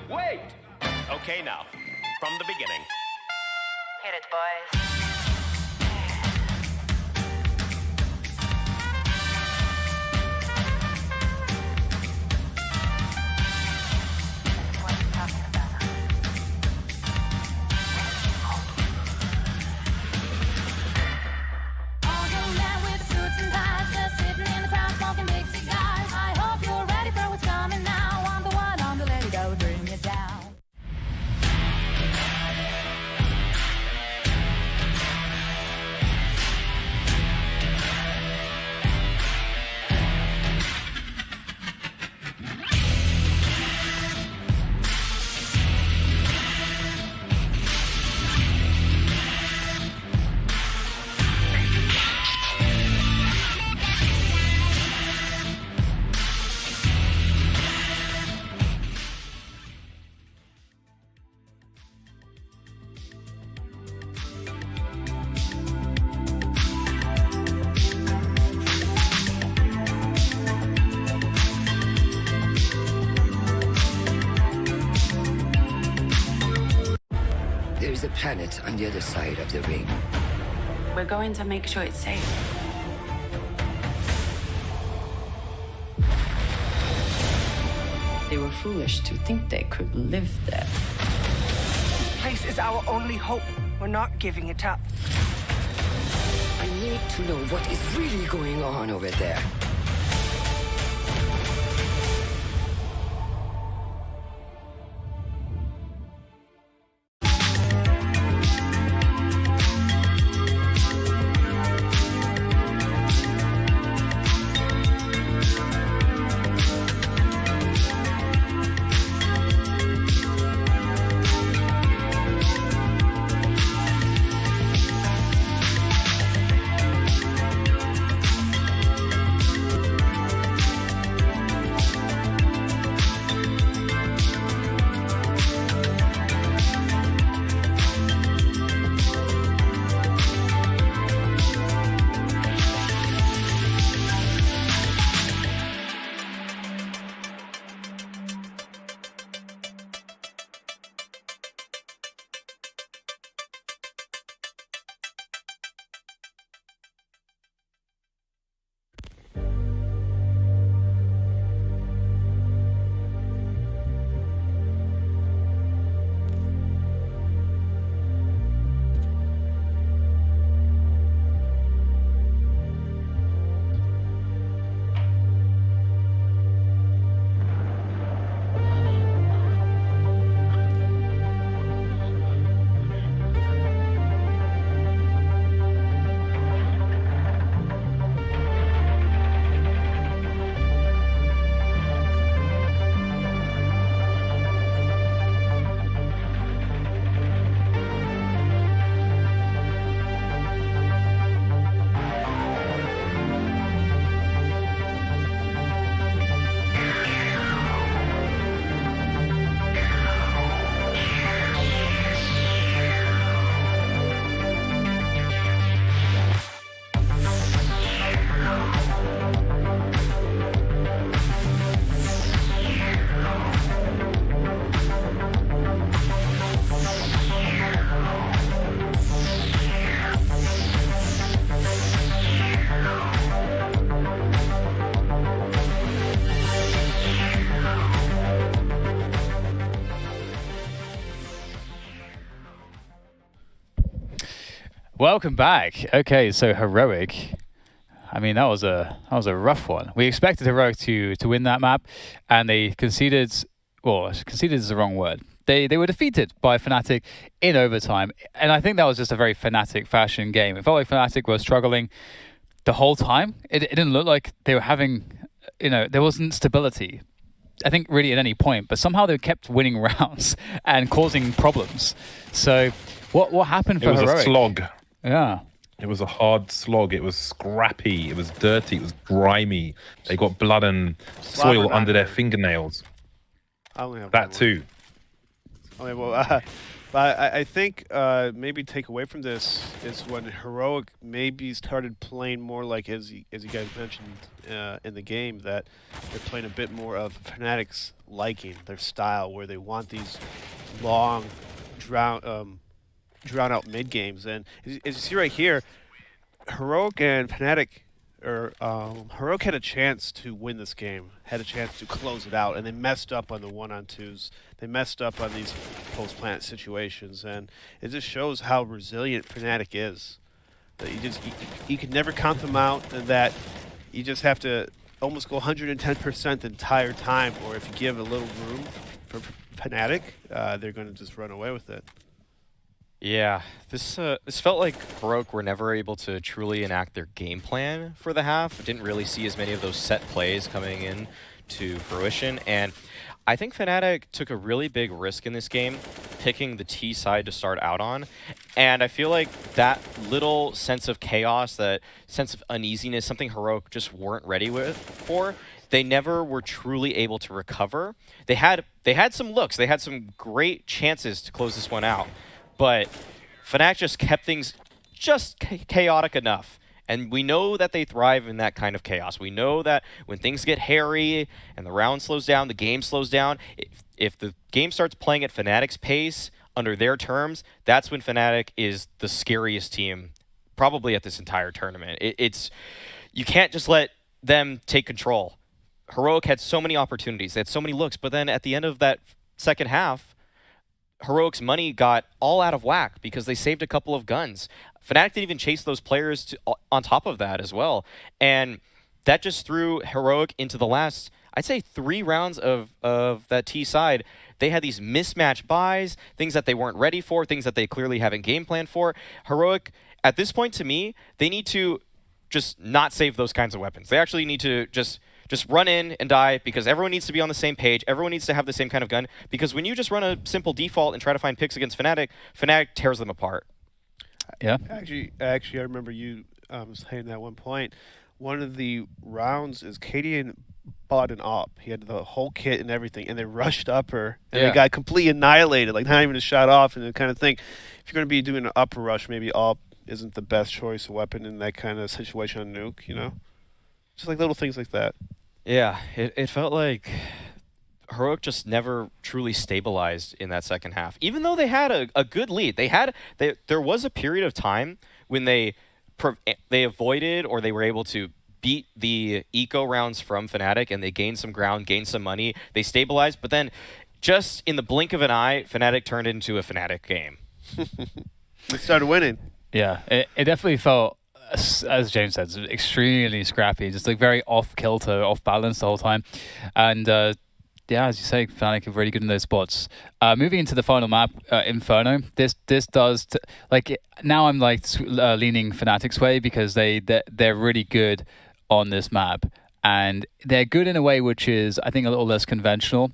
Wait! Okay, now, from the beginning. Hit it, boys. What are you talking about? There is a planet on the other side of the ring. We're going to make sure it's safe. They were foolish to think they could live there. This place is our only hope. We're not giving it up. I need to know what is really going on over there. Welcome back. Okay, so Heroic. I mean, that was a rough one. We expected Heroic to win that map, and they conceded. Well, conceded is the wrong word. They were defeated by Fnatic in overtime, and I think that was just a very Fnatic fashion game. It felt like Fnatic were struggling the whole time. It didn't look like they were having, there wasn't stability, I think, really at any point, but somehow they kept winning rounds and causing problems. So what happened for Heroic? It was a slog. Yeah. It was a hard slog. It was scrappy. It was dirty. It was grimy. They got blood and soil under their fingernails. I only have that too. Okay, well, but I think maybe take away from this is when Heroic maybe started playing more like, as you guys mentioned in the game, that they're playing a bit more of Fnatic's liking, their style, where they want these long, drown out mid games. And as you see right here, Heroic and Fnatic, Heroic had a chance to win this game, had a chance to close it out, and they messed up on the 1-on-2s. They messed up on these post-plant situations, and it just shows how resilient Fnatic is. That you can never count them out, and that you just have to almost go 110% the entire time, or if you give a little room for Fnatic, they're going to just run away with it. Yeah, this felt like Heroic were never able to truly enact their game plan for the half. Didn't really see as many of those set plays coming in to fruition, and I think Fnatic took a really big risk in this game, picking the T side to start out on, and I feel like that little sense of chaos, that sense of uneasiness, something Heroic just weren't ready for. They never were truly able to recover. They had some looks, they had some great chances to close this one out, but Fnatic just kept things just chaotic enough. And we know that they thrive in that kind of chaos. We know that when things get hairy and the round slows down, the game slows down, if the game starts playing at Fnatic's pace, under their terms, that's when Fnatic is the scariest team probably at this entire tournament. It's you can't just let them take control. Heroic had so many opportunities, they had so many looks, but then at the end of that second half, Heroic's money got all out of whack because they saved a couple of guns. Fnatic didn't even chase those players on top of that as well. And that just threw Heroic into the last, I'd say, 3 rounds of that T side. They had these mismatch buys, things that they weren't ready for, things that they clearly haven't game planned for. Heroic, at this point to me, they need to just not save those kinds of weapons. They actually need to just run in and die because everyone needs to be on the same page. Everyone needs to have the same kind of gun because when you just run a simple default and try to find picks against Fnatic, Fnatic tears them apart. Yeah. Actually, I remember you saying that one point. One of the rounds is Cadian bought an op. He had the whole kit and everything, and they rushed upper, and they got completely annihilated, like not even a shot off, and the kind of thing. If you're going to be doing an upper rush, maybe op isn't the best choice of weapon in that kind of situation on nuke, you know? Just like little things like that. Yeah, it felt like Heroic just never truly stabilized in that second half. Even though they had a good lead, there was a period of time when they avoided or they were able to beat the eco rounds from Fnatic and they gained some ground, gained some money, they stabilized, but then just in the blink of an eye, Fnatic turned into a Fnatic game. They started winning. Yeah, it definitely felt, as James said, extremely scrappy, just like very off-kilter, off-balance the whole time. And yeah, as you say, Fnatic are really good in those spots. Moving into the final map, Inferno, this does, now I'm like leaning Fnatic's way because they're really good on this map. And they're good in a way which is, I think, a little less conventional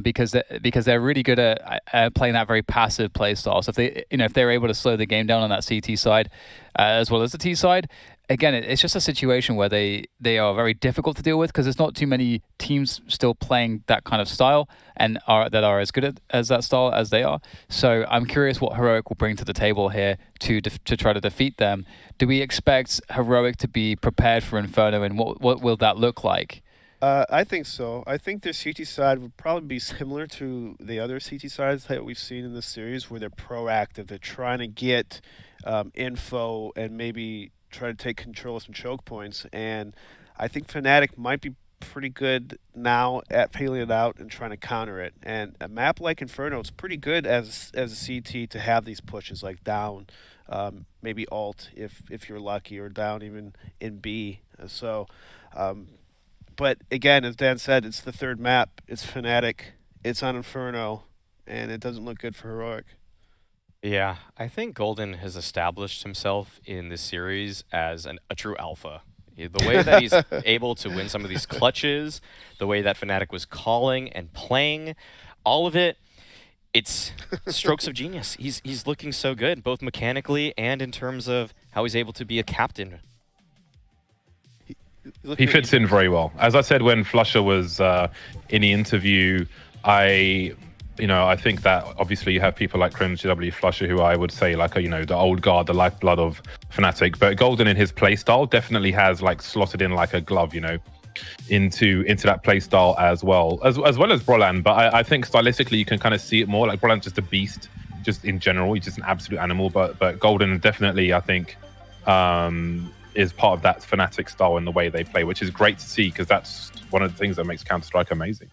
because they're really good at playing that very passive play style. So if they're able to slow the game down on that CT side as well as the T side, again, it's just a situation where they are very difficult to deal with because there's not too many teams still playing that kind of style and that are as good as that style as they are. So I'm curious what Heroic will bring to the table here to try to defeat them. Do we expect Heroic to be prepared for Inferno, and what will that look like? I think so. I think their CT side would probably be similar to the other CT sides that we've seen in this series, where they're proactive. They're trying to get info and maybe try to take control of some choke points. And I think Fnatic might be pretty good now at feeling it out and trying to counter it. And a map like Inferno, it's pretty good as a CT to have these pushes like down, maybe alt if you're lucky, or down even in B. So. But again, as Dan said, it's the third map. It's Fnatic. It's on Inferno, and it doesn't look good for Heroic. Yeah, I think Golden has established himself in this series as a true alpha. The way that he's able to win some of these clutches, the way that Fnatic was calling and playing, all of it, it's strokes of genius. He's looking so good, both mechanically and in terms of how he's able to be a captain. He fits in very well. As I said when Flusher was in the interview, I think that obviously you have people like CrimGW Flusher, who I would say the old guard, the lifeblood of Fnatic. But Golden in his playstyle definitely has slotted in like a glove, into that playstyle as well as Brolan. But I think stylistically you can kind of see it more. Like Brolan's just a beast, just in general. He's just an absolute animal. But Golden definitely, I think, is part of that Fnatic style in the way they play, which is great to see because that's one of the things that makes Counter-Strike amazing.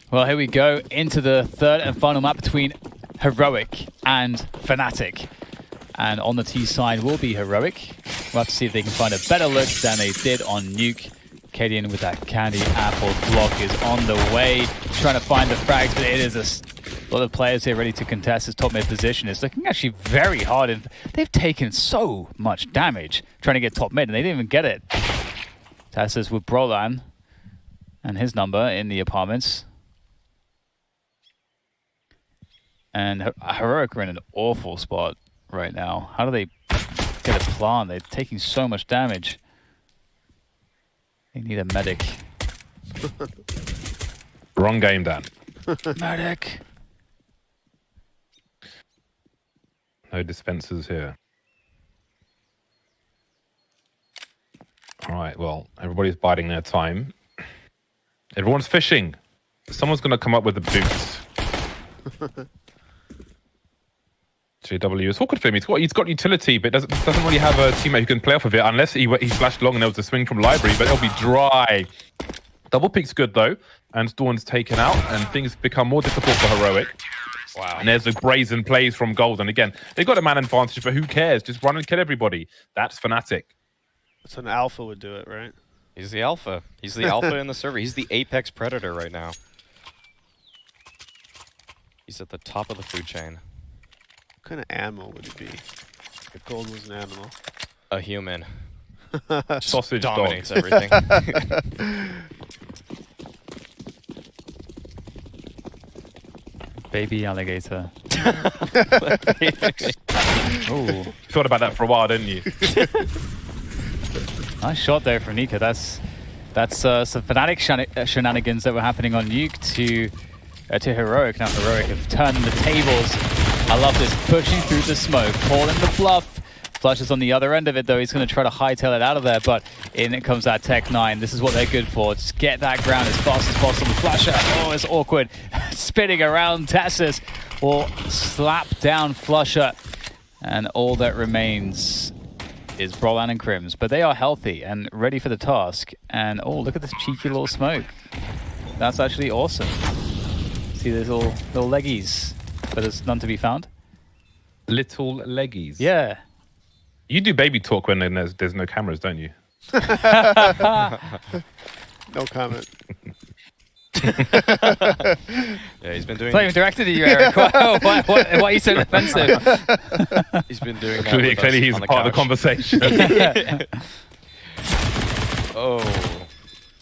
Well, here we go into the third and final map between Heroic and Fnatic. And on the T side will be Heroic. We'll have to see if they can find a better look than they did on Nuke. Cadian with that candy apple block is on the way, trying to find the frags, but it is a lot of players here ready to contest his top mid position. It's looking actually very hard, and they've taken so much damage trying to get top mid, and they didn't even get it. Tassus with Brolan and his number in the apartments. And Heroic are in an awful spot right now. How do they get a plant? They're taking so much damage. They need a medic. Wrong game, Dan. Medic. No dispensers here. All right, well, everybody's biding their time. Everyone's fishing. Someone's going to come up with the boots. JW, it's awkward for him. He's got utility, but doesn't really have a teammate who can play off of it unless he flashed long and there was a swing from library, but it'll be dry. Double pick's good though, and Dawn's taken out, and things become more difficult for Heroic. Wow. And there's the brazen plays from Golden. Again, they've got a man advantage, but who cares? Just run and kill everybody. That's Fnatic. That's an alpha would do it, right? He's the alpha. He's the alpha in the server. He's the apex predator right now. He's at the top of the food chain. What kind of animal would he be? If Gold was an animal. A human. Sausage dominates dog. everything. Baby alligator. Oh, thought about that for a while, didn't you? Nice shot there from Nika. That's some Fnatic shenanigans that were happening on Nuke to Heroic. Now Heroic have turned the tables. I love this, pushing through the smoke, calling the bluff. Flush is on the other end of it though. He's going to try to hightail it out of there, but in it comes that Tech-9. This is what they're good for. Just get that ground as fast as possible. Flusher, oh, it's awkward. Spinning around, Tassus will slap down Flusher. And all that remains is Brolan and Crims, but they are healthy and ready for the task. And oh, look at this cheeky little smoke. That's actually awesome. See these little leggies, but there's none to be found. Little leggies. Yeah. You do baby talk when there's no cameras, don't you? No comment. Yeah, he's been doing. It's not even directed at you, Eric. Why are you so defensive? He's been doing that. Clearly he's part of the conversation. Oh,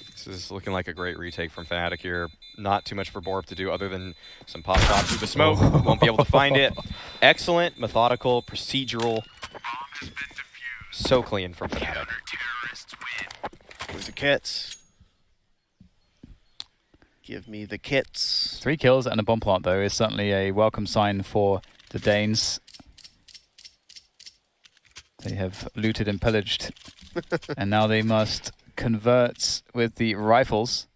this is looking like a great retake from Fnatic here. Not too much for Borup to do other than some pop shots through the smoke. Won't be able to find it. Excellent, methodical, procedural. So clean from Fnatic. Where's the kits? Give me the kits. 3 kills and a bomb plant, though, is certainly a welcome sign for the Danes. They have looted and pillaged, and now they must convert with the rifles.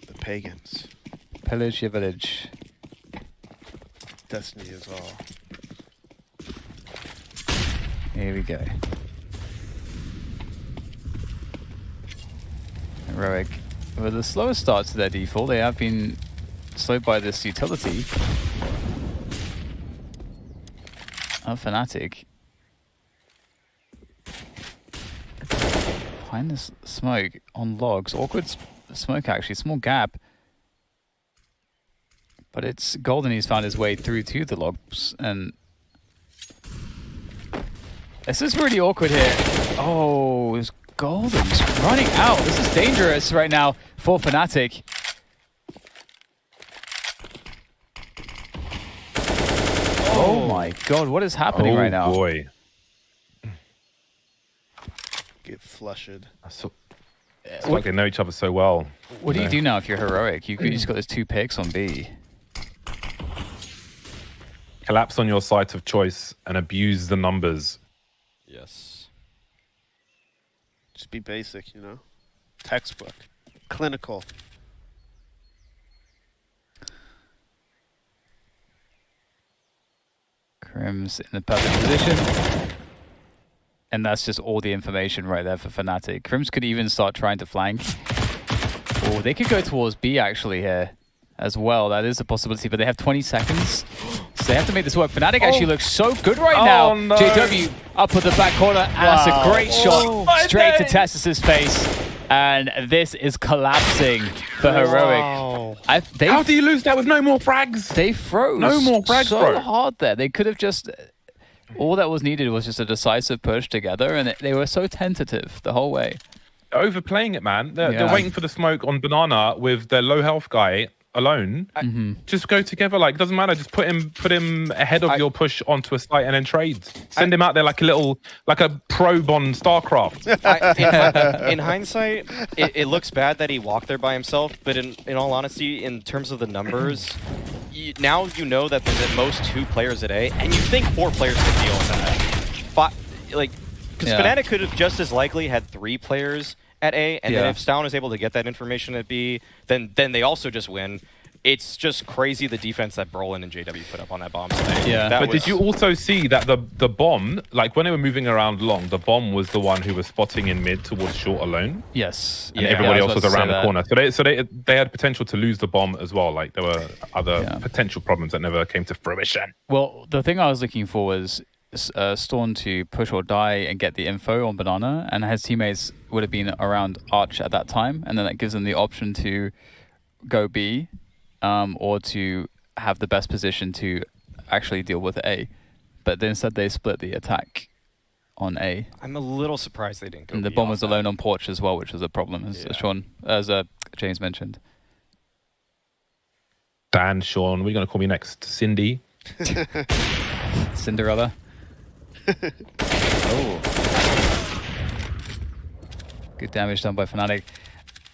The pagans. Pillage your village. Destiny is all. Here we go. Heroic. With a slower start to their default, they have been slowed by this utility of Fnatic. Behind this smoke on logs. Awkward smoke, actually. Small gap. But it's Golden who's found his way through to the logs. And this is really awkward here. Oh, it's Golden's running out. This is dangerous right now for Fnatic. Oh my god, what is happening right now? Oh boy. Get flushed. It's like they know each other so well. What do you do now if you're Heroic? You just got those 2 picks on B. Collapse on your site of choice and abuse the numbers. Yes. Just be basic, you know? Textbook. Clinical. Crims in the perfect position. And that's just all the information right there for Fnatic. Crims could even start trying to flank. Oh, they could go towards B actually here as well. That is a possibility, but they have 20 seconds. So they have to make this work. Fnatic actually looks so good right now. No. JW up at the back corner. And that's a great shot straight to Tassus's face. And this is collapsing for Heroic. Wow. How do you lose that with no more frags? They froze no more frags, so bro. hard there. They could have just... All that was needed was just a decisive push together, and they were so tentative the whole way. They're overplaying it, man. They're waiting for the smoke on Banana with their low health guy alone. Just go together. Like, doesn't matter. Just put him ahead of your push onto a site and then trade. Send him out there like a probe on StarCraft. In hindsight, it looks bad that he walked there by himself. But in all honesty, in terms of the numbers, now you know that there's at most 2 players at A, and you think 4 players could deal with that. Because Fnatic could have just as likely had 3 players at A, and then if Stown is able to get that information at B, then they also just win. It's just crazy the defense that Brolin and JW put up on that bomb site. Yeah. But did you also see that the bomb, like when they were moving around long, the bomb was the one who was spotting in mid towards short alone? Yes. And everybody else was around the corner. So they had potential to lose the bomb as well. Like there were other potential problems that never came to fruition. Well, the thing I was looking for was Storm to push or die and get the info on Banana, and his teammates would have been around Arch at that time, and then that gives them the option to go B, or to have the best position to actually deal with A. But instead they split the attack on A. I'm a little surprised they didn't go And the B bomb off was that. alone on Porch as well, which was a problem, as James mentioned. Dan, Sean, what are you going to call me next? Cindy? Cinderella. Oh. Good damage done by Fnatic.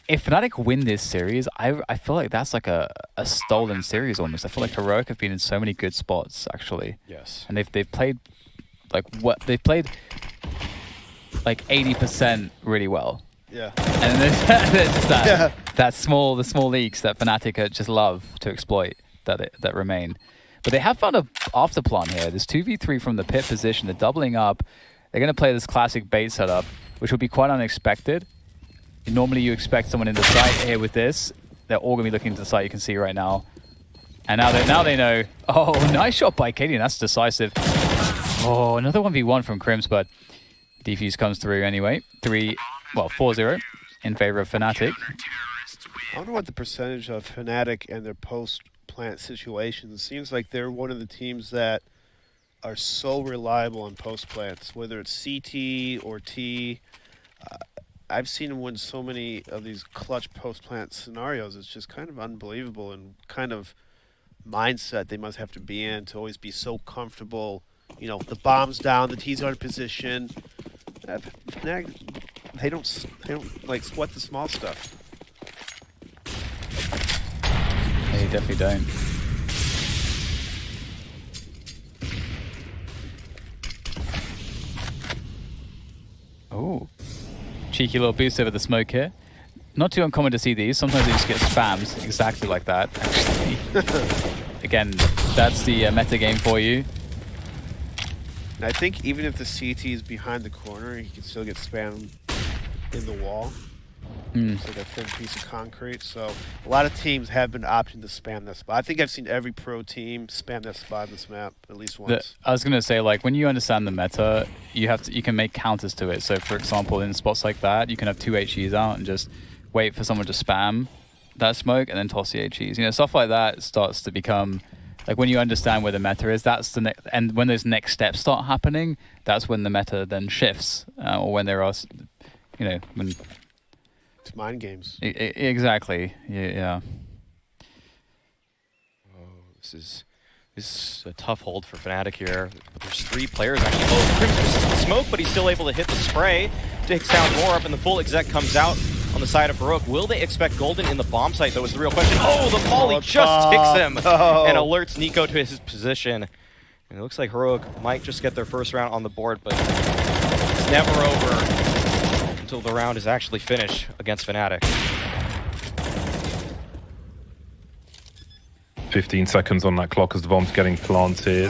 If Fnatic win this series, I feel like that's like a stolen series almost. I feel like Heroic have been in so many good spots actually. Yes. And they've played like they've played like 80% really well. Yeah. And there's just the small leaks that Fnatic just love to exploit that remain. But they have found a after plan here. There's 2v3 from the pit position. They're doubling up. They're going to play this classic bait setup, which would be quite unexpected. Normally you expect someone in the site here with this. They're all going to be looking to the site, you can see right now. And now they know. Oh, nice shot by Katie, and that's decisive. Oh, another 1v1 from Crims, but defuse comes through anyway. 4-0 in favor of Fnatic. I wonder what the percentage of Fnatic and their post-plant situations. It seems like they're one of the teams that are so reliable on post-plants, whether it's CT or T. I've seen them win so many of these clutch post-plant scenarios. It's just kind of unbelievable, and kind of mindset they must have to be in to always be so comfortable. You know, the bomb's down, the T's out of position. Fnatic, they don't like sweat the small stuff. They definitely don't. Oh, cheeky little boost over the smoke here. Not too uncommon to see these. Sometimes they just get spammed exactly like that, actually. Again, that's the meta game for you. And I think even if the CT is behind the corner, he can still get spammed in the wall. It's like a thin piece of concrete. So a lot of teams have been opting to spam that spot. I think I've seen every pro team spam that spot on this map at least once. I was gonna say, like, when you understand the meta, you can make counters to it. So for example, in spots like that, you can have 2 HEs out and just wait for someone to spam that smoke and then toss the HEs. You know, stuff like that starts to become like, when you understand where the meta is, that's the next. And when those next steps start happening, that's when the meta then shifts, or when there are, you know, when. It's mind games. Exactly. Yeah. Oh, this is a tough hold for Fnatic here. But there's 3 players actually. Oh, Crims misses the smoke, but he's still able to hit the spray. Takes down more up, and the full exec comes out on the side of Heroic. Will they expect Golden in the bomb site, though, is the real question. Oh, the volley just ticks him and alerts Nico to his position. And it looks like Heroic might just get their first round on the board, but it's never over until the round is actually finished against Fnatic. 15 seconds on that clock as the bomb's getting planted.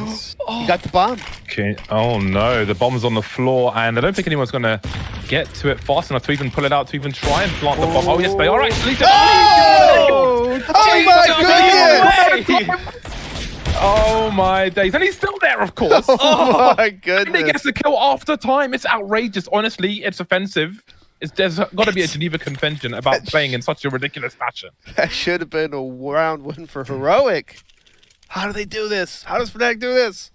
He got the bomb. Okay. Oh no, the bomb's on the floor, and I don't think anyone's going to get to it fast enough to even pull it out to even try and plant the bomb. Oh yes, they are actually. Oh my goodness! Oh my days, and he's still there, of course. Oh my And he goodness! gets the kill after time. It's outrageous. Honestly, it's offensive. There's got to be a Geneva Convention about playing in such a ridiculous fashion. That should have been a round win for Heroic. How do they do this? How does Fnatic do this?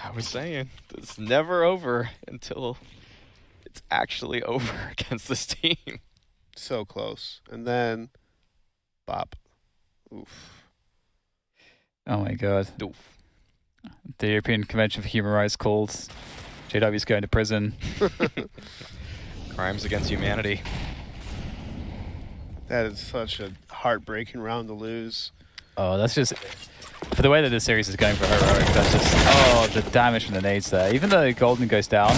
I was saying, it's never over until it's actually over against this team. So close. And then, bop. Oof. Oh my god. Oof. The European Convention for Human Rights called JW's going to prison. Crimes against humanity. That is such a heartbreaking round to lose. Oh, that's just... For the way that this series is going for Heroic, that's just... Oh, the damage from the nades there. Even though Golden goes down,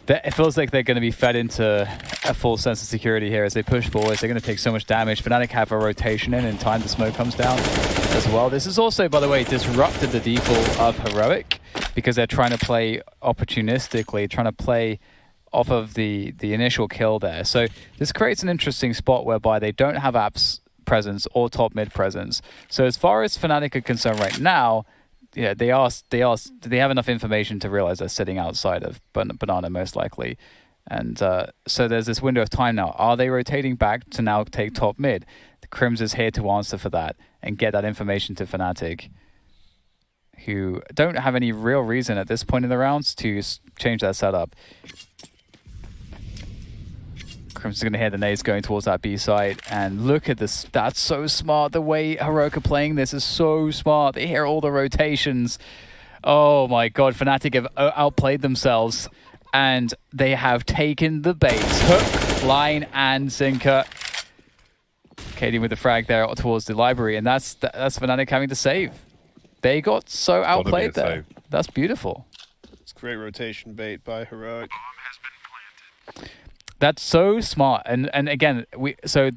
It feels like they're going to be fed into a full sense of security here as they push forward. They're going to take so much damage. Fnatic have a rotation in time the smoke comes down as well. This has also, by the way, disrupted the default of Heroic because they're trying to play opportunistically, trying to play off of the initial kill there. So this creates an interesting spot whereby they don't have apps presence or top mid presence. So as far as Fnatic are concerned right now, yeah, they have enough information to realize they're sitting outside of Banana most likely. And so there's this window of time now. Are they rotating back to now take top mid? The Crims is here to answer for that and get that information to Fnatic, who don't have any real reason at this point in the rounds to change their setup. Crims is going to hear the nades going towards that B site, and look at this. That's so smart. The way Heroic are playing this is so smart. They hear all the rotations. Oh my god, Fnatic have outplayed themselves, and they have taken the bait. Hook, line, and sinker. Katie with the frag there towards the library, and that's Fnatic having to save. They got so outplayed there. That's beautiful. It's great rotation bait by Heroic. That's so smart, and again, so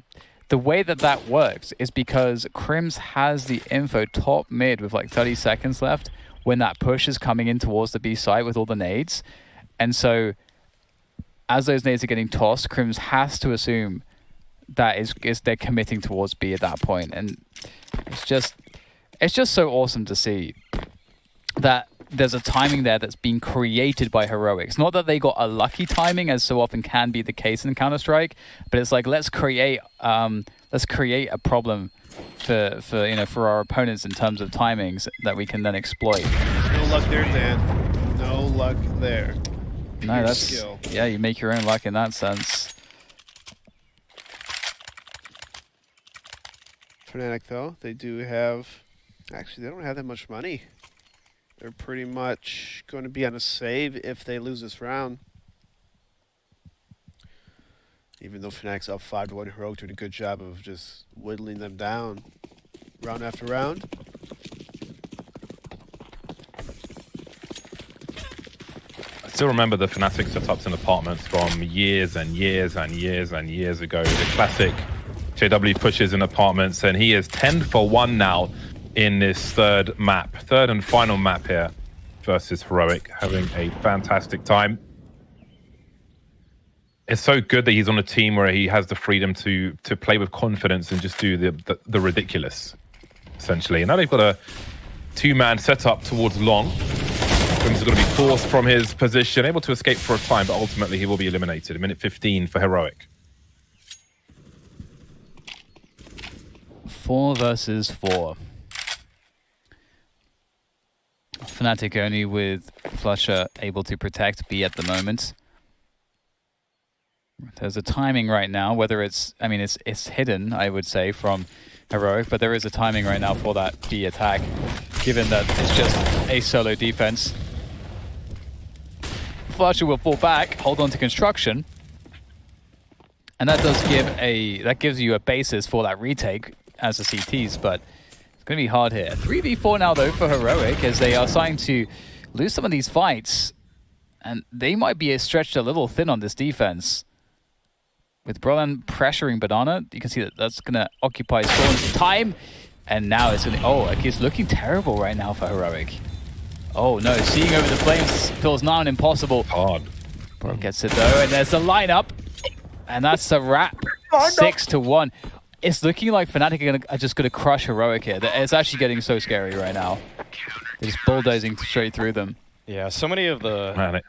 the way that works is because Crims has the info top mid with like 30 seconds left when that push is coming in towards the B site with all the nades, and so as those nades are getting tossed, Crims has to assume that is they're committing towards B at that point, and it's just so awesome to see that there's a timing there that's been created by Heroics. Not that they got a lucky timing, as so often can be the case in Counter-Strike, but it's like let's create a problem for our opponents in terms of timings that we can then exploit. No luck there, Dan. No luck there. No, that's skill. Yeah, you make your own luck in that sense. Fnatic though, they do have. Actually, they don't have that much money. They're pretty much going to be on a save if they lose this round. Even though Fnatic's up 5-1, Heroic doing a good job of just whittling them down round after round. I still remember the Fnatic setups in apartments from years and years and years and years ago. The classic JW pushes in apartments, and he is 10 for 1 now in this third and final map here versus Heroic, having a fantastic time. It's so good that he's on a team where he has the freedom to play with confidence and just do the ridiculous, essentially. And now they've got a 2-man setup towards long. Crims is going to be forced from his position, able to escape for a time, but ultimately he will be eliminated. A minute 15 for Heroic. 4 versus 4. Fnatic only with Flusher able to protect B at the moment. There's a timing right now, whether it's hidden, I would say, from Heroic, but there is a timing right now for that B attack, given that it's just a solo defense. Flusher will fall back, hold on to construction, and that gives you a basis for that retake as the CTs, but it's going to be hard here. 3v4 now, though, for Heroic, as they are starting to lose some of these fights, and they might be stretched a little thin on this defense. With Brolan pressuring Banana, you can see that that's going to occupy Storm's time, and now it's going to... Oh, it's looking terrible right now for Heroic. Oh, no, seeing over the flames feels now an impossible. Hard. Bro gets it, though, and there's the lineup, and that's a wrap. 6-1. It's looking like Fnatic are just going to crush Heroic here. It's actually getting so scary right now. They're just bulldozing straight through them. Yeah, so many of the...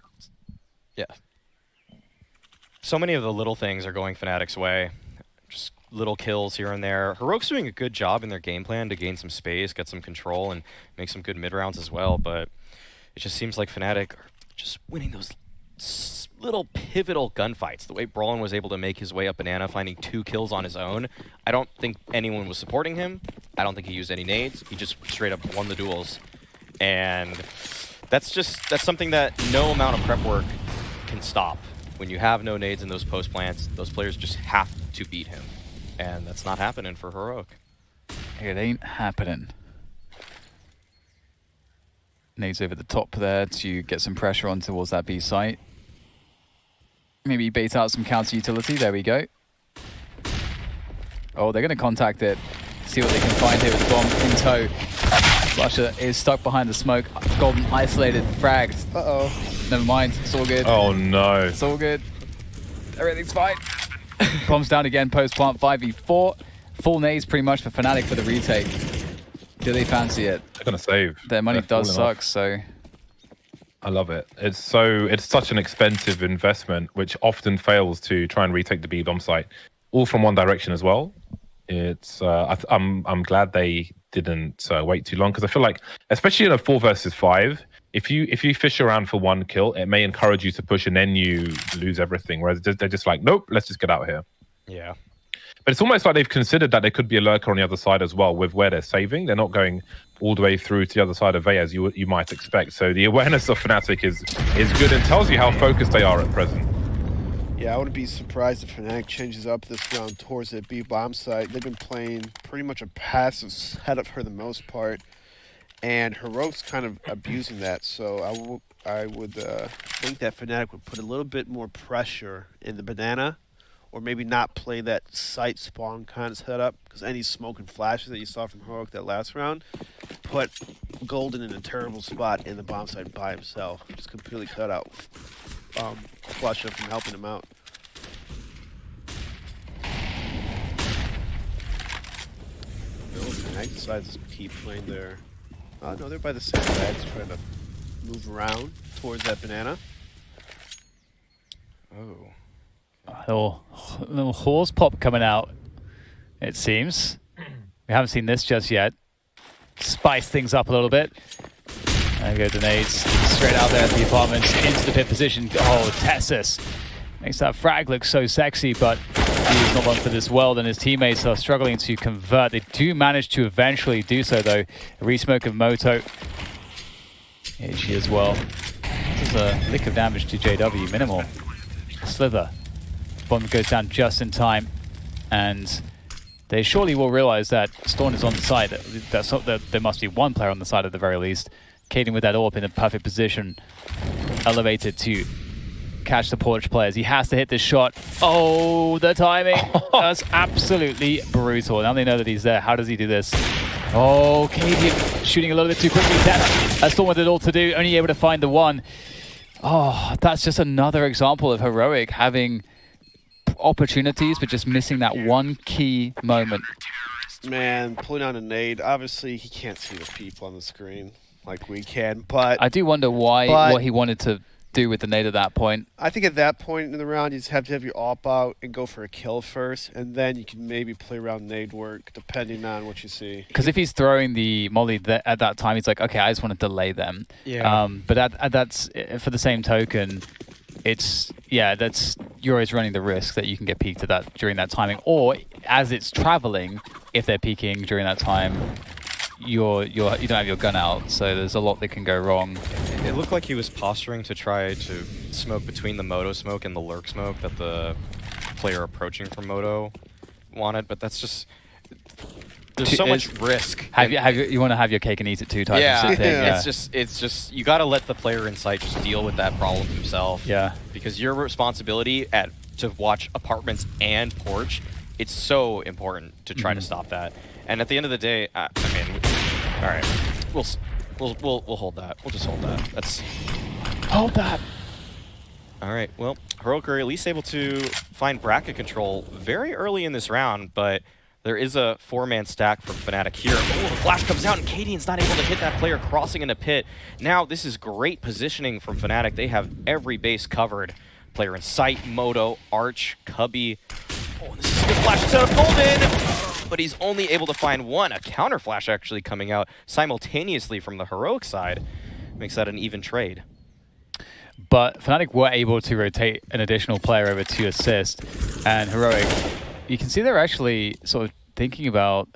So many of the little things are going Fnatic's way. Just little kills here and there. Heroic's doing a good job in their game plan to gain some space, get some control, and make some good mid-rounds as well, but it just seems like Fnatic are just winning those little pivotal gunfights. The way Brolan was able to make his way up Banana, finding 2 kills on his own. I don't think anyone was supporting him. I don't think he used any nades. He just straight up won the duels. And that's something that no amount of prep work can stop. When you have no nades in those post plants, those players just have to beat him. And that's not happening for Heroic. It ain't happening. Nades over the top there to get some pressure on towards that B site. Maybe bait out some counter utility. There we go. Oh, they're going to contact it. See what they can find here with the bomb in tow. Flusher is stuck behind the smoke. Golden isolated, fragged. Uh-oh. Never mind. It's all good. Oh, no. It's all good. Everything's fine. Bombs down again. Post plant 5v4. Full nades pretty much for Fnatic for the retake. Do they fancy it? They're going to save. Their money They're does falling suck, off. so... I love it. It's such an expensive investment, which often fails to try and retake the B bomb site, all from one direction as well. It's I'm glad they didn't wait too long, because I feel like, especially in a 4 versus 5, if you fish around for one kill, it may encourage you to push and then you lose everything. Whereas they're just like, nope, let's just get out of here. Yeah. But it's almost like they've considered that there could be a lurker on the other side as well, with where they're saving. They're not going all the way through to the other side of A as you might expect. So the awareness of Fnatic is good and tells you how focused they are at present. Yeah, I wouldn't be surprised if Fnatic changes up this round towards the B bomb site. They've been playing pretty much a passive setup for the most part, and Heroic's kind of abusing that. So I would think that Fnatic would put a little bit more pressure in the banana, or maybe not play that site spawn kind of setup, because any smoke and flashes that you saw from Heroic that last round put Golden in a terrible spot in the bomb site by himself. Just completely cut out Flusher from helping him out. Fnatic decides to keep playing their... no, they're by the same bags, trying to move around towards that banana. Oh. Little horse pop coming out, it seems. We haven't seen this just yet. Spice things up a little bit. There go the nades. Straight out there at the apartments, into the pit position. Oh, Tessus makes that frag look so sexy, but he's not one for this world, and his teammates are struggling to convert. They do manage to eventually do so, though. A resmoke of Moto. HG as well. This is a lick of damage to JW, minimal. Slither. Bomb goes down just in time, and they surely will realize that Storm is on the side. That there must be one player on the side at the very least. Caden with that AWP in a perfect position, elevated to catch the Porch players. He has to hit this shot. Oh, the timing. That's absolutely brutal. Now they know that he's there. How does he do this? Oh, Caden shooting a little bit too quickly. That's Storm with it all to do, only able to find the one. Oh, that's just another example of Heroic having opportunities, but just missing that one key moment. Man, pulling on a nade. Obviously, he can't see the people on the screen like we can, but... I do wonder what he wanted to do with the nade at that point. I think at that point in the round, you just have to have your AWP out and go for a kill first, and then you can maybe play around nade work, depending on what you see. Because if he's throwing the molly at that time, he's like, okay, I just want to delay them. Yeah. But that's for the same token, you're always running the risk that you can get peeked at that during that timing, or as it's traveling, if they're peeking during that time, you don't have your gun out, so there's a lot that can go wrong. It looked like he was posturing to try to smoke between the Moto smoke and the lurk smoke that the player approaching from Moto wanted, but that's just... There's so much risk. You want to have your cake and eat it too type of thing. Yeah. It's just you got to let the player in sight just deal with that problem himself. Yeah. Because your responsibility to watch apartments and porch, it's so important to try to stop that. And at the end of the day, I mean, all right, we'll hold that. We'll just hold that. Hold that. All right. Well, Heroic are at least able to find bracket control very early in this round, but there is a 4-man stack from Fnatic here. Oh, the flash comes out, and Cadian's not able to hit that player crossing into pit. Now, this is great positioning from Fnatic. They have every base covered. Player in sight, Moto, Arch, Cubby. Oh, this is a good flash instead of Golden, but he's only able to find one. A counter flash actually coming out simultaneously from the Heroic side. Makes that an even trade. But Fnatic were able to rotate an additional player over to assist, and Heroic, you can see they're actually sort of thinking about...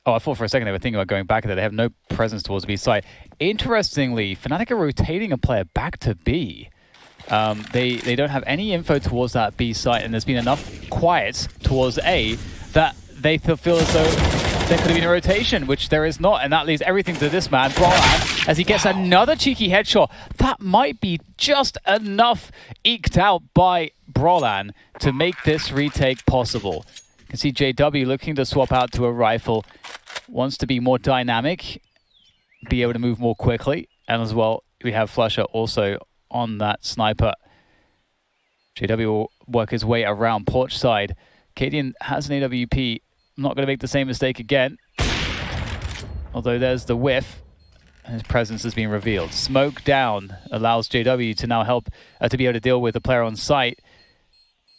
Oh, I thought for a second they were thinking about going back there. They have no presence towards B side. Interestingly, Fnatic are rotating a player back to B. They don't have any info towards that B site, and there's been enough quiet towards A that they feel as though there could have been a rotation, which there is not, and that leaves everything to this man, Brolan, as he gets another cheeky headshot. That might be just enough eked out by Brolan to make this retake possible. You can see JW looking to swap out to a rifle, wants to be more dynamic, be able to move more quickly, and as well, we have Flusher also on that sniper. JW will work his way around porch side. Cadian has an AWP. Not going to make the same mistake again. Although there's the whiff. And his presence has been revealed. Smoke down allows JW to now help to be able to deal with the player on site.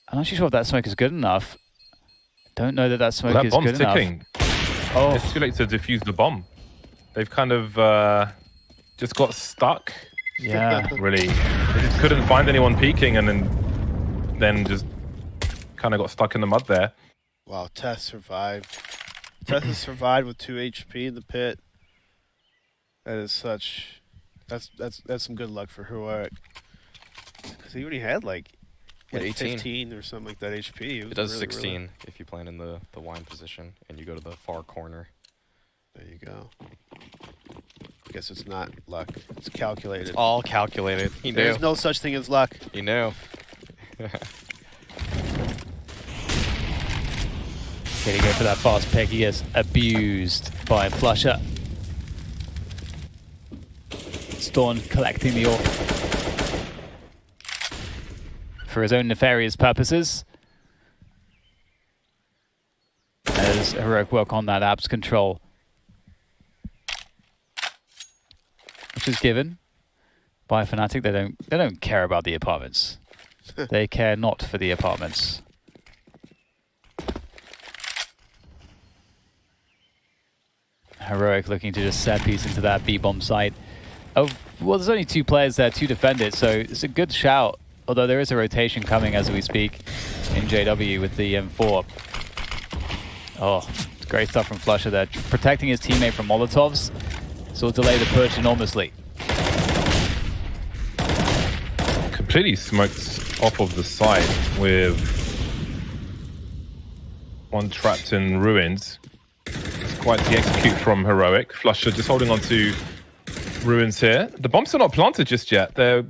I'm not sure if that smoke is good enough. Don't know that smoke is good ticking. Enough. Oh, it's too late to defuse the bomb. They've kind of just got stuck. Yeah. Really. They just couldn't find anyone peeking and then just kind of got stuck in the mud there. Wow, Tess survived. Tess has survived with 2 HP in the pit. That is such... That's some good luck for Heroic. Because he only had like 18. 15 or something like that HP. It does really, 16 if you plan in the wine position and you go to the far corner. There you go. I guess it's not luck. It's calculated. It's all calculated. He knew. There's no such thing as luck. He knew. Here he go for that fast pick. He gets abused by Flusher. Storm collecting the orb for his own nefarious purposes. As Heroic work on that abs control, which is given by Fnatic. They don't care about the apartments. They care not for the apartments. Heroic looking to just set piece into that B-bomb site. Oh, well, there's only 2 players there to defend it, so it's a good shout. Although there is a rotation coming as we speak in JW with the M4. Oh, it's great stuff from Flusher there, protecting his teammate from Molotovs. So will delay the push enormously. Completely smoked off of the side with one trapped in ruins. Quite the execute from Heroic. Flusher just holding on to ruins here. The bombs are not planted just yet. I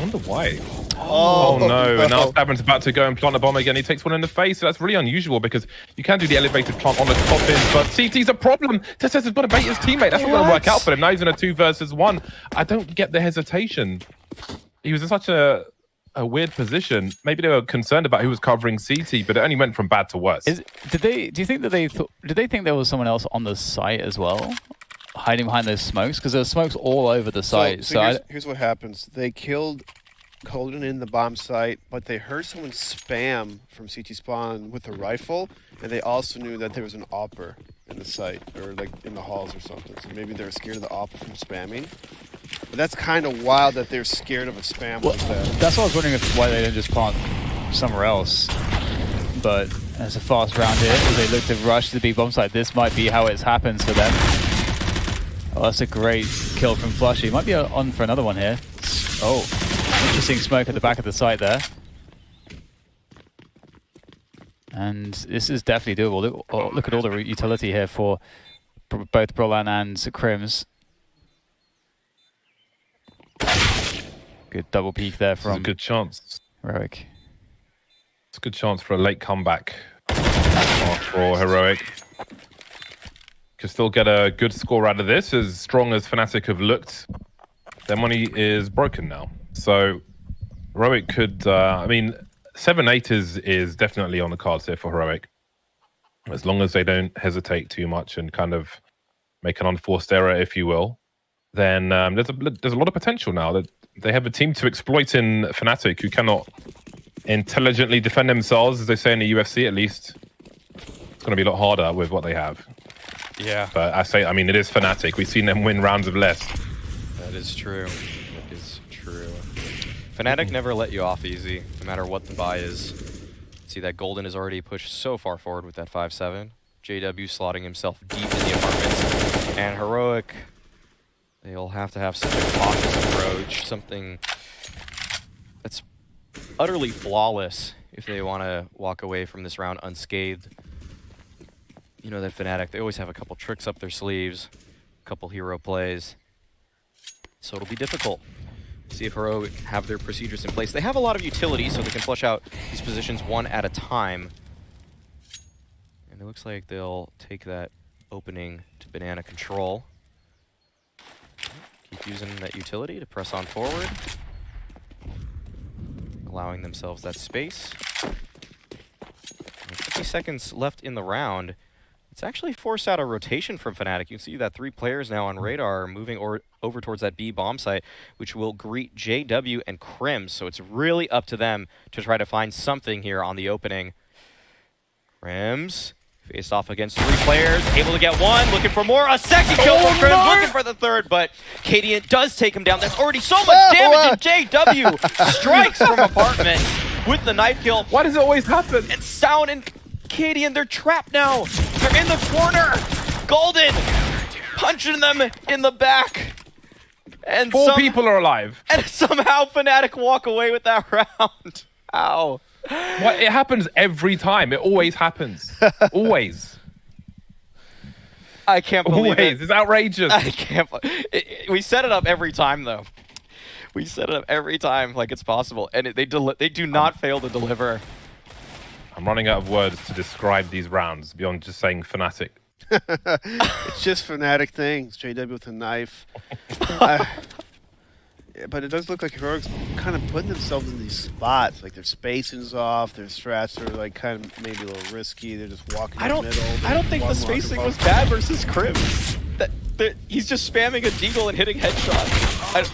wonder why. Oh no, and now Stabben's about to go and plant a bomb again. He takes one in the face. So that's really unusual because you can do the elevated plant on the top end, but CT's a problem. Tess has got to bait his teammate. That's not going to work out for him. Now he's in a 2 versus 1. I don't get the hesitation. He was in such a weird position. Maybe they were concerned about who was covering CT, but it only went from bad to worse. Did they think there was someone else on the site as well, hiding behind those smokes? Because there's smokes all over the site. So here's what happens. They killed Colden in the bomb site, but they heard someone spam from CT spawn with a rifle, and they also knew that there was an opper in the site, or like in the halls or something. So maybe they were scared of the opper from spamming. But that's kind of wild that they're scared of a spam like that. That's what I was wondering why they didn't just plant somewhere else. But as a fast round here, as they look to rush to the B-bomb site, this might be how it happens for them. Oh, that's a great kill from Flushy. He might be on for another one here. Oh, interesting smoke at the back of the site there. And this is definitely doable. Look at all the utility here for both Brolan and Crims. Good double peek there from... It's a good chance. Heroic. It's a good chance for a late comeback for Heroic. Could still get a good score out of this. As strong as Fnatic have looked, their money is broken now. So Heroic could... I mean, 7-8 is definitely on the cards here for Heroic. As long as they don't hesitate too much and kind of make an unforced error, if you will, then there's a lot of potential now. That they have a team to exploit in Fnatic who cannot intelligently defend themselves, as they say in the UFC at least. It's going to be a lot harder with what they have. Yeah. But I mean, it is Fnatic. We've seen them win rounds of less. That is true. That is true. Fnatic never let you off easy, no matter what the buy is. See that Golden is already pushed so far forward with that 5-7. JW slotting himself deep in the apartments. And Heroic, they'll have to have such a cautious approach, something that's utterly flawless if they want to walk away from this round unscathed. You know that Fnatic, they always have a couple tricks up their sleeves, a couple hero plays. So it'll be difficult. See if Hero have their procedures in place. They have a lot of utility, so they can flush out these positions one at a time. And it looks like they'll take that opening to banana control. Keep using that utility to press on forward. Allowing themselves that space. And 50 seconds left in the round. It's actually forced out a rotation from Fnatic. You can see that 3 players now on radar are moving over towards that B bomb site, which will greet JW and Crims. So it's really up to them to try to find something here on the opening. Crims faced off against 3 players, able to get 1, looking for more. A second kill for Crims, looking for the 3rd, but Cadian does take him down. That's already so much damage, and JW strikes from apartment with the knife kill. Why does it always happen? And Sound and Cadian, they're trapped now. They're in the corner. Golden punching them in the back. And 4 people are alive. And somehow Fnatic walk away with that round. Ow. What? It happens every time. It always happens. Always. I can't believe Always. it. It's outrageous. I can't. We set it up every time, though. We set it up every time like it's possible, and they do not fail to deliver. I'm running out of words to describe these rounds beyond just saying Fnatic. It's just Fnatic things. JW with a knife. But it does look like Heroic's kind of putting themselves in these spots. Like their spacing's off, their strats are like kind of maybe a little risky. They're just walking in the middle. I don't think the spacing was bad versus Crims. He's just spamming a deagle and hitting headshots.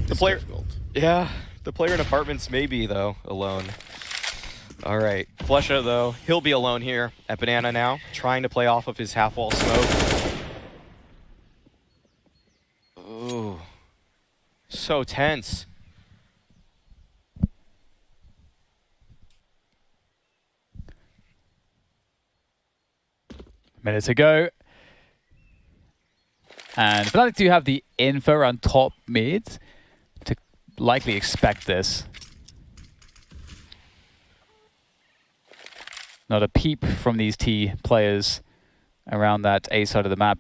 The player, yeah, the player in apartments maybe though alone. All right, Flusha though, he'll be alone here at Banana now, trying to play off of his half-wall smoke. Ooh, so tense. Minute to go. And Fnatic do have the info around top mid to likely expect this. Not a peep from these T players around that A side of the map.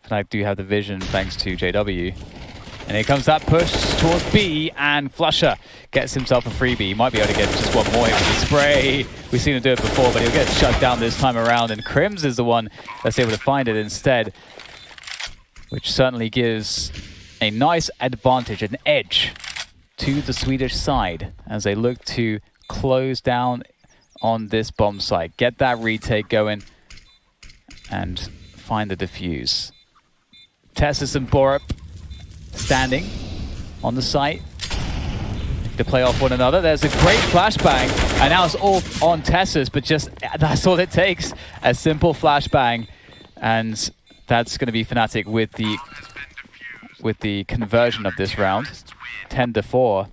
Fnatic do have the vision thanks to JW. And here comes that push towards B, and Flusha gets himself a freebie. He might be able to get just one more with the spray. We've seen him do it before, but he'll get shut down this time around, and Crims is the one that's able to find it instead, which certainly gives a nice advantage, an edge to the Swedish side as they look to close down on this bomb site, get that retake going, and find the defuse. Tessus and Borup standing on the site to play off one another. There's a great flashbang, and now it's all on Tessus, but just that's all it takes, a simple flashbang, and that's going to be Fnatic with the conversion of this round, 10-4,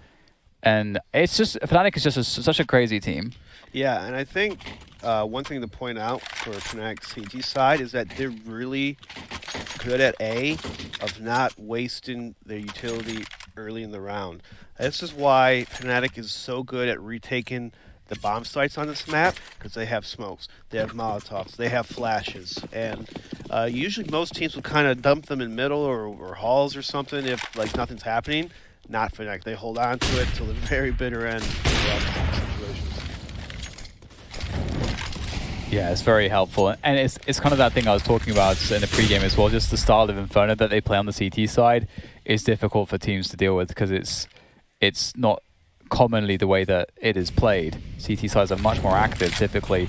and it's just Fnatic is just such a crazy team. Yeah, and I think one thing to point out for Fnatic's CT side is that they're really good at A, of not wasting their utility early in the round. This is why Fnatic is so good at retaking the bomb sites on this map, because they have smokes, they have molotovs, they have flashes, and usually most teams will kind of dump them in middle or halls or something if like nothing's happening. Not Fnatic. They hold on to it till the very bitter end. Yeah, it's very helpful, and it's kind of that thing I was talking about in the pregame as well. Just the style of Inferno that they play on the CT side is difficult for teams to deal with because it's not commonly the way that it is played. CT sides are much more active typically.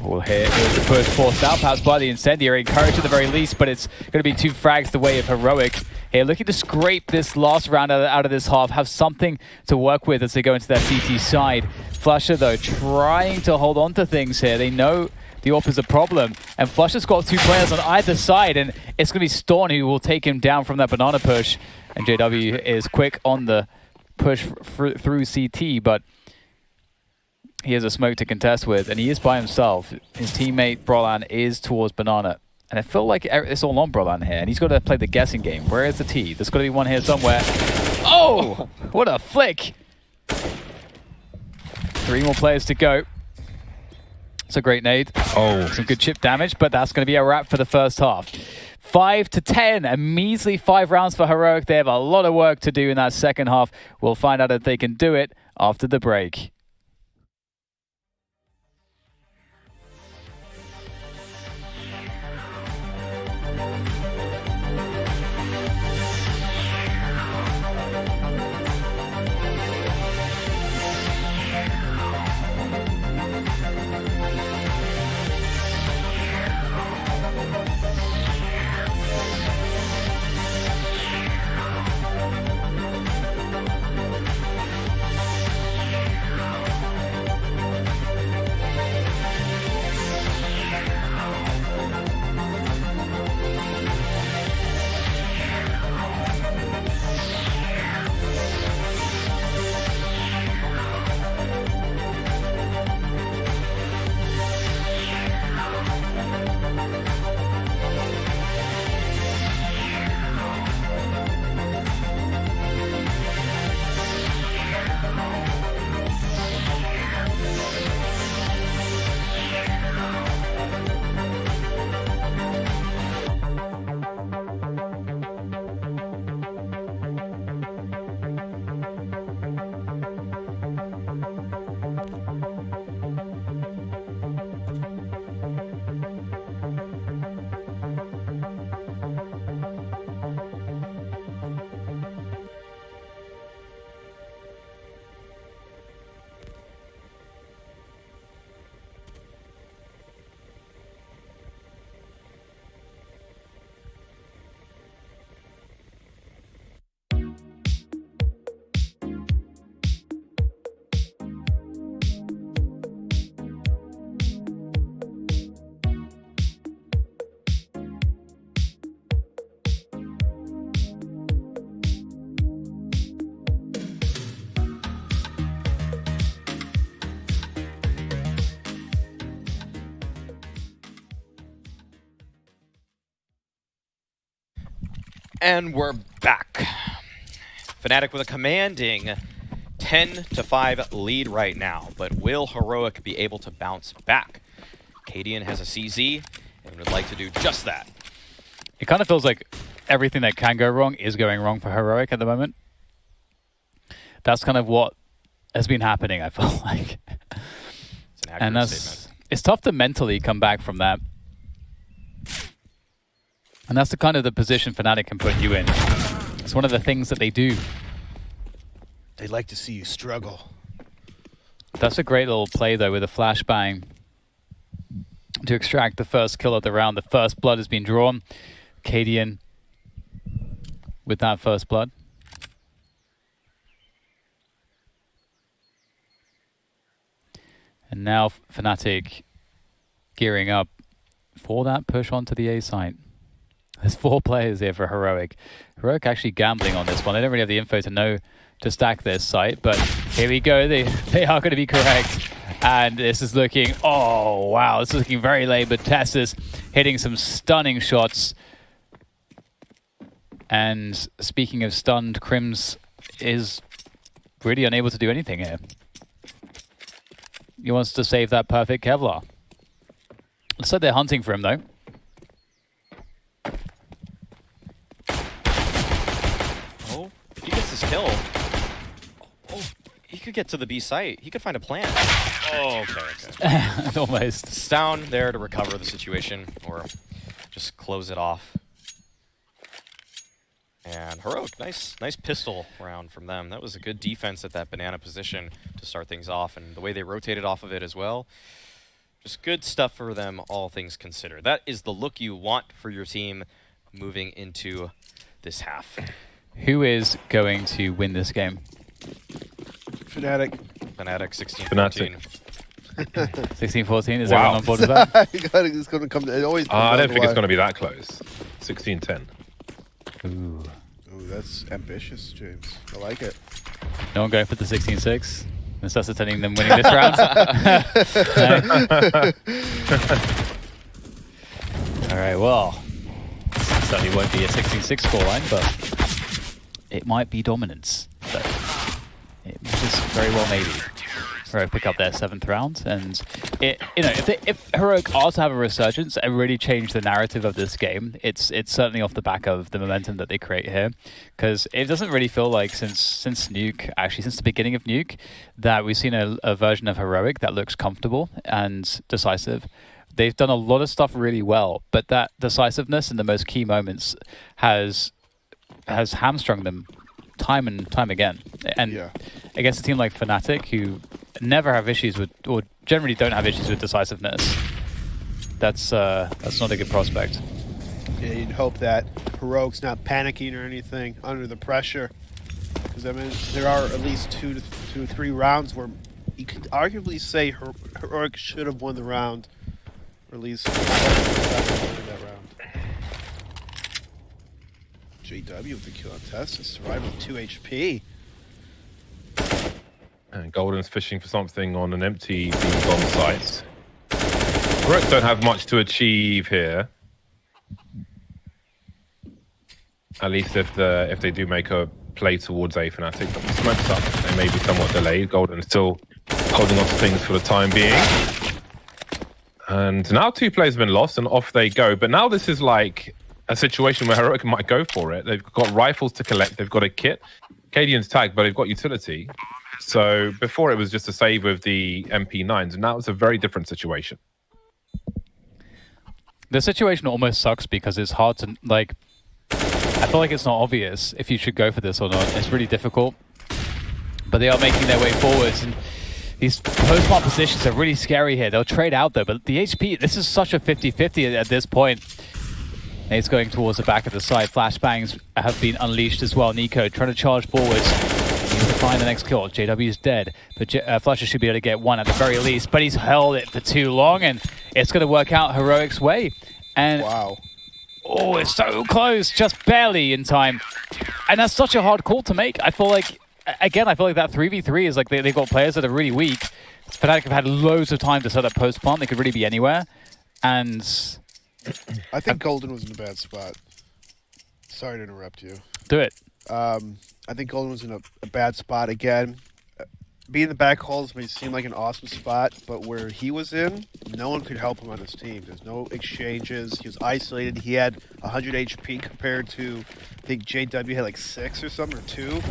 Well, here's the push forced out perhaps by the Incendiary, encouraged at the very least, but it's going to be 2 frags the way of Heroic. Here, looking to scrape this last round out of this half, have something to work with as they go into their CT side. Flusha, though, trying to hold on to things here. They know the AWP is a problem, and Flusha's got 2 players on either side, and it's going to be Storm who will take him down from that banana push. And JW is quick on the push through CT, but he has a smoke to contest with, and he is by himself. His teammate, Brolan, is towards banana. And I feel like it's all on Brolan here, and he's got to play the guessing game. Where is the T? There's got to be one here somewhere. Oh! What a flick! 3 more players to go. It's a great nade. Oh. Some good chip damage, but that's going to be a wrap for the first half. 5-10, a measly 5 rounds for Heroic. They have a lot of work to do in that second half. We'll find out if they can do it after the break. And we're back. Fnatic with a commanding 10-5 lead right now, but will Heroic be able to bounce back? Cadian has a CZ and would like to do just that. It kind of feels like everything that can go wrong is going wrong for Heroic at the moment. That's kind of what has been happening, I feel like. It's an accurate statement. It's tough to mentally come back from that. And that's the kind of the position Fnatic can put you in. It's one of the things that they do. They like to see you struggle. That's a great little play, though, with a flashbang to extract the first kill of the round. The first blood has been drawn. Cadian with that first blood. And now Fnatic gearing up for that push onto the A site. There's 4 players here for Heroic. Heroic actually gambling on this one. They don't really have the info to know to stack this site, but here we go. They are going to be correct. And this is looking, oh wow, this is looking very late, but Tess is hitting some stunning shots. And speaking of stunned, Crims is really unable to do anything here. He wants to save that perfect Kevlar. Looks like they're hunting for him though. Oh, if he gets his kill, oh, he could get to the B site. He could find a plant. Oh, okay. Almost. It's down there to recover the situation or just close it off. And Heroic, nice pistol round from them. That was a good defense at that banana position to start things off, and the way they rotated off of it as well. Just good stuff for them, all things considered. That is the look you want for your team moving into this half. Who is going to win this game? Fnatic. Fnatic 16-14. Fnatic. 16-14, is Wow. everyone on board with that? It's going to come. It always. I don't think it's going to be that close. 16-10. Ooh. Ooh, that's ambitious, James. I like it. No one going for the 16-6? Necessitating them winning this round? Alright, well. Certainly won't be a 16-6 scoreline, but it might be dominance. So it just very well maybe. Heroic pick up their 7th round, and if Heroic are to have a resurgence and really change the narrative of this game, it's certainly off the back of the momentum that they create here, because it doesn't really feel like since Nuke, actually since the beginning of Nuke, that we've seen a version of Heroic that looks comfortable and decisive. They've done a lot of stuff really well, but that decisiveness in the most key moments has hamstrung them time and time again. And against a team like Fnatic, who never have issues with, or generally don't have issues with decisiveness, that's not a good prospect. Yeah, you'd hope that Heroic's not panicking or anything under the pressure, because I mean there are at least two to three rounds where you could arguably say Heroic should have won the round, or at least that round. JW with the kill on Tessa, survived with 2 HP. And Golden's fishing for something on an empty bomb site. Heroic don't have much to achieve here. At least if they do make a play towards a Fnatic, but the smoke's up. They may be somewhat delayed. Golden still holding on to things for the time being. And now 2 players have been lost and off they go. But now this is like a situation where Heroic might go for it. They've got rifles to collect. They've got a kit. Cadian's tagged, but they've got utility. So before it was just a save with the MP9s, and now it's a very different situation. The situation almost sucks because it's hard to, like, I feel like it's not obvious if you should go for this or not. It's really difficult. But they are making their way forwards, and these post-bomb positions are really scary here. They'll trade out though, but the HP, this is such a 50-50 at this point. Nate's going towards the back of the side. Flashbangs have been unleashed as well. Nico trying to charge forwards. He's to find the next kill. JW is dead, but Flusher should be able to get one at the very least, but he's held it for too long, and it's going to work out Heroic's way. And wow. Oh, it's so close, just barely in time. And that's such a hard call to make. I feel like, again, I feel like that 3v3 is like they've got players that are really weak. Fnatic have had loads of time to set up post-plant. They could really be anywhere. And I think Golden was in a bad spot. Sorry to interrupt you. Do it. I think Golden was in a bad spot again. Being in the back halls may seem like an awesome spot, but where he was in, no one could help him on his team. There's no exchanges. He was isolated. He had 100 HP compared to, I think JW had like 6 or something, or 2.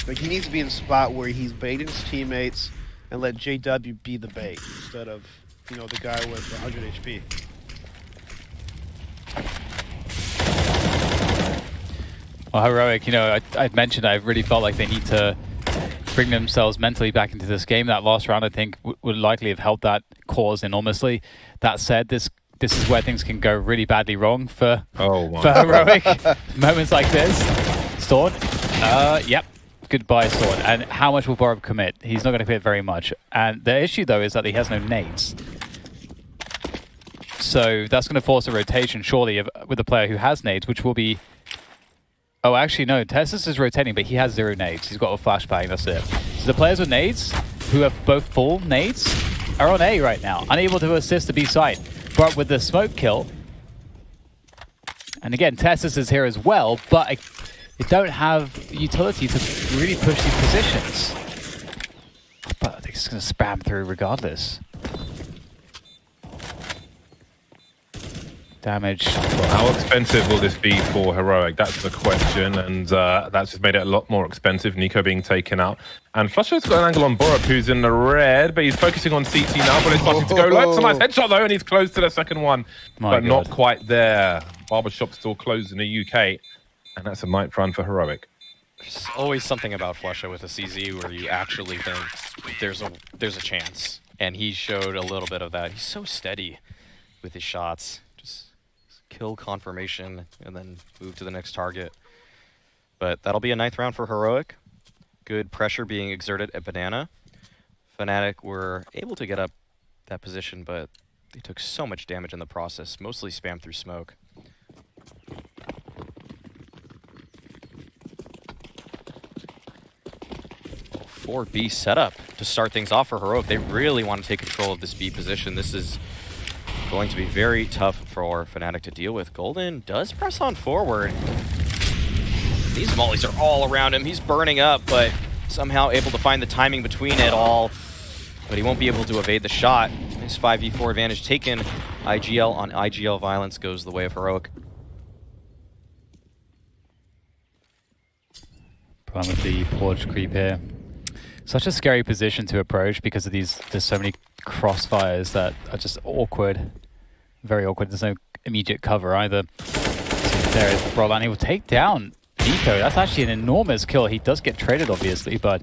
Like, he needs to be in a spot where he's baiting his teammates and let JW be the bait instead of, you know, the guy with 100 HP. Well, Heroic, you know, I'd mentioned I really felt like they need to bring themselves mentally back into this game. That last round, I think, would likely have helped that cause enormously. That said, this is where things can go really badly wrong for Heroic. Moments like this. Storn, yep. Goodbye, Storn. And how much will Borup commit? He's not going to commit very much. And the issue, though, is that he has no nades. So that's going to force a rotation, surely, with a player who has nades, which will be... Oh, actually, no. Tessus is rotating, but he has 0 nades. He's got a flashbang, that's it. So the players with nades, who have both full nades, are on A right now, unable to assist the B side. But with the smoke kill, and again, Tessus is here as well, but they don't have utility to really push these positions. But they're just going to spam through regardless. Damage. Well, how expensive will this be for Heroic? That's the question, and that's just made it a lot more expensive. Nico being taken out. And Flusher's got an angle on Borup, who's in the red, but he's focusing on CT now, but he's starting to go low. It's a nice headshot, though, and he's close to the second one, but not quite there. Barbershop still closed in the UK, and that's a 9th run for Heroic. There's always something about Flusher with a CZ where you actually think there's a chance, and he showed a little bit of that. He's so steady with his shots. Kill confirmation and then move to the next target. But that'll be a 9th round for Heroic. Good pressure being exerted at Banana. Fnatic were able to get up that position, but they took so much damage in the process, mostly spam through smoke. For B setup to start things off for Heroic. They really want to take control of this B position. This is going to be very tough for Fnatic to deal with. Golden does press on forward. These mollies are all around him. He's burning up, but somehow able to find the timing between it all. but he won't be able to evade the shot. His 5v4 advantage taken. IGL on IGL violence goes the way of Heroic. Problem with the porch creep here. Such a scary position to approach because of these. There's so many crossfires that are just awkward, very awkward. There's no immediate cover either. So there is Broadline. He will take down Nico. That's actually an enormous kill. He does get traded, obviously, but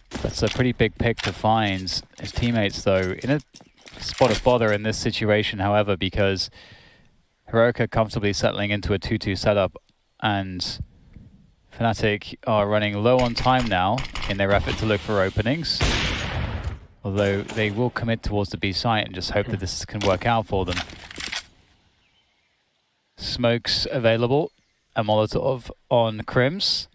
that's a pretty big pick to find. His teammates, though, in a spot of bother in this situation, however, because Heroic are comfortably settling into a 2-2 setup, and Fnatic are running low on time now in their effort to look for openings. Although they will commit towards the B site and just hope that this can work out for them. Smokes available. A Molotov on Crims.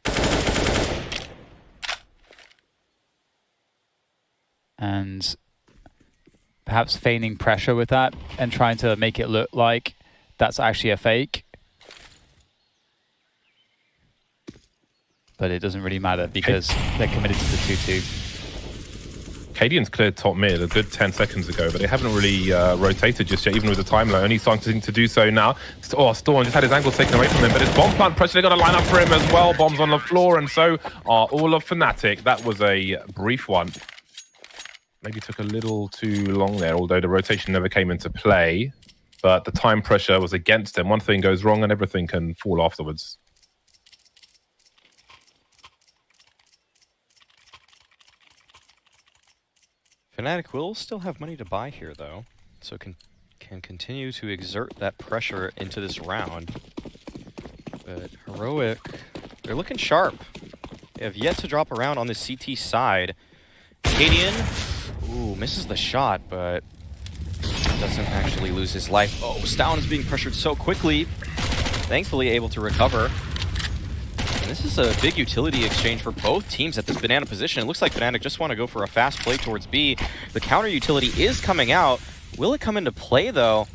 And perhaps feigning pressure with that and trying to make it look like that's actually a fake. But it doesn't really matter because they're committed to the 2-2. Cadian's cleared top mid a good 10 seconds ago, but they haven't really rotated just yet, even with the time low. Only starting to do so now. Oh, Storm just had his angle taken away from him, but his bomb plant pressure, they got to line up for him as well. Bombs on the floor, and so are all of Fnatic. That was a brief one. Maybe took a little too long there, although the rotation never came into play. But the time pressure was against him. One thing goes wrong and everything can fall afterwards. Fnatic will still have money to buy here, though, so can continue to exert that pressure into this round. But Heroic, they're looking sharp. They have yet to drop around on the CT side. Cadian, ooh, misses the shot, but doesn't actually lose his life. Oh, Stown is being pressured so quickly. Thankfully able to recover. And this is a big utility exchange for both teams at this banana position. It looks like Fnatic just want to go for a fast play towards B. The counter utility is coming out. Will it come into play, though?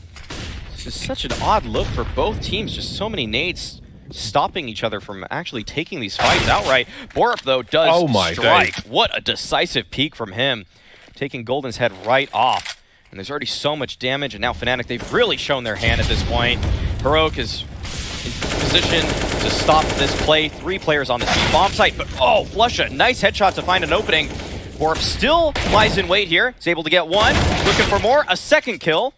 This is such an odd look for both teams. Just so many nades stopping each other from actually taking these fights outright. Borup, though, does strike. What a decisive peek from him. Taking Golden's head right off. And there's already so much damage, and now Fnatic, they've really shown their hand at this point. Heroic is in position to stop this play. 3 players on the bomb site, but oh, Flusha, nice headshot to find an opening. Borup still lies in wait here. He's able to get one, looking for more, a second kill.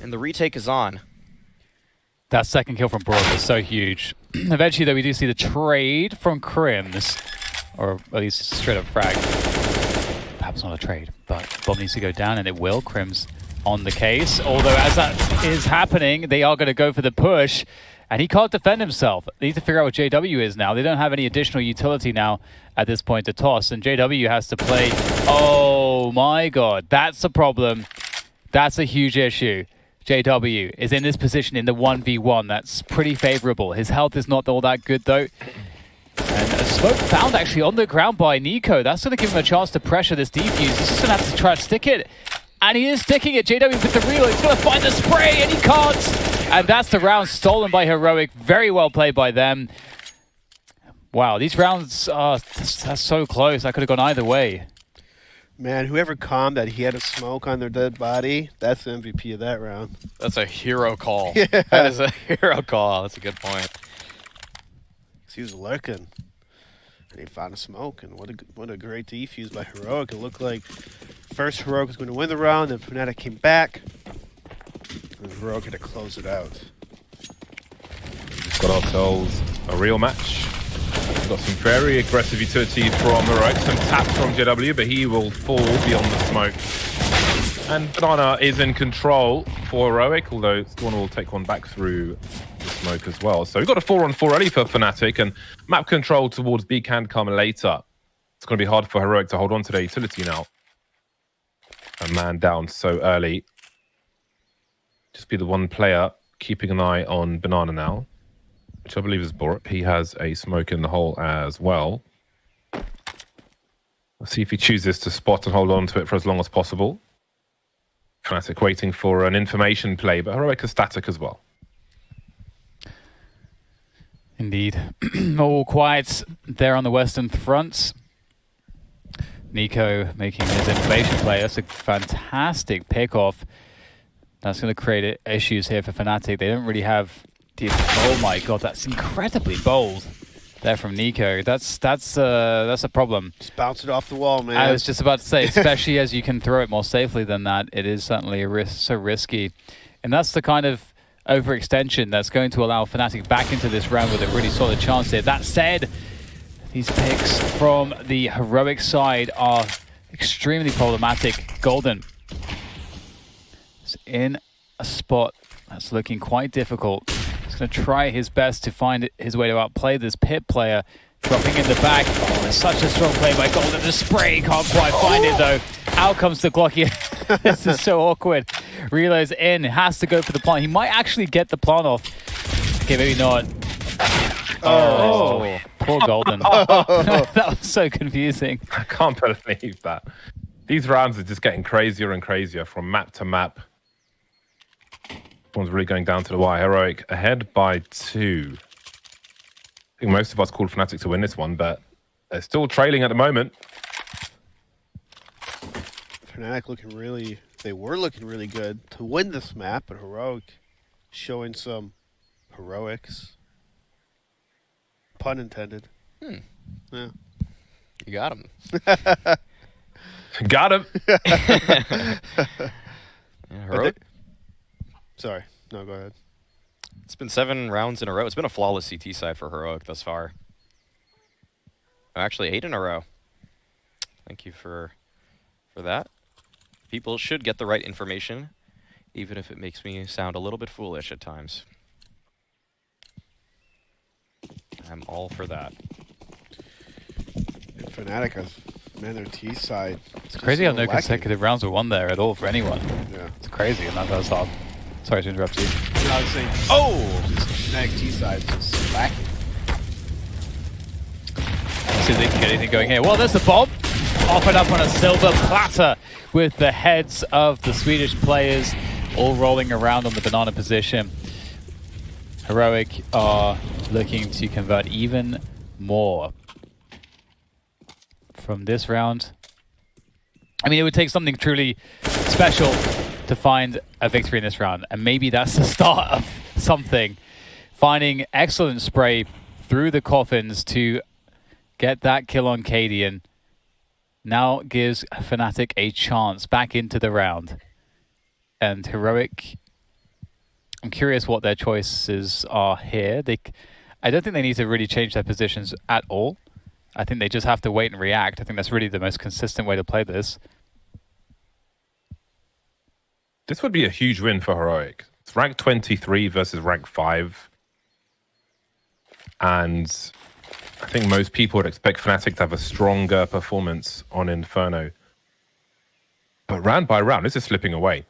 And the retake is on. That second kill from Borup is so huge. Eventually, though, we do see the trade from Crims, or at least straight up frag. Perhaps not a trade, but bomb needs to go down, and it will. Crims on the case. Although, as that is happening, they are going to go for the push, and he can't defend himself. They need to figure out what JW is now. They don't have any additional utility now at this point to toss, and JW has to play. Oh my god, that's a problem. That's a huge issue. JW is in this position in the 1v1. That's pretty favorable. His health is not all that good, though. And a smoke found actually on the ground by Nico. That's going to give him a chance to pressure this defuse. He's just going to have to try to stick it. And he is sticking it. JW with the reload. He's going to find the spray, and he can't. And that's the round stolen by Heroic. Very well played by them. Wow, these rounds are so close. I could have gone either way. Man, whoever calmed that he had a smoke on their dead body, that's the MVP of that round. That's a hero call. Yeah. That is a hero call. That's a good point. He was lurking, and he found a smoke, and what a great defuse by Heroic. It looked like first Heroic was going to win the round, then Fnatic came back, and Heroic had to close it out. We've got ourselves a real match. We've got some very aggressive utility from Heroic, some taps from JW, but he will fall beyond the smoke. And Banana is in control for Heroic, although Storm will take one back through the smoke as well. So we've got a 4-on-4 early for Fnatic, and map control towards B can come later. It's going to be hard for Heroic to hold on to their utility now. A man down so early. Just be the one player keeping an eye on Banana now, which I believe is Borup. He has a smoke in the hole as well. Let's see if he chooses to spot and hold on to it for as long as possible. Fnatic waiting for an information play, but Heroic is static as well. Indeed. All quiet there on the Western front. Nico making his information play. That's a fantastic pickoff. That's going to create issues here for Fnatic. They don't really have the... Oh my god, that's incredibly bold there from Nico. That's a problem. Just bounce it off the wall, man. I was just about to say, especially as you can throw it more safely than that, it is certainly a risk, so risky. And that's the kind of overextension that's going to allow Fnatic back into this round with a really solid chance here. That said, these picks from the heroic side are extremely problematic. Golden is in a spot that's looking quite difficult. He's going to try his best to find his way to outplay this pit player. Dropping in the back. Oh, it's such a strong play by Golden. The spray can't quite find it though. Out comes the Glocky. This is so awkward. Reloads in. Has to go for the plant. He might actually get the plant off. Okay, maybe not. Oh, poor Golden. That was so confusing. I can't believe that. These rounds are just getting crazier and crazier from map to map. One's really going down to the wire. Heroic ahead by 2. I think most of us called Fnatic to win this one, but they're still trailing at the moment. Fnatic looking really... They were looking really good to win this map, but Heroic showing some heroics. Pun intended. Yeah. You got him. Got him. Yeah, heroic. Sorry. No, go ahead. It's been 7 rounds in a row. It's been a flawless CT side for Heroic thus far. Actually, 8 in a row. Thank you for that. People should get the right information, even if it makes me sound a little bit foolish at times. I'm all for that. Fnatic has, man, their T side. It's crazy how no consecutive rounds were won there at all for anyone. Yeah. It's crazy in that first half. Sorry to interrupt you. No, I was saying, just Fnatic T side is just lacking. Let's see if they can get anything going here. Well, there's the bomb. Offered up on a silver platter with the heads of the Swedish players all rolling around on the banana position. Heroic are looking to convert even more from this round. I mean, it would take something truly special to find a victory in this round, and maybe that's the start of something. Finding excellent spray through the coffins to get that kill on Cadian now gives Fnatic a chance back into the round. And Heroic, I'm curious what their choices are here. I don't think they need to really change their positions at all. I think they just have to wait and react. I think that's really the most consistent way to play this. This would be a huge win for Heroic. It's rank 23 versus rank 5. And I think most people would expect Fnatic to have a stronger performance on Inferno. But round by round, this is slipping away.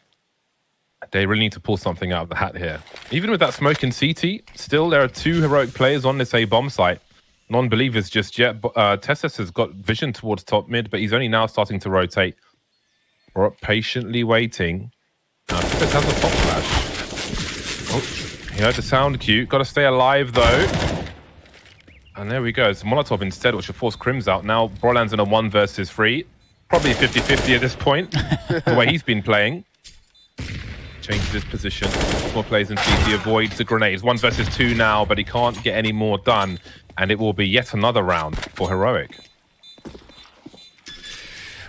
They really need to pull something out of the hat here. Even with that smoke in CT, still there are 2 Heroic players on this A bomb site. Non-believers just yet. Tessus has got vision towards top mid, but he's only now starting to rotate. We're patiently waiting. Tessus has a pop flash. Oh, he heard the sound cue. Got to stay alive though. And there we go. It's Molotov instead, which will force Crims out. Now Brolan's in a 1 versus 3. Probably 50-50 at this point, the way he's been playing. Changes his position. More plays in CT, avoids the grenades. 1 versus 2 now, but he can't get any more done. And it will be yet another round for Heroic.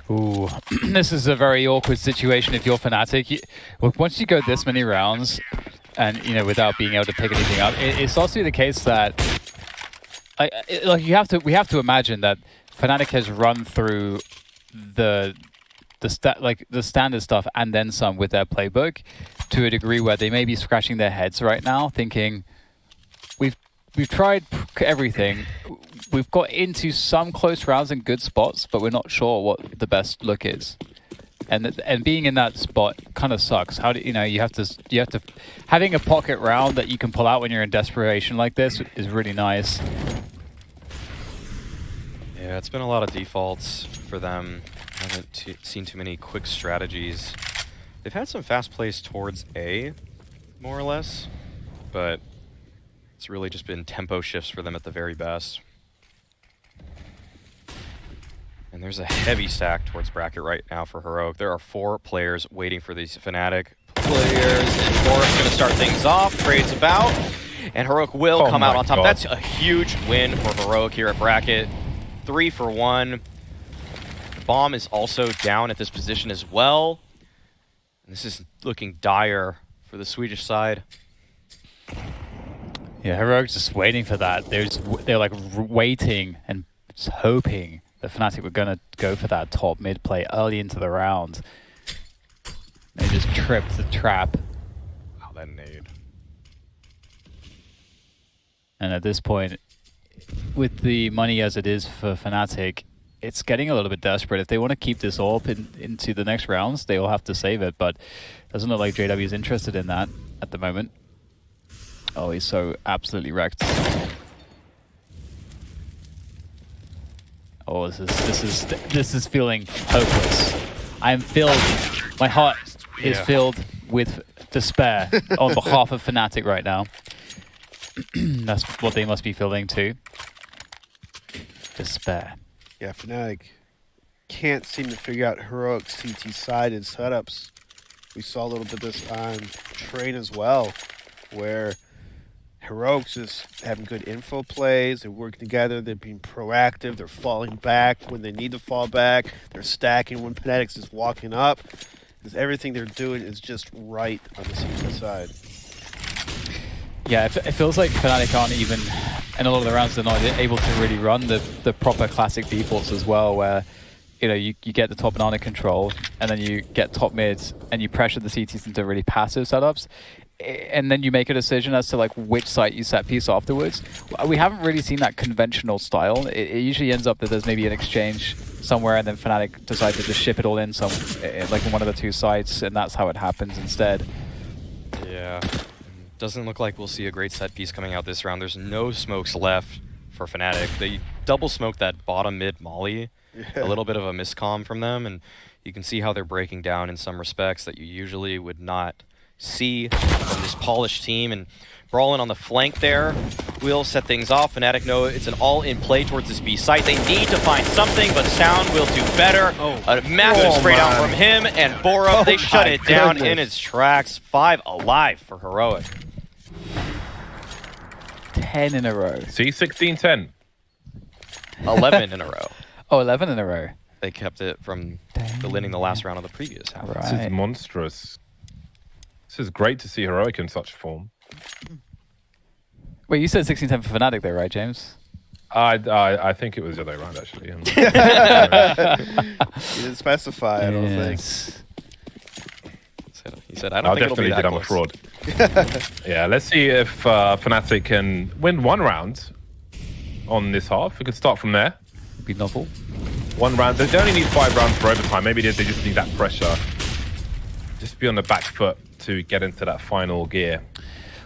Ooh, this is a very awkward situation if you're Fnatic. Once you go this many rounds, and without being able to pick anything up, it starts to be the case that we have to imagine that Fnatic has run through the standard stuff and then some with their playbook to a degree where they may be scratching their heads right now, thinking we've tried everything. We've got into some close rounds and good spots, but we're not sure what the best look is. And being in that spot kind of sucks. How do you have to having a pocket round that you can pull out when you're in desperation like this is really nice. Yeah, it's been a lot of defaults for them. I haven't seen too many quick strategies. They've had some fast plays towards A, more or less, but it's really just been tempo shifts for them at the very best. And there's a heavy stack towards bracket right now for Heroic. There are 4 players waiting for these Fnatic players. And Boris going to start things off, trades about. And Heroic will come out on top. God. That's a huge win for Heroic here at bracket. 3 for 1. Bomb is also down at this position as well. And this is looking dire for the Swedish side. Yeah, Heroic's just waiting for that. They're like waiting and just hoping that Fnatic were going to go for that top mid play early into the round. They just tripped the trap. Wow, that nade. And at this point, with the money as it is for Fnatic, it's getting a little bit desperate. If they want to keep this AWP into the next rounds, they will have to save it. But it doesn't look like JW is interested in that at the moment. Oh, he's so absolutely wrecked. Oh, this is feeling hopeless. I am filled. My heart is filled with despair on behalf of Fnatic right now. That's what they must be feeling too. Despair. Yeah, Fnatic can't seem to figure out Heroic CT side and setups. We saw a little bit of this on Train as well, where Heroic's just having good info plays, they're working together, they're being proactive, they're falling back when they need to fall back, they're stacking when Fnatic's is walking up. Because everything they're doing is just right on the CT side. Yeah, it feels like Fnatic aren't even, in a lot of the rounds, they're not able to really run the proper classic defaults as well, where you get the top and under control, and then you get top mids, and you pressure the CTs into really passive setups, and then you make a decision as to like which site you set piece afterwards. We haven't really seen that conventional style. It usually ends up that there's maybe an exchange somewhere, and then Fnatic decide to just ship it all in like in one of the 2 sites, and that's how it happens instead. Yeah. Doesn't look like we'll see a great set piece coming out this round. There's no smokes left for Fnatic. They double smoked that bottom mid molly. A little bit of a miscomm from them, and you can see how they're breaking down in some respects that you usually would not see from this polished team. And Brawlin on the flank there will set things off. Fnatic know it's an all-in play towards this B site. They need to find something, but Sound will do better. A massive spray down from him, and Bora, they shut it down in its tracks. 5 alive for Heroic. 10 in a row. See, 16-10. 11 in a row. Oh, 11 in a row. They kept it from winning the last round of the previous half. Right. This is monstrous. This is great to see Heroic in such form. Wait, you said 16-10 for Fnatic though, right, James? I think it was the other way around, actually. You didn't specify, I don't think. He said, I don't think it'll be that definitely did. I'm a fraud. Yeah, let's see if Fnatic can win 1 round on this half. We could start from there. Be novel. 1 round. They only need 5 rounds for overtime. Maybe they just need that pressure. Just be on the back foot to get into that final gear.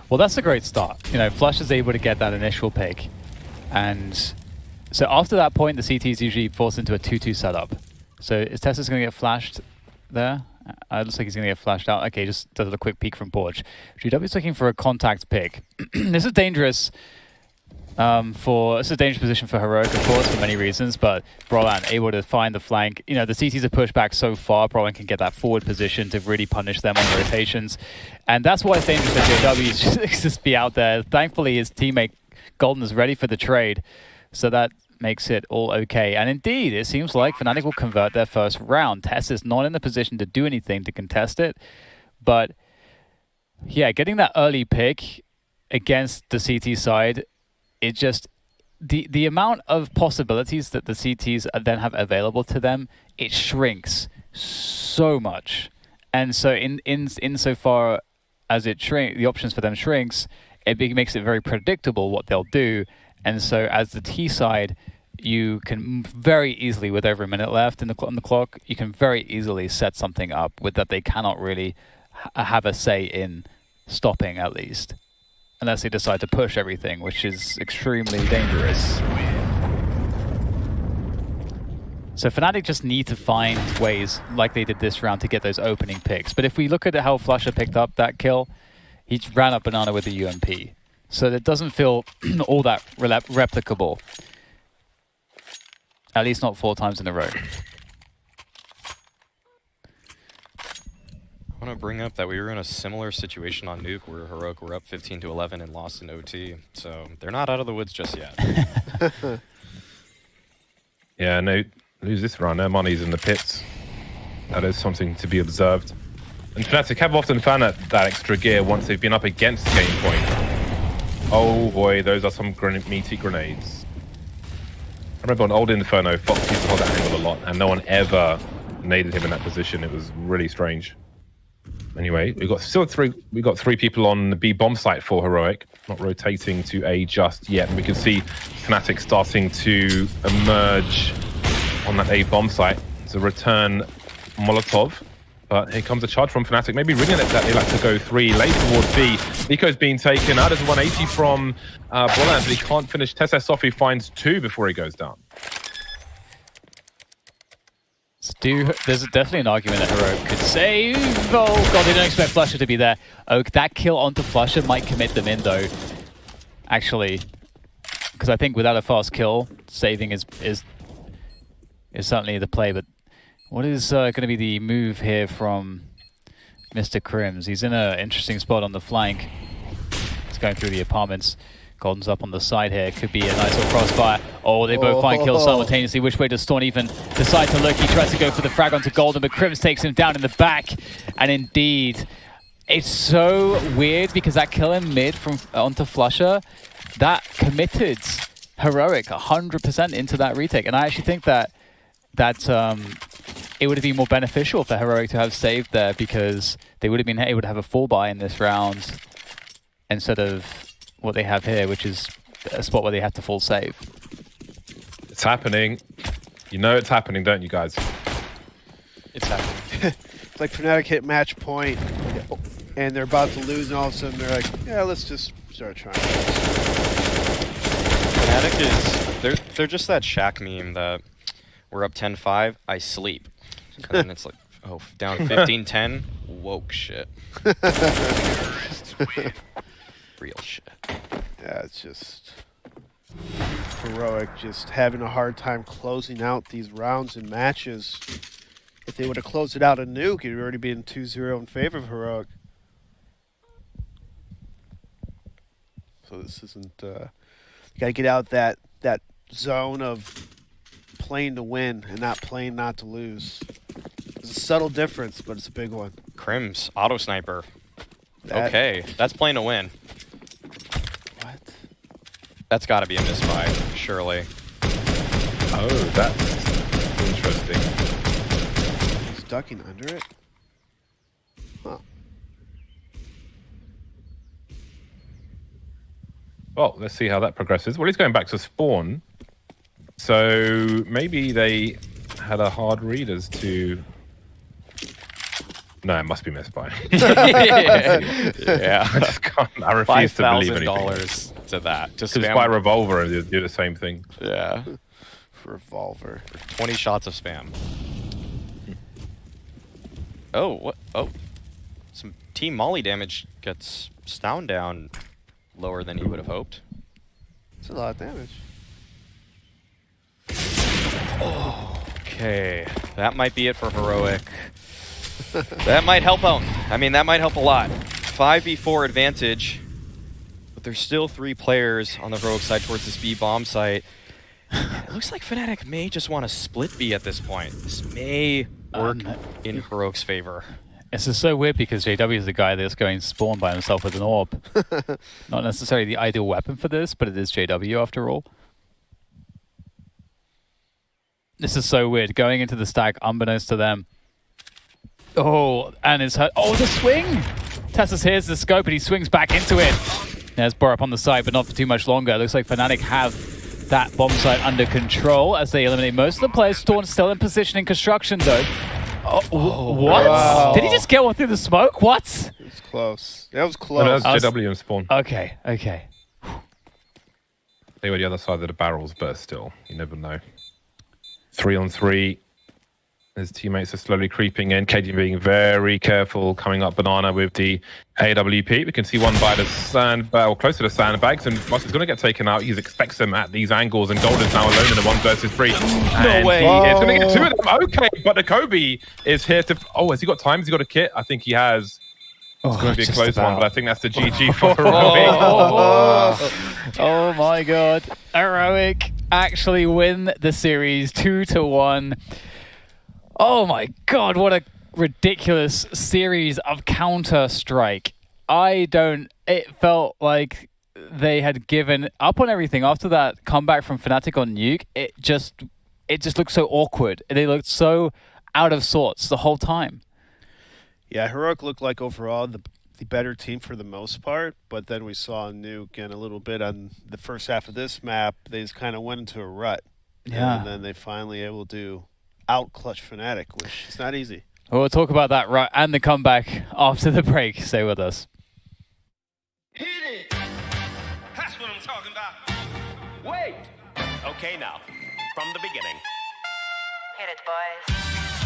Well, that's a great start. Flush is able to get that initial pick. And so after that point, the CT is usually forced into a 2-2 setup. So is Tessa's going to get flashed there? It looks like he's going to get flashed out. Okay, just does a quick peek from Porch. GW is looking for a contact pick. This is dangerous. It's a dangerous position for Heroic, of course, for many reasons, but Brolan able to find the flank. The CTs are pushed back so far, Brolan can get that forward position to really punish them on rotations. And that's why it's dangerous that JW just be out there. Thankfully, his teammate Golden is ready for the trade, so that makes it all okay. And indeed, it seems like Fnatic will convert their first round. Tess is not in the position to do anything to contest it, but yeah, getting that early pick against the CT side, it just, the amount of possibilities that the CTs then have available to them, it shrinks so much. And so insofar as the options for them shrinks, it makes it very predictable what they'll do. And so as the T side, you can very easily, with over a minute left on the clock, you can very easily set something up with that they cannot really have a say in stopping, at least. Unless they decide to push everything, which is extremely dangerous. So Fnatic just need to find ways, like they did this round, to get those opening picks. But if we look at how Flusher picked up that kill, he ran up Banana with the UMP. So it doesn't feel all that replicable. At least not 4 times in a row. I want to bring up that we were in a similar situation on Nuke where Heroic were up 15-11 and lost in OT. So they're not out of the woods just yet. Yeah, no, lose this run. Their money's in the pits. That is something to be observed. And Fnatic have often found that extra gear once they've been up against game point. Oh boy, those are some meaty grenades. I remember on old Inferno, Fox used to hold that angle a lot, and no one ever naded him in that position. It was really strange. Anyway, we got 3 people on the B bomb site for Heroic, not rotating to A just yet. And we can see Fnatic starting to emerge on that A bomb site. It's a return Molotov, but here comes a charge from Fnatic. Maybe ringing it that they like to go 3 late towards B. Nico's being taken out. There's a 180 from Bolland, but he can't finish. Tessa Sophie finds 2 before he goes down. There's definitely an argument that Heroic could save. Oh god, they don't expect Flusher to be there. Oh, that kill onto Flusher might commit them in though. Actually, because I think without a fast kill, saving is certainly the play. But what is going to be the move here from Mr. Crims? He's in an interesting spot on the flank. He's going through the apartments. Golden's up on the side here. Could be a nice little crossfire. Oh, they both find kills simultaneously. Which way does Storm even decide to look? He tries to go for the frag onto Golden, but Crims takes him down in the back. And indeed, it's so weird because that kill in mid from onto Flusher, that committed Heroic 100% into that retake. And I actually think that it would have been more beneficial for Heroic to have saved there because they would have been able to have a full buy in this round instead of what they have here, which is a spot where they have to full save. It's happening. You know it's happening, don't you guys? It's happening. It's like Fnatic hit match point, and they're about to lose, and all of a sudden they're like, yeah, let's just start trying. Fnatic is... They're just that Shaq meme that we're up 10-5, I sleep. And then it's like, oh, down 15-10, woke shit. Real shit. Yeah, it's just Heroic just having a hard time closing out these rounds and matches. If they would have closed it out a nuke, it would already been 2-0 in favor of Heroic. So this isn't you gotta get out that zone of playing to win and not playing not to lose. It's a subtle difference, but it's a big one. Crims, auto sniper. Okay, that's playing to win. What? That's got to be a misbuy, surely. Oh, that's interesting. He's ducking under it? Huh. Well, let's see how that progresses. Well, he's going back to spawn. So maybe they had a hard read as to... No, it must be misbuy. Yeah. I just can't. I refuse to believe anything. $5,000 to that. Just buy revolver and do the same thing. Yeah. Revolver. 20 shots of spam. Oh, what? Oh. Some Team Molly damage gets Stound down lower than he would have hoped. That's a lot of damage. Oh, okay. That might be it for Heroic. That might help out. I mean, that might help a lot. 5v4 advantage. But there's still 3 players on the Heroic side towards this B bomb site. It looks like Fnatic may just want to split B at this point. This may work in Heroic's favor. This is so weird because JW is the guy that's going to spawn by himself with an orb. Not necessarily the ideal weapon for this, but it is JW after all. This is so weird. Going into the stack, unbeknownst to them. Oh, and it's hurt. Oh, the swing! Tessus hears the scope and he swings back into it. There's Borup on the side, but not for too much longer. It looks like Fnatic have that bomb site under control as they eliminate most of the players. Storm still in position in construction, though. Oh, what? Wow. Did he just get one through the smoke? What? It was close. That was close. No, that was JW and spawn. Okay, okay. They were the other side of the barrels, but still, you never know. 3-on-3. His teammates are slowly creeping in. KD being very careful, coming up banana with the AWP, we can see one by the sandbag, or close to the sandbags, and Fox is going to get taken out. He expects them at these angles, and Golden's now alone in the 1 versus 3. No way. It's going to get 2 of them. Okay, but the Kobe is here to... Oh, has he got time? Has he got a kit? I think he has. It's going to be a close one, but I think that's the GG for Heroic. Oh my god. Heroic actually win the series 2-1. Oh my god, what a ridiculous series of Counter-Strike. It felt like they had given up on everything after that comeback from Fnatic on Nuke. It just looked so awkward. They looked so out of sorts the whole time. Yeah, Heroic looked like overall the better team for the most part, but then we saw Nuke and a little bit on the first half of this map, they just kind of went into a rut. Yeah. And then they finally able to out-clutch Fnatic, which is not easy. Well, we'll talk about that right and the comeback after the break. Stay with us. Hit it! That's what I'm talking about. Wait! Okay, now, from the beginning. Hit it, boys.